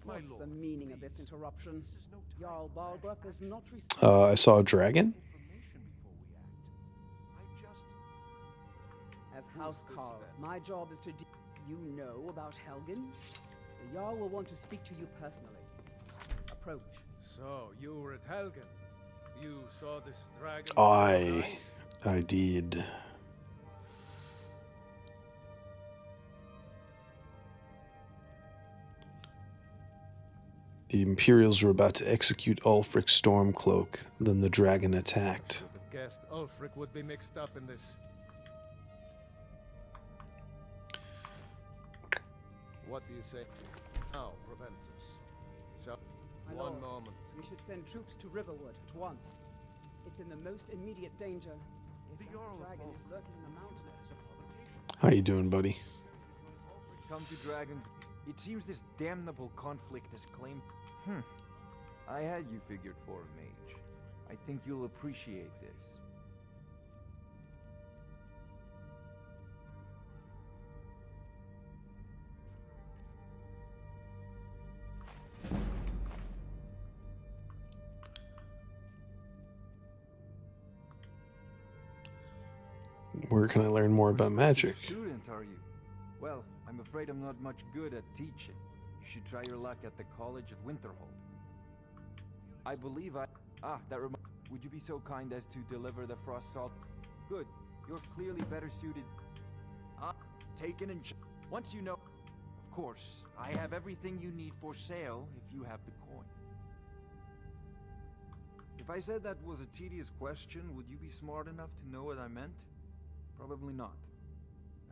What's the meaning of this interruption? Jarl Balgrup is not I saw a dragon. As Housecarl, my job is to you know about Helgen? The Jarl will want to speak to you personally. Approach. So, you were at Helgen. You saw this dragon? I did. The Imperials were about to execute Ulfric's Stormcloak. Then the dragon attacked. I would have guessed Ulfric would be mixed up in this. What do you say? Now prevents us. So, My one lord, moment. We should send troops to Riverwood at once. It's in the most immediate danger. If the dragon is lurking in the mountains. How you doing, buddy? Come to dragons. It seems this damnable conflict has claimed. I had you figured for a mage. I think you'll appreciate this. Where can I learn more about magic? Student, are you? Well, I'm afraid I'm not much good at teaching. You should try your luck at the College of Winterhold. I believe that reminds. Would you be so kind as to deliver the frost salt? Good. You're clearly better suited. Taken and once you know. Of course, I have everything you need for sale if you have the coin. If I said that was a tedious question, would you be smart enough to know what I meant? Probably not.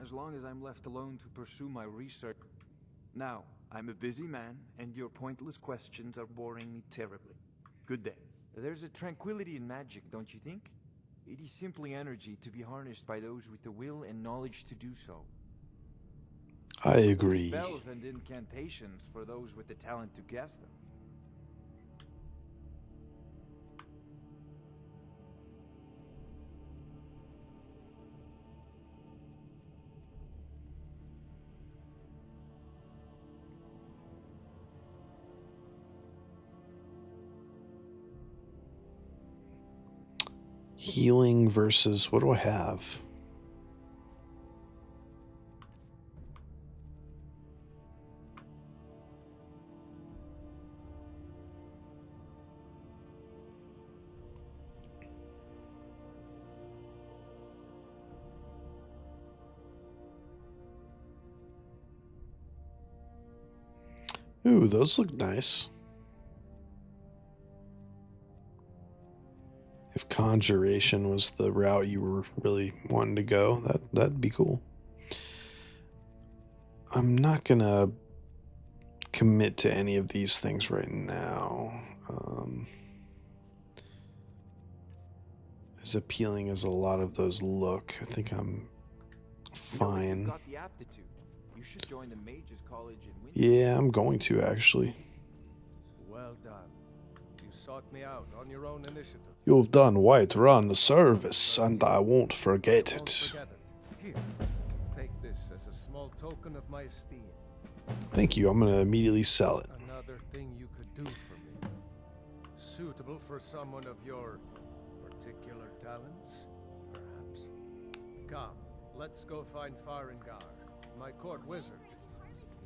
As long as I'm left alone to pursue my research. Now, I'm a busy man, and your pointless questions are boring me terribly. Good day. There's a tranquility in magic, don't you think? It is simply energy to be harnessed by those with the will and knowledge to do so. I agree. Spells and incantations for those with the talent to cast them. Healing versus what do I have? Ooh, those look nice. If conjuration was the route you were really wanting to go, that'd be cool. I'm not gonna commit to any of these things right now. As appealing as a lot of those look, I think I'm fine. You've got the aptitude. You should join the Mages College in Winter. Yeah, I'm going to actually. Well done. You sought me out on your own initiative. You've done Whiterun the service, and I won't forget Don't it. forget it. Here, take this as a small token of my esteem. Thank you. I'm gonna immediately sell it. Another thing you could do for me. Suitable for someone of your particular talents, perhaps. Come, let's go find Farengar, my court wizard.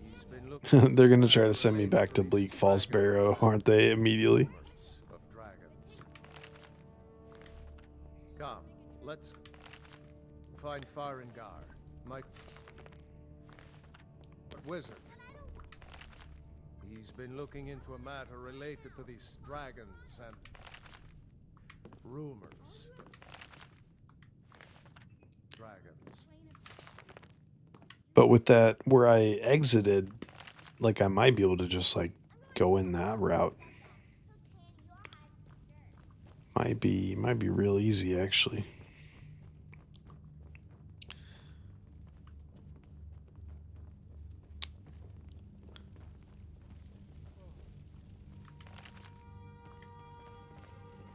He's been looking. They're gonna try to send me back to Bleak Falls Barrow, aren't they? Immediately. of dragons. Come, let's find Farengar, my wizard. He's been looking into a matter related to these dragons and rumors. Dragons. But with that, where I exited, like I might be able to just like go in that route. Might be real easy actually.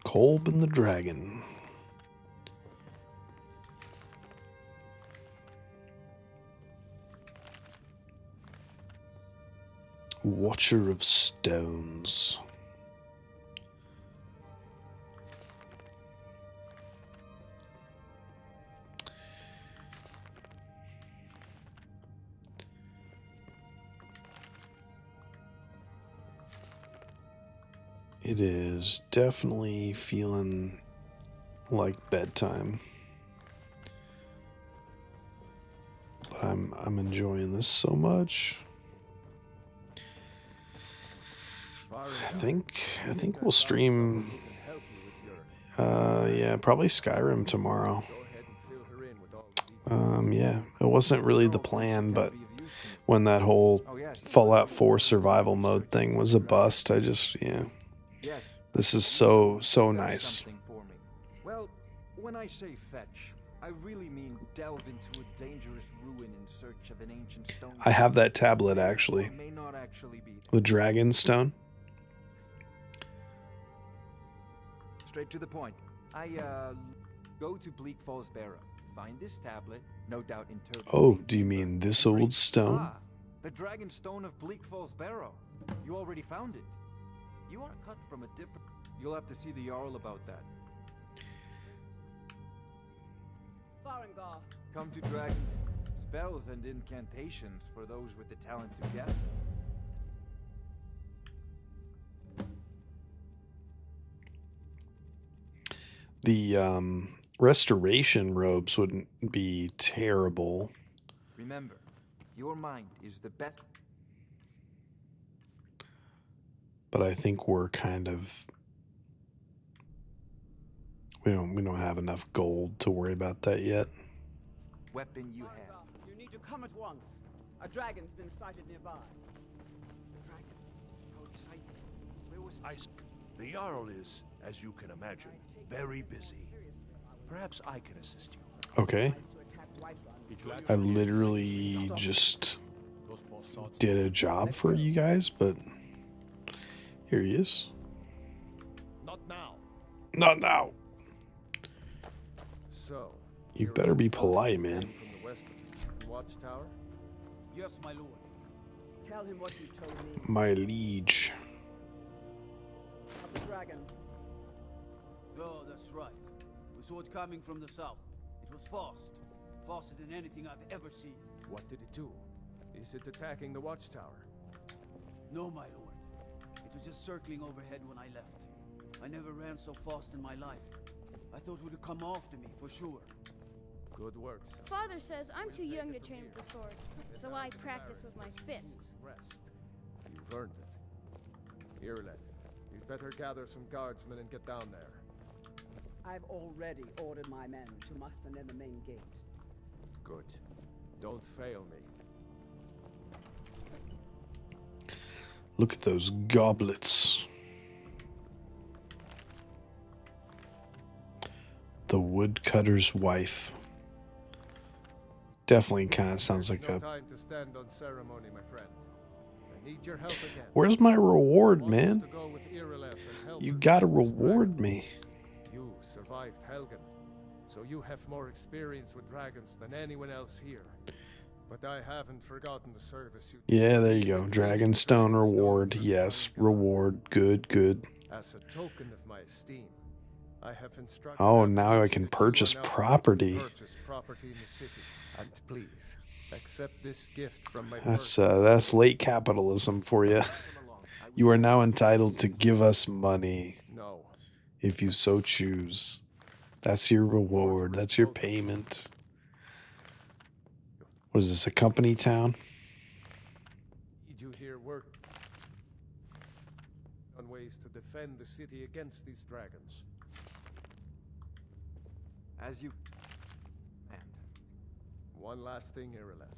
Kolb and the Dragon. Watcher of Stones. It is definitely feeling like bedtime. But I'm enjoying this so much. I think we'll stream yeah, probably Skyrim tomorrow. Yeah, it wasn't really the plan, but when that whole Fallout 4 survival mode thing was a bust, I just this is so nice. Well, when I say fetch, I really mean delve into a dangerous ruin in search of an ancient stone. I have that tablet actually. May not actually be The Dragon Stone. Straight to the point. I go to Bleak Falls Barrow, find this tablet, no doubt interpret. Oh, do you mean this old stone? Ah, the Dragon Stone of Bleak Falls Barrow. You already found it. You are cut from a different. You'll have to see the Jarl about that. Farengar. Come to dragons. Spells and incantations for those with the talent to get. The restoration robes wouldn't be terrible. Remember, your mind is the best. But I think we're kind of we don't have enough gold to worry about that yet. Weapon you have. You need to come at once. A dragon's been sighted nearby. The dragon? How exciting. Where was it? The Jarl is, as you can imagine, very busy. Perhaps I can assist you. Okay. I literally just did a job for you guys, but here he is. Not now. Not now. So, You better be polite, man. from the western watchtower? Yes, my lord. Tell him what you told me. My liege. Of the dragon. Oh, that's right. We saw it coming from the south. It was fast. Faster than anything I've ever seen. What did it do? Is it attacking the watchtower? No, my lord. It was just circling overhead when I left. I never ran so fast in my life. I thought it would come after me, for sure. Good work, son. Father says I'm too young to train with the sword, so I practice with my fists. Rest. You've earned it. Irleth, you'd better gather some guardsmen and get down there. I've already ordered my men to muster near the main gate. Good. Don't fail me. Look at those goblets. The woodcutter's wife. Definitely kind of sounds like no a... time to stand on ceremony, my friend. I need your help again. Where's my reward, I want man? you to go with Ireleth and help You her gotta fight this reward dragon. me. You survived Helgen, so you have more experience with dragons than anyone else here. But I haven't forgotten the service you Yeah, there you go. Dragonstone reward. Yes, reward. Good, good. As a token of my esteem, I have instructed Oh, everyone now I that can you are purchase now property. Purchase property in the city. And please, accept this gift from my That's late capitalism for you. You are now entitled to give us money. No. If you so choose. That's your reward. That's your payment. What is this, a company town? Did you hear word? defend the city against these dragons. As you... And... One last thing, Irileth.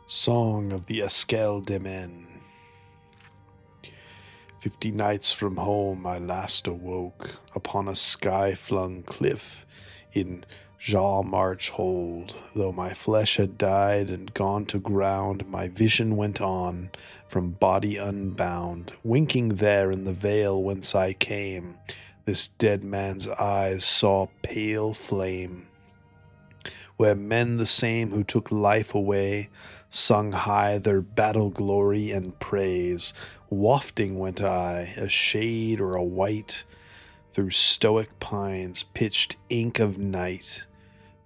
Song of the Eskeldemen. 50 nights from home I last awoke upon a sky-flung cliff in March hold. Though my flesh had died and gone to ground, my vision went on from body unbound. Winking there in the vale whence I came, this dead man's eyes saw pale flame, where men the same who took life away sung high their battle glory and praise. Wafting went I, a shade or a white, through stoic pines, pitched ink of night.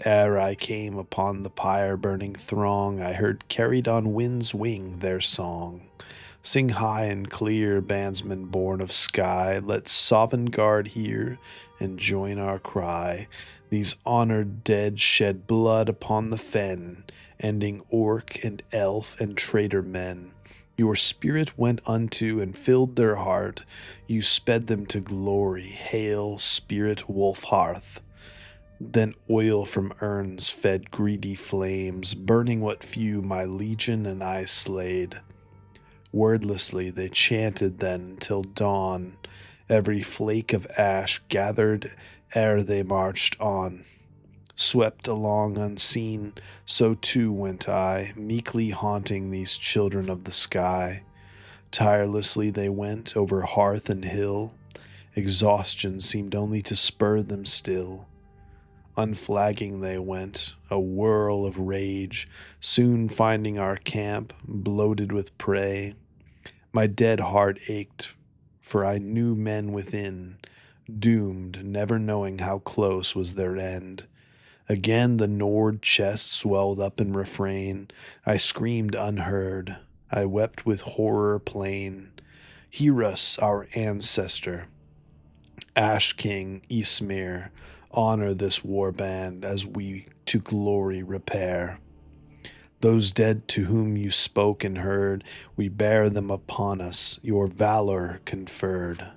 Ere I came upon the pyre-burning throng, I heard carried on wind's wing their song. Sing high and clear, bandsmen born of sky, let Sovngarde hear and join our cry. These honored dead shed blood upon the fen, ending orc and elf and traitor men. Your spirit went unto and filled their heart. You sped them to glory. Hail, spirit Wolfhearth. Then oil from urns fed greedy flames, burning what few my legion and I slayed. Wordlessly they chanted then till dawn, every flake of ash gathered ere they marched on. Swept along unseen, so too went I, meekly haunting these children of the sky. Tirelessly they went over hearth and hill, exhaustion seemed only to spur them still. Unflagging they went, a whirl of rage, soon finding our camp, bloated with prey. My dead heart ached, for I knew men within, doomed, never knowing how close was their end. Again the gnawed chest swelled up in refrain. I screamed unheard. I wept with horror plain. Hear us, our ancestor, Ash King Ysmir. Honor this war band as we to glory repair. Those dead to whom you spoke and heard, we bear them upon us, your valor conferred.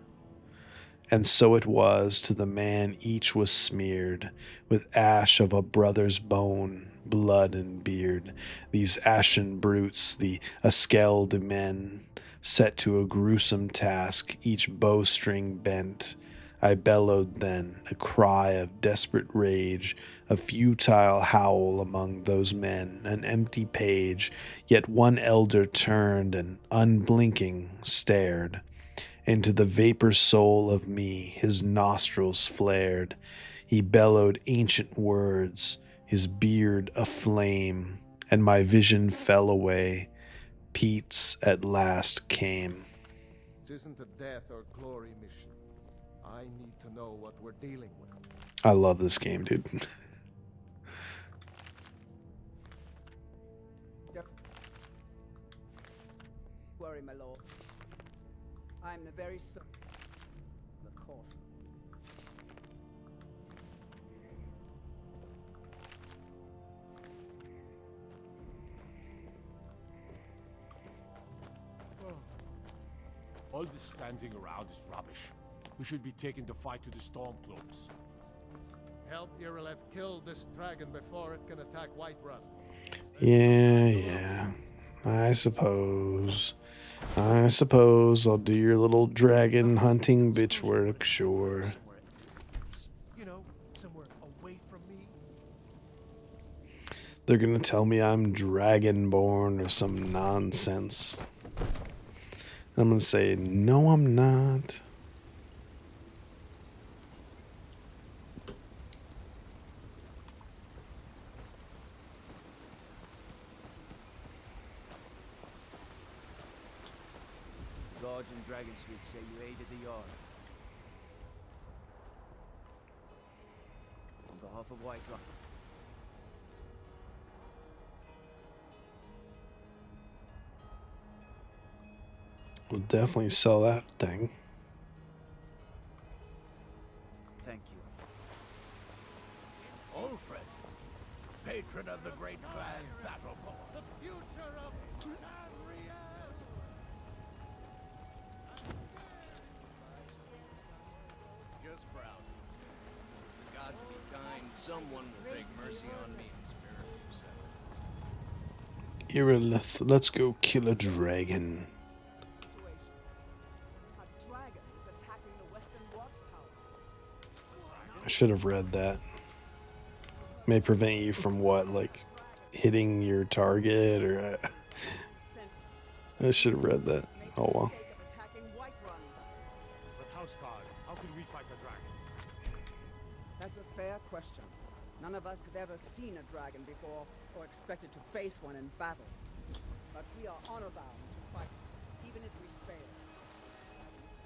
And so it was, to the man each was smeared with ash of a brother's bone, blood and beard. These ashen brutes, the Askelde men, set to a gruesome task, each bowstring bent. I bellowed then, a cry of desperate rage, a futile howl among those men, an empty page, yet one elder turned and, unblinking, stared. Into the vapor soul of me his nostrils flared. He bellowed ancient words, his beard aflame, and my vision fell away. Peace at last came. This isn't a death or glory mission. I need to know what we're dealing with. I love this game, dude. Worry, my lord. I'm the very son of course. All this standing around is rubbish. We should be taking the fight to the Stormcloaks. Help Irileth kill this dragon before it can attack Whiterun. Yeah. I suppose I'll do your little dragon hunting bitch work, sure. You know, somewhere away from me. They're gonna tell me I'm dragonborn or some nonsense. I'm gonna say, no, I'm not. Guards in Dragon Street say you aided the Yard. On behalf of Whiterun. We'll definitely sell that thing. Thank you. Ulfred, patron of the great clan Battleborn. The future of Tamriel! sprout. If the gods be kind, someone will take mercy on me and spare a few cents. Irilith, let's go kill a dragon. A dragon is attacking the western watchtower. I should have read that. May prevent you from what, like hitting your target, or I should have read that. Oh well. But Houseguard, how can we fight a dragon? That's a fair question. None of us have ever seen a dragon before, or expected to face one in battle. But we are honor-bound to fight, even if we fail.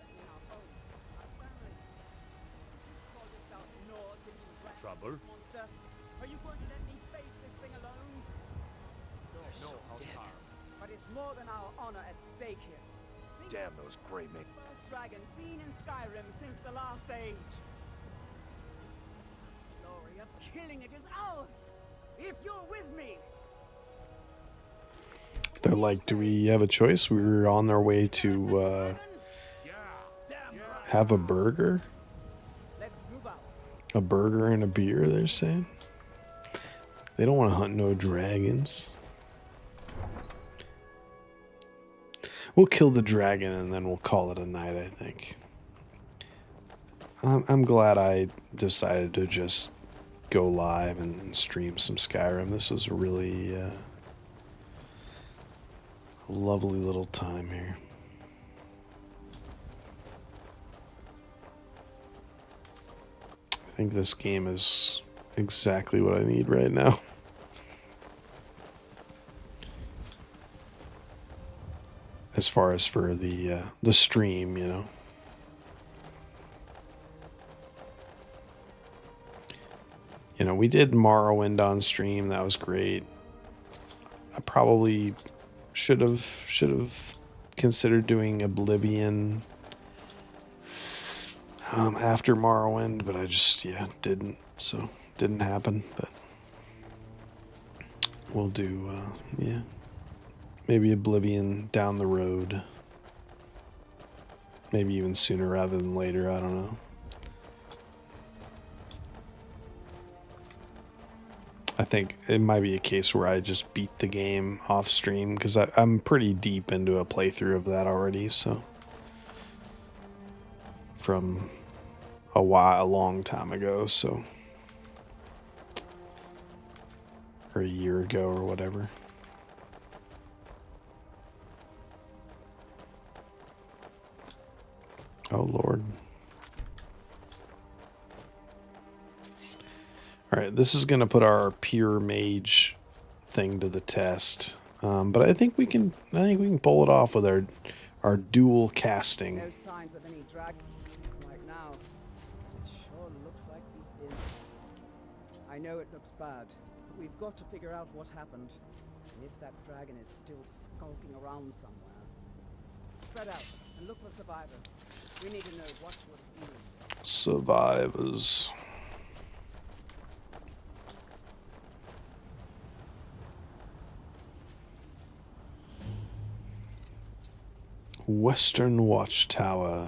In our homes, our family. You call yourselves Nords and you rat Trouble? monster? Are you going to let me face this thing alone? No, Houseguard. But it's more than our honor at stake here. Damn those gray men. First dragon seen in Skyrim since the last age. The glory of killing it is ours, if you're with me. They're like, do we have a choice? We were on our way to have a burger. A burger and a beer, they're saying. They don't want to hunt no dragons. We'll kill the dragon and then we'll call it a night, I think. I'm glad I decided to just go live and stream some Skyrim. This was a really lovely little time here. I think this game is exactly what I need right now. As far as for the stream, you know. You know, we did Morrowind on stream. That was great. I probably should have considered doing Oblivion after Morrowind, but I just didn't. So didn't happen. But we'll do maybe Oblivion down the road. Maybe even sooner rather than later. I don't know. I think it might be a case where I just beat the game off stream because I'm pretty deep into a playthrough of that already. So from a long time ago, so or a year ago or whatever. Oh Lord. Alright, this is going to put our Pure-Mage thing to the test. But I think we can pull it off with our dual casting. No signs of any dragon right now. It sure looks like he's been. I know it looks bad, but we've got to figure out what happened. And if that dragon is still skulking around somewhere. Spread out and look for survivors. We need to know what was doing. Survivors. Western Watchtower.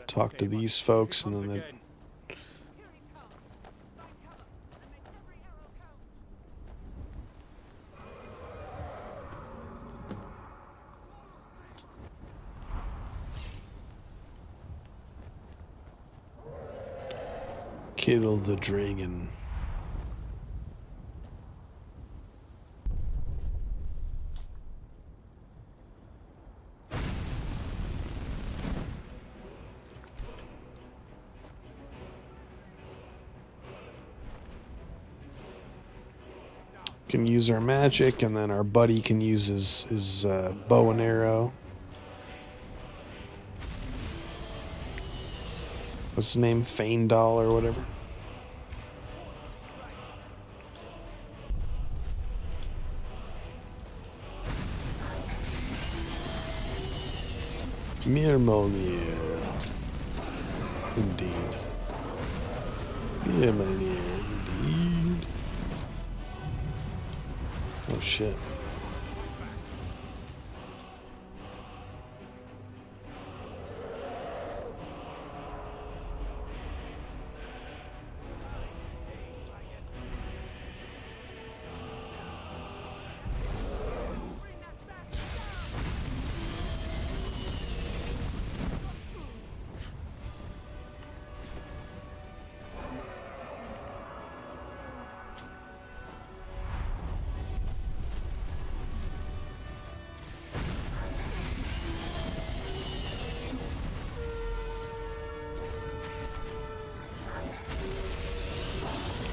Talk to these folks and then they... Kill the dragon. Can use our magic, and then our buddy can use his bow and arrow. What's his name? Feindal or whatever. Mirmolnir. Indeed. Mirmolnir, indeed. Oh shit.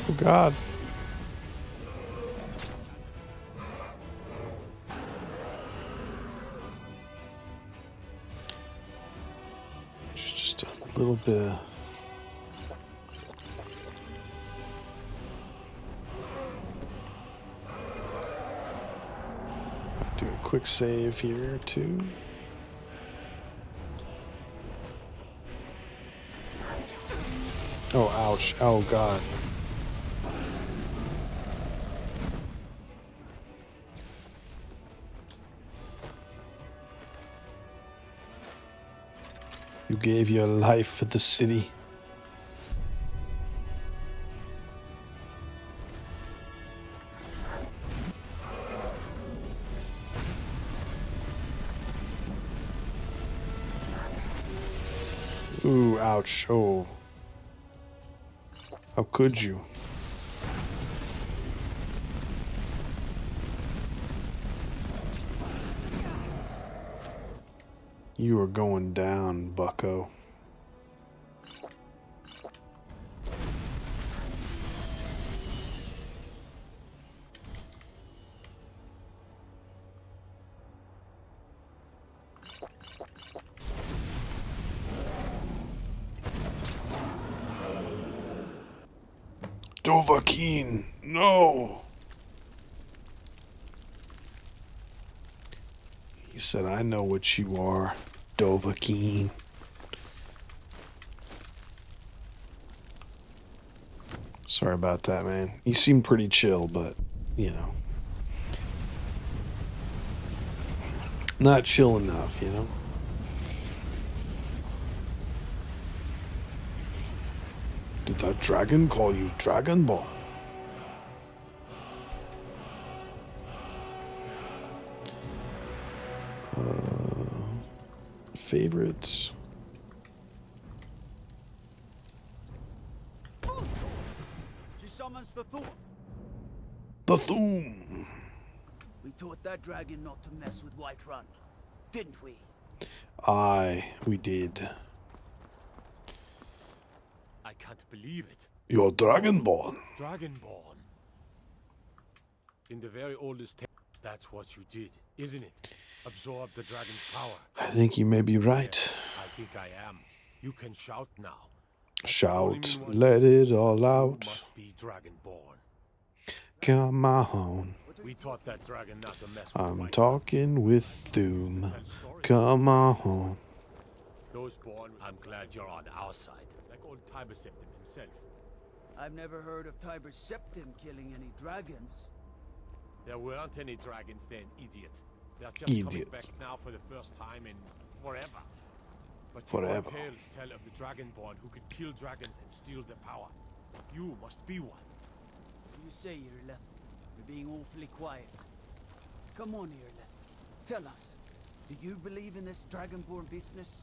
Oh God. Just a little bit of... Do a quick save here too. Oh, ouch. Oh, God. You gave your life for the city. Ooh, ouch. Oh. How could you? You are going down, bucko. Dovahkiin, no! He said, I know what you are, Dovahkiin. Sorry about that, man. You seem pretty chill, but, you know. Not chill enough, you know? Did that dragon call you Dragon Ball? Favorites? She summons the Thor. The Thoom. We taught that dragon not to mess with Whiterun, didn't we? Aye, we did. I can't believe it. You're Dragonborn. Dragonborn. In the very oldest tale, that's what you did, isn't it? Absorb the dragon's power. I think you may be right. I think I am. You can shout now. Shout, let it all out. You must be Dragonborn. Come on. We taught that dragon not to mess with I'm talking with Thoom. Come on. Those born, I'm glad you're on our side. Like old Tiber Septim himself. I've never heard of Tiber Septim killing any dragons. There weren't any dragons then, idiot. They're just coming back now for the first time in forever. But forever. Tales tell of the Dragonborn who could kill dragons and steal their power. You must be one. You say, Irleth. You're being awfully quiet. Come on, Irleth. Tell us. Do you believe in this Dragonborn business?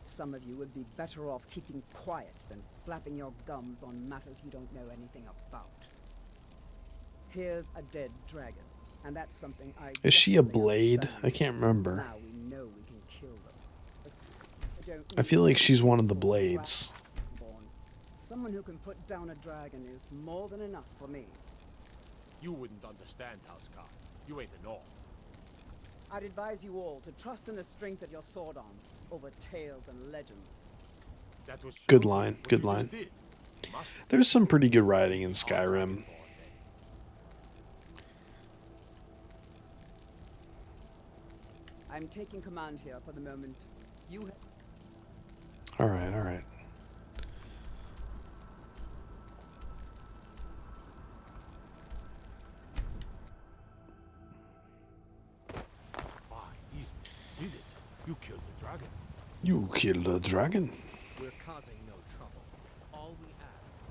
Some of you would be better off keeping quiet than flapping your gums on matters you don't know anything about. Here's a dead dragon, and that's something I... Is she a blade? I can't remember. Now we know we can kill them. I feel like she's one of the blades. Someone who can put down a dragon is more than enough for me. You wouldn't understand, Houseguard. You ain't an orc. I'd advise you all to trust in the strength of your sword arm over tales and legends. That was good line, good line. There's some pretty good writing in Skyrim. I'm taking command here for the moment. You All right, all right. dragon. You killed a dragon. We're causing no trouble. All we ask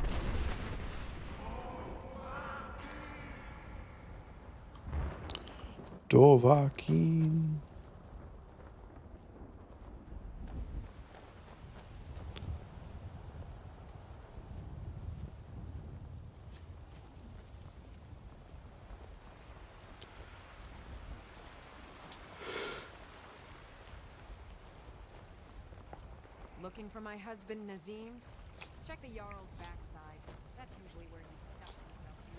is Dovahkiin. Looking for my husband Nazim? Check the Jarl's backside. That's usually where he stuffs himself to.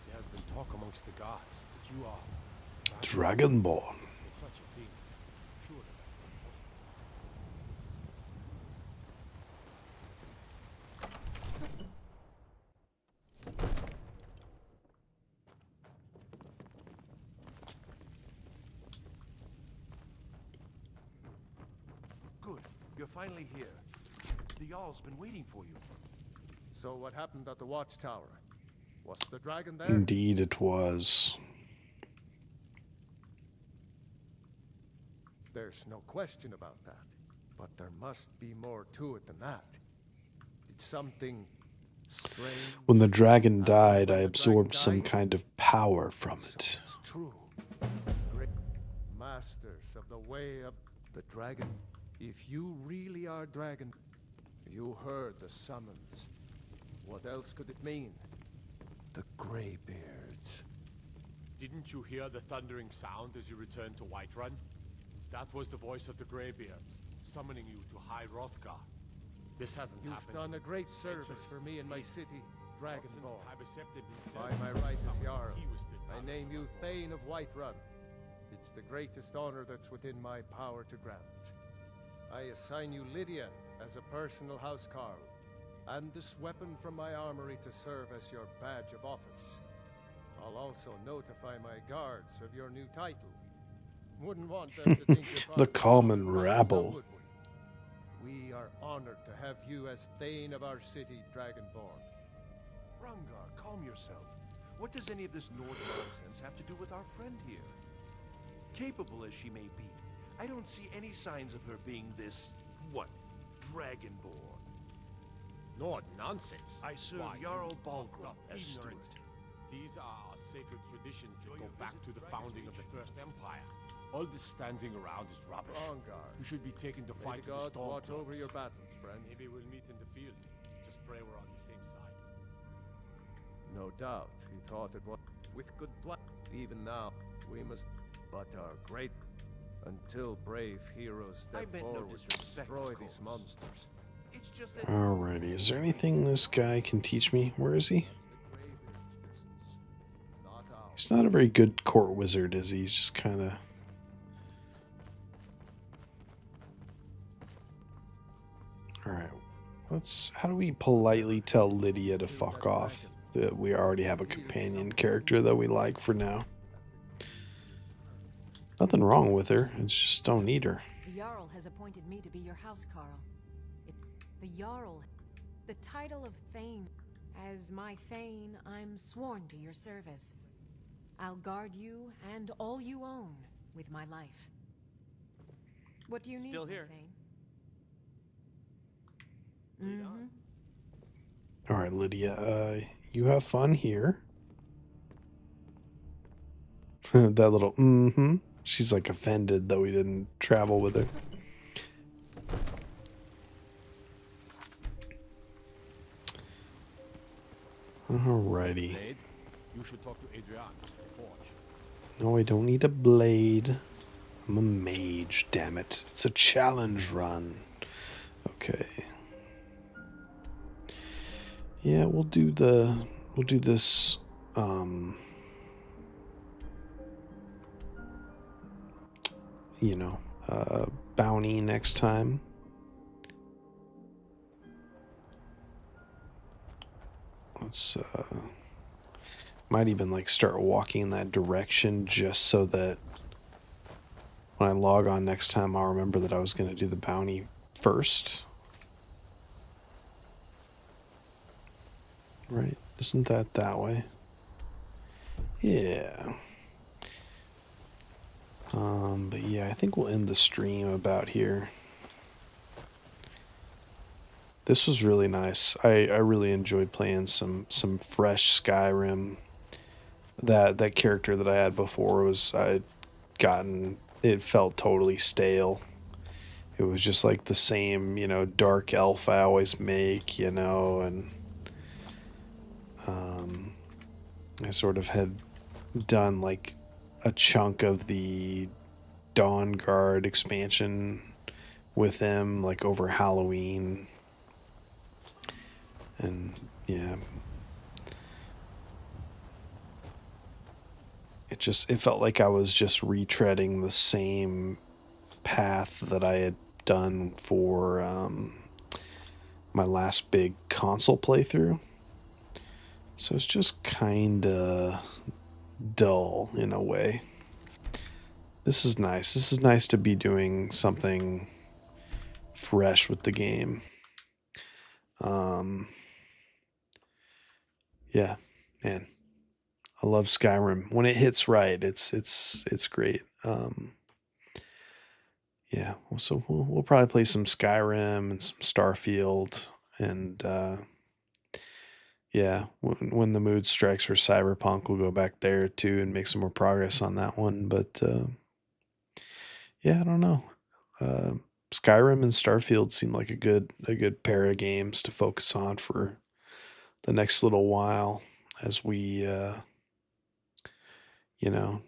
There has been talk amongst the gods that you are Dragonborn. with such a thing. Surely that's not possible. Good. You're finally here. The Jarl's been waiting for you. So what happened at the watchtower? Was the dragon there? Indeed it was. There's no question about that. But there must be more to it than that. Did something strange... When the dragon died, I absorbed some kind of power from it. It's true. Great masters of the way of the dragon. If you really are dragon, you heard the summons. What else could it mean? The Greybeards. Didn't you hear the thundering sound as you returned to Whiterun? That was the voice of the Greybeards, summoning you to High Hrothgar. This hasn't You've happened. done a great service for me and my city, Dragonborn. By By my right as Jarl, I name you Thane of Whiterun. It's the greatest honor that's within my power to grant. I assign you Lydia as a personal housecarl, and this weapon from my armory to serve as your badge of office. I'll also notify my guards of your new title. Wouldn't want them to think you're The part common of the right, rabble. now, would we? We are honored to have you as Thane of our city, Dragonborn. Rungar, calm yourself. What does any of this Nord nonsense have to do with our friend here? Capable as she may be, I don't see any signs of her being this, what, Dragonborn. Nord nonsense. I serve Why, Jarl you Balgruuf puffed up as ignorant. steward. These are our sacred traditions that Enjoy go your back visit to the to founding of the First Empire. All this standing around is rubbish. Ongar. You should be taken to May fight the with the gods watch Stormcloaks. over your battles, friend. Maybe we'll meet in the field. Just pray we're on the same side. No doubt, he thought it was with good plan. Even now, we must but our great until brave heroes I step meant no forward to disrespect, destroy of these course. monsters. It's just that Alrighty, is there anything this guy can teach me? Where is he? Not ours. He's not a very good court wizard, is he? He's just kind of... Alright, how do we politely tell Lydia to fuck off? That we already have a companion character that we like for now. Nothing wrong with her, it's just don't need her. The Jarl has appointed me to be your housecarl. The Jarl, the title of Thane. As my Thane, I'm sworn to your service. I'll guard you and all you own with my life. What do you need, Still my here. Thane? Mm-hmm. Alright, Lydia, you have fun here. That little mm-hmm. She's like offended that we didn't travel with her. Alrighty. Blade, you should talk to Adrian, the forge. No, I don't need a blade. I'm a mage, damn it. It's a challenge run. Okay. Yeah, we'll do this you know, bounty next time. Let's might even like start walking in that direction just so that when I log on next time I'll remember that I was going to do the bounty first. Right? Isn't that way? Yeah. But yeah, I think we'll end the stream about here. This was really nice. I really enjoyed playing some fresh Skyrim. That character that I had before was I'd gotten, it felt totally stale. It was just like the same, dark elf I always make, and I sort of had done like a chunk of the Dawn Guard expansion with them, like over Halloween. And yeah, it felt like I was just retreading the same path that I had done for my last big console playthrough. So it's just kind of dull in a way. This is nice. This is nice to be doing something fresh with the game. Yeah, man, I love Skyrim. When it hits right, it's great. Yeah, so we'll probably play some Skyrim and some Starfield, and yeah, when the mood strikes for Cyberpunk, we'll go back there too and make some more progress on that one. But yeah, I don't know. Uh, Skyrim and Starfield seem like a good pair of games to focus on for the next little while as we you know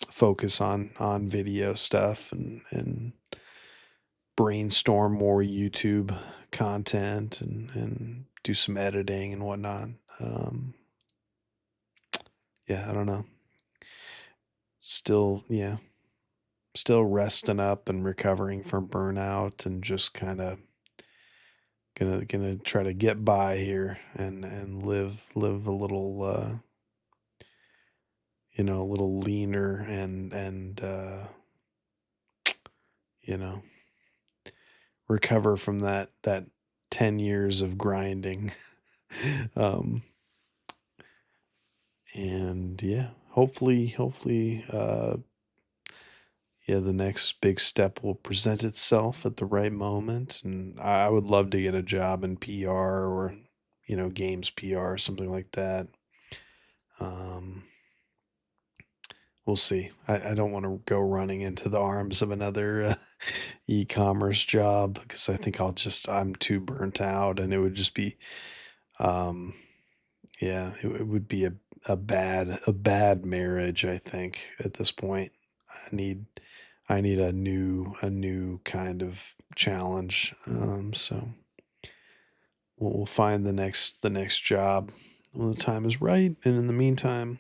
focus on video stuff and brainstorm more YouTube content and do some editing and whatnot. Yeah, I don't know. Still, yeah, still resting up and recovering from burnout and just kind of gonna try to get by here and live a little a little leaner and you know recover from that 10 years of grinding. um and yeah, hopefully yeah, the next big step will present itself at the right moment. And I would love to get a job in PR or, games PR or something like that. Um, we'll see. I don't want to go running into the arms of another e-commerce job because I think I'm too burnt out and it would just be, um, yeah, it would be a bad marriage, I think, at this point. I need I need a new kind of challenge. So we'll find the next job when the time is right, and in the meantime,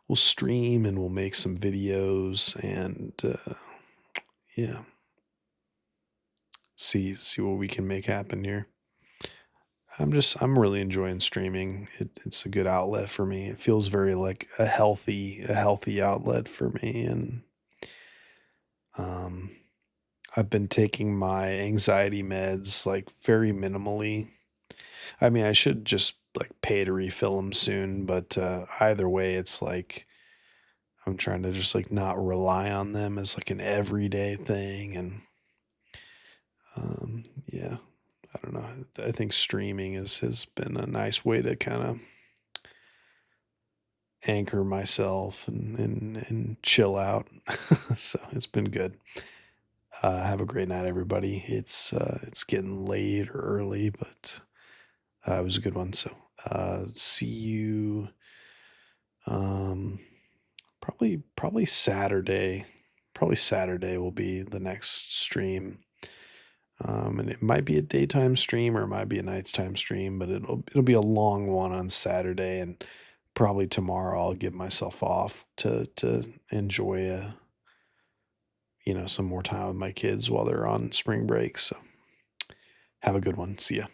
we'll stream and we'll make some videos and yeah, see what we can make happen here. I'm really enjoying streaming. It's a good outlet for me. It feels very like a healthy outlet for me, and um I've been taking my anxiety meds like very minimally. I mean, I should just like pay to refill them soon, but either way, it's like I'm trying to just like not rely on them as like an everyday thing. And yeah, I don't know. I think streaming has been a nice way to kind of anchor myself and chill out. So it's been good. Have a great night, everybody. It's getting late or early, but it was a good one. So see you um, probably Saturday. Probably Saturday will be the next stream. And it might be a daytime stream or it might be a nighttime stream, but it'll be a long one on Saturday, and probably tomorrow I'll give myself off to enjoy some more time with my kids while they're on spring break. So have a good one. See ya.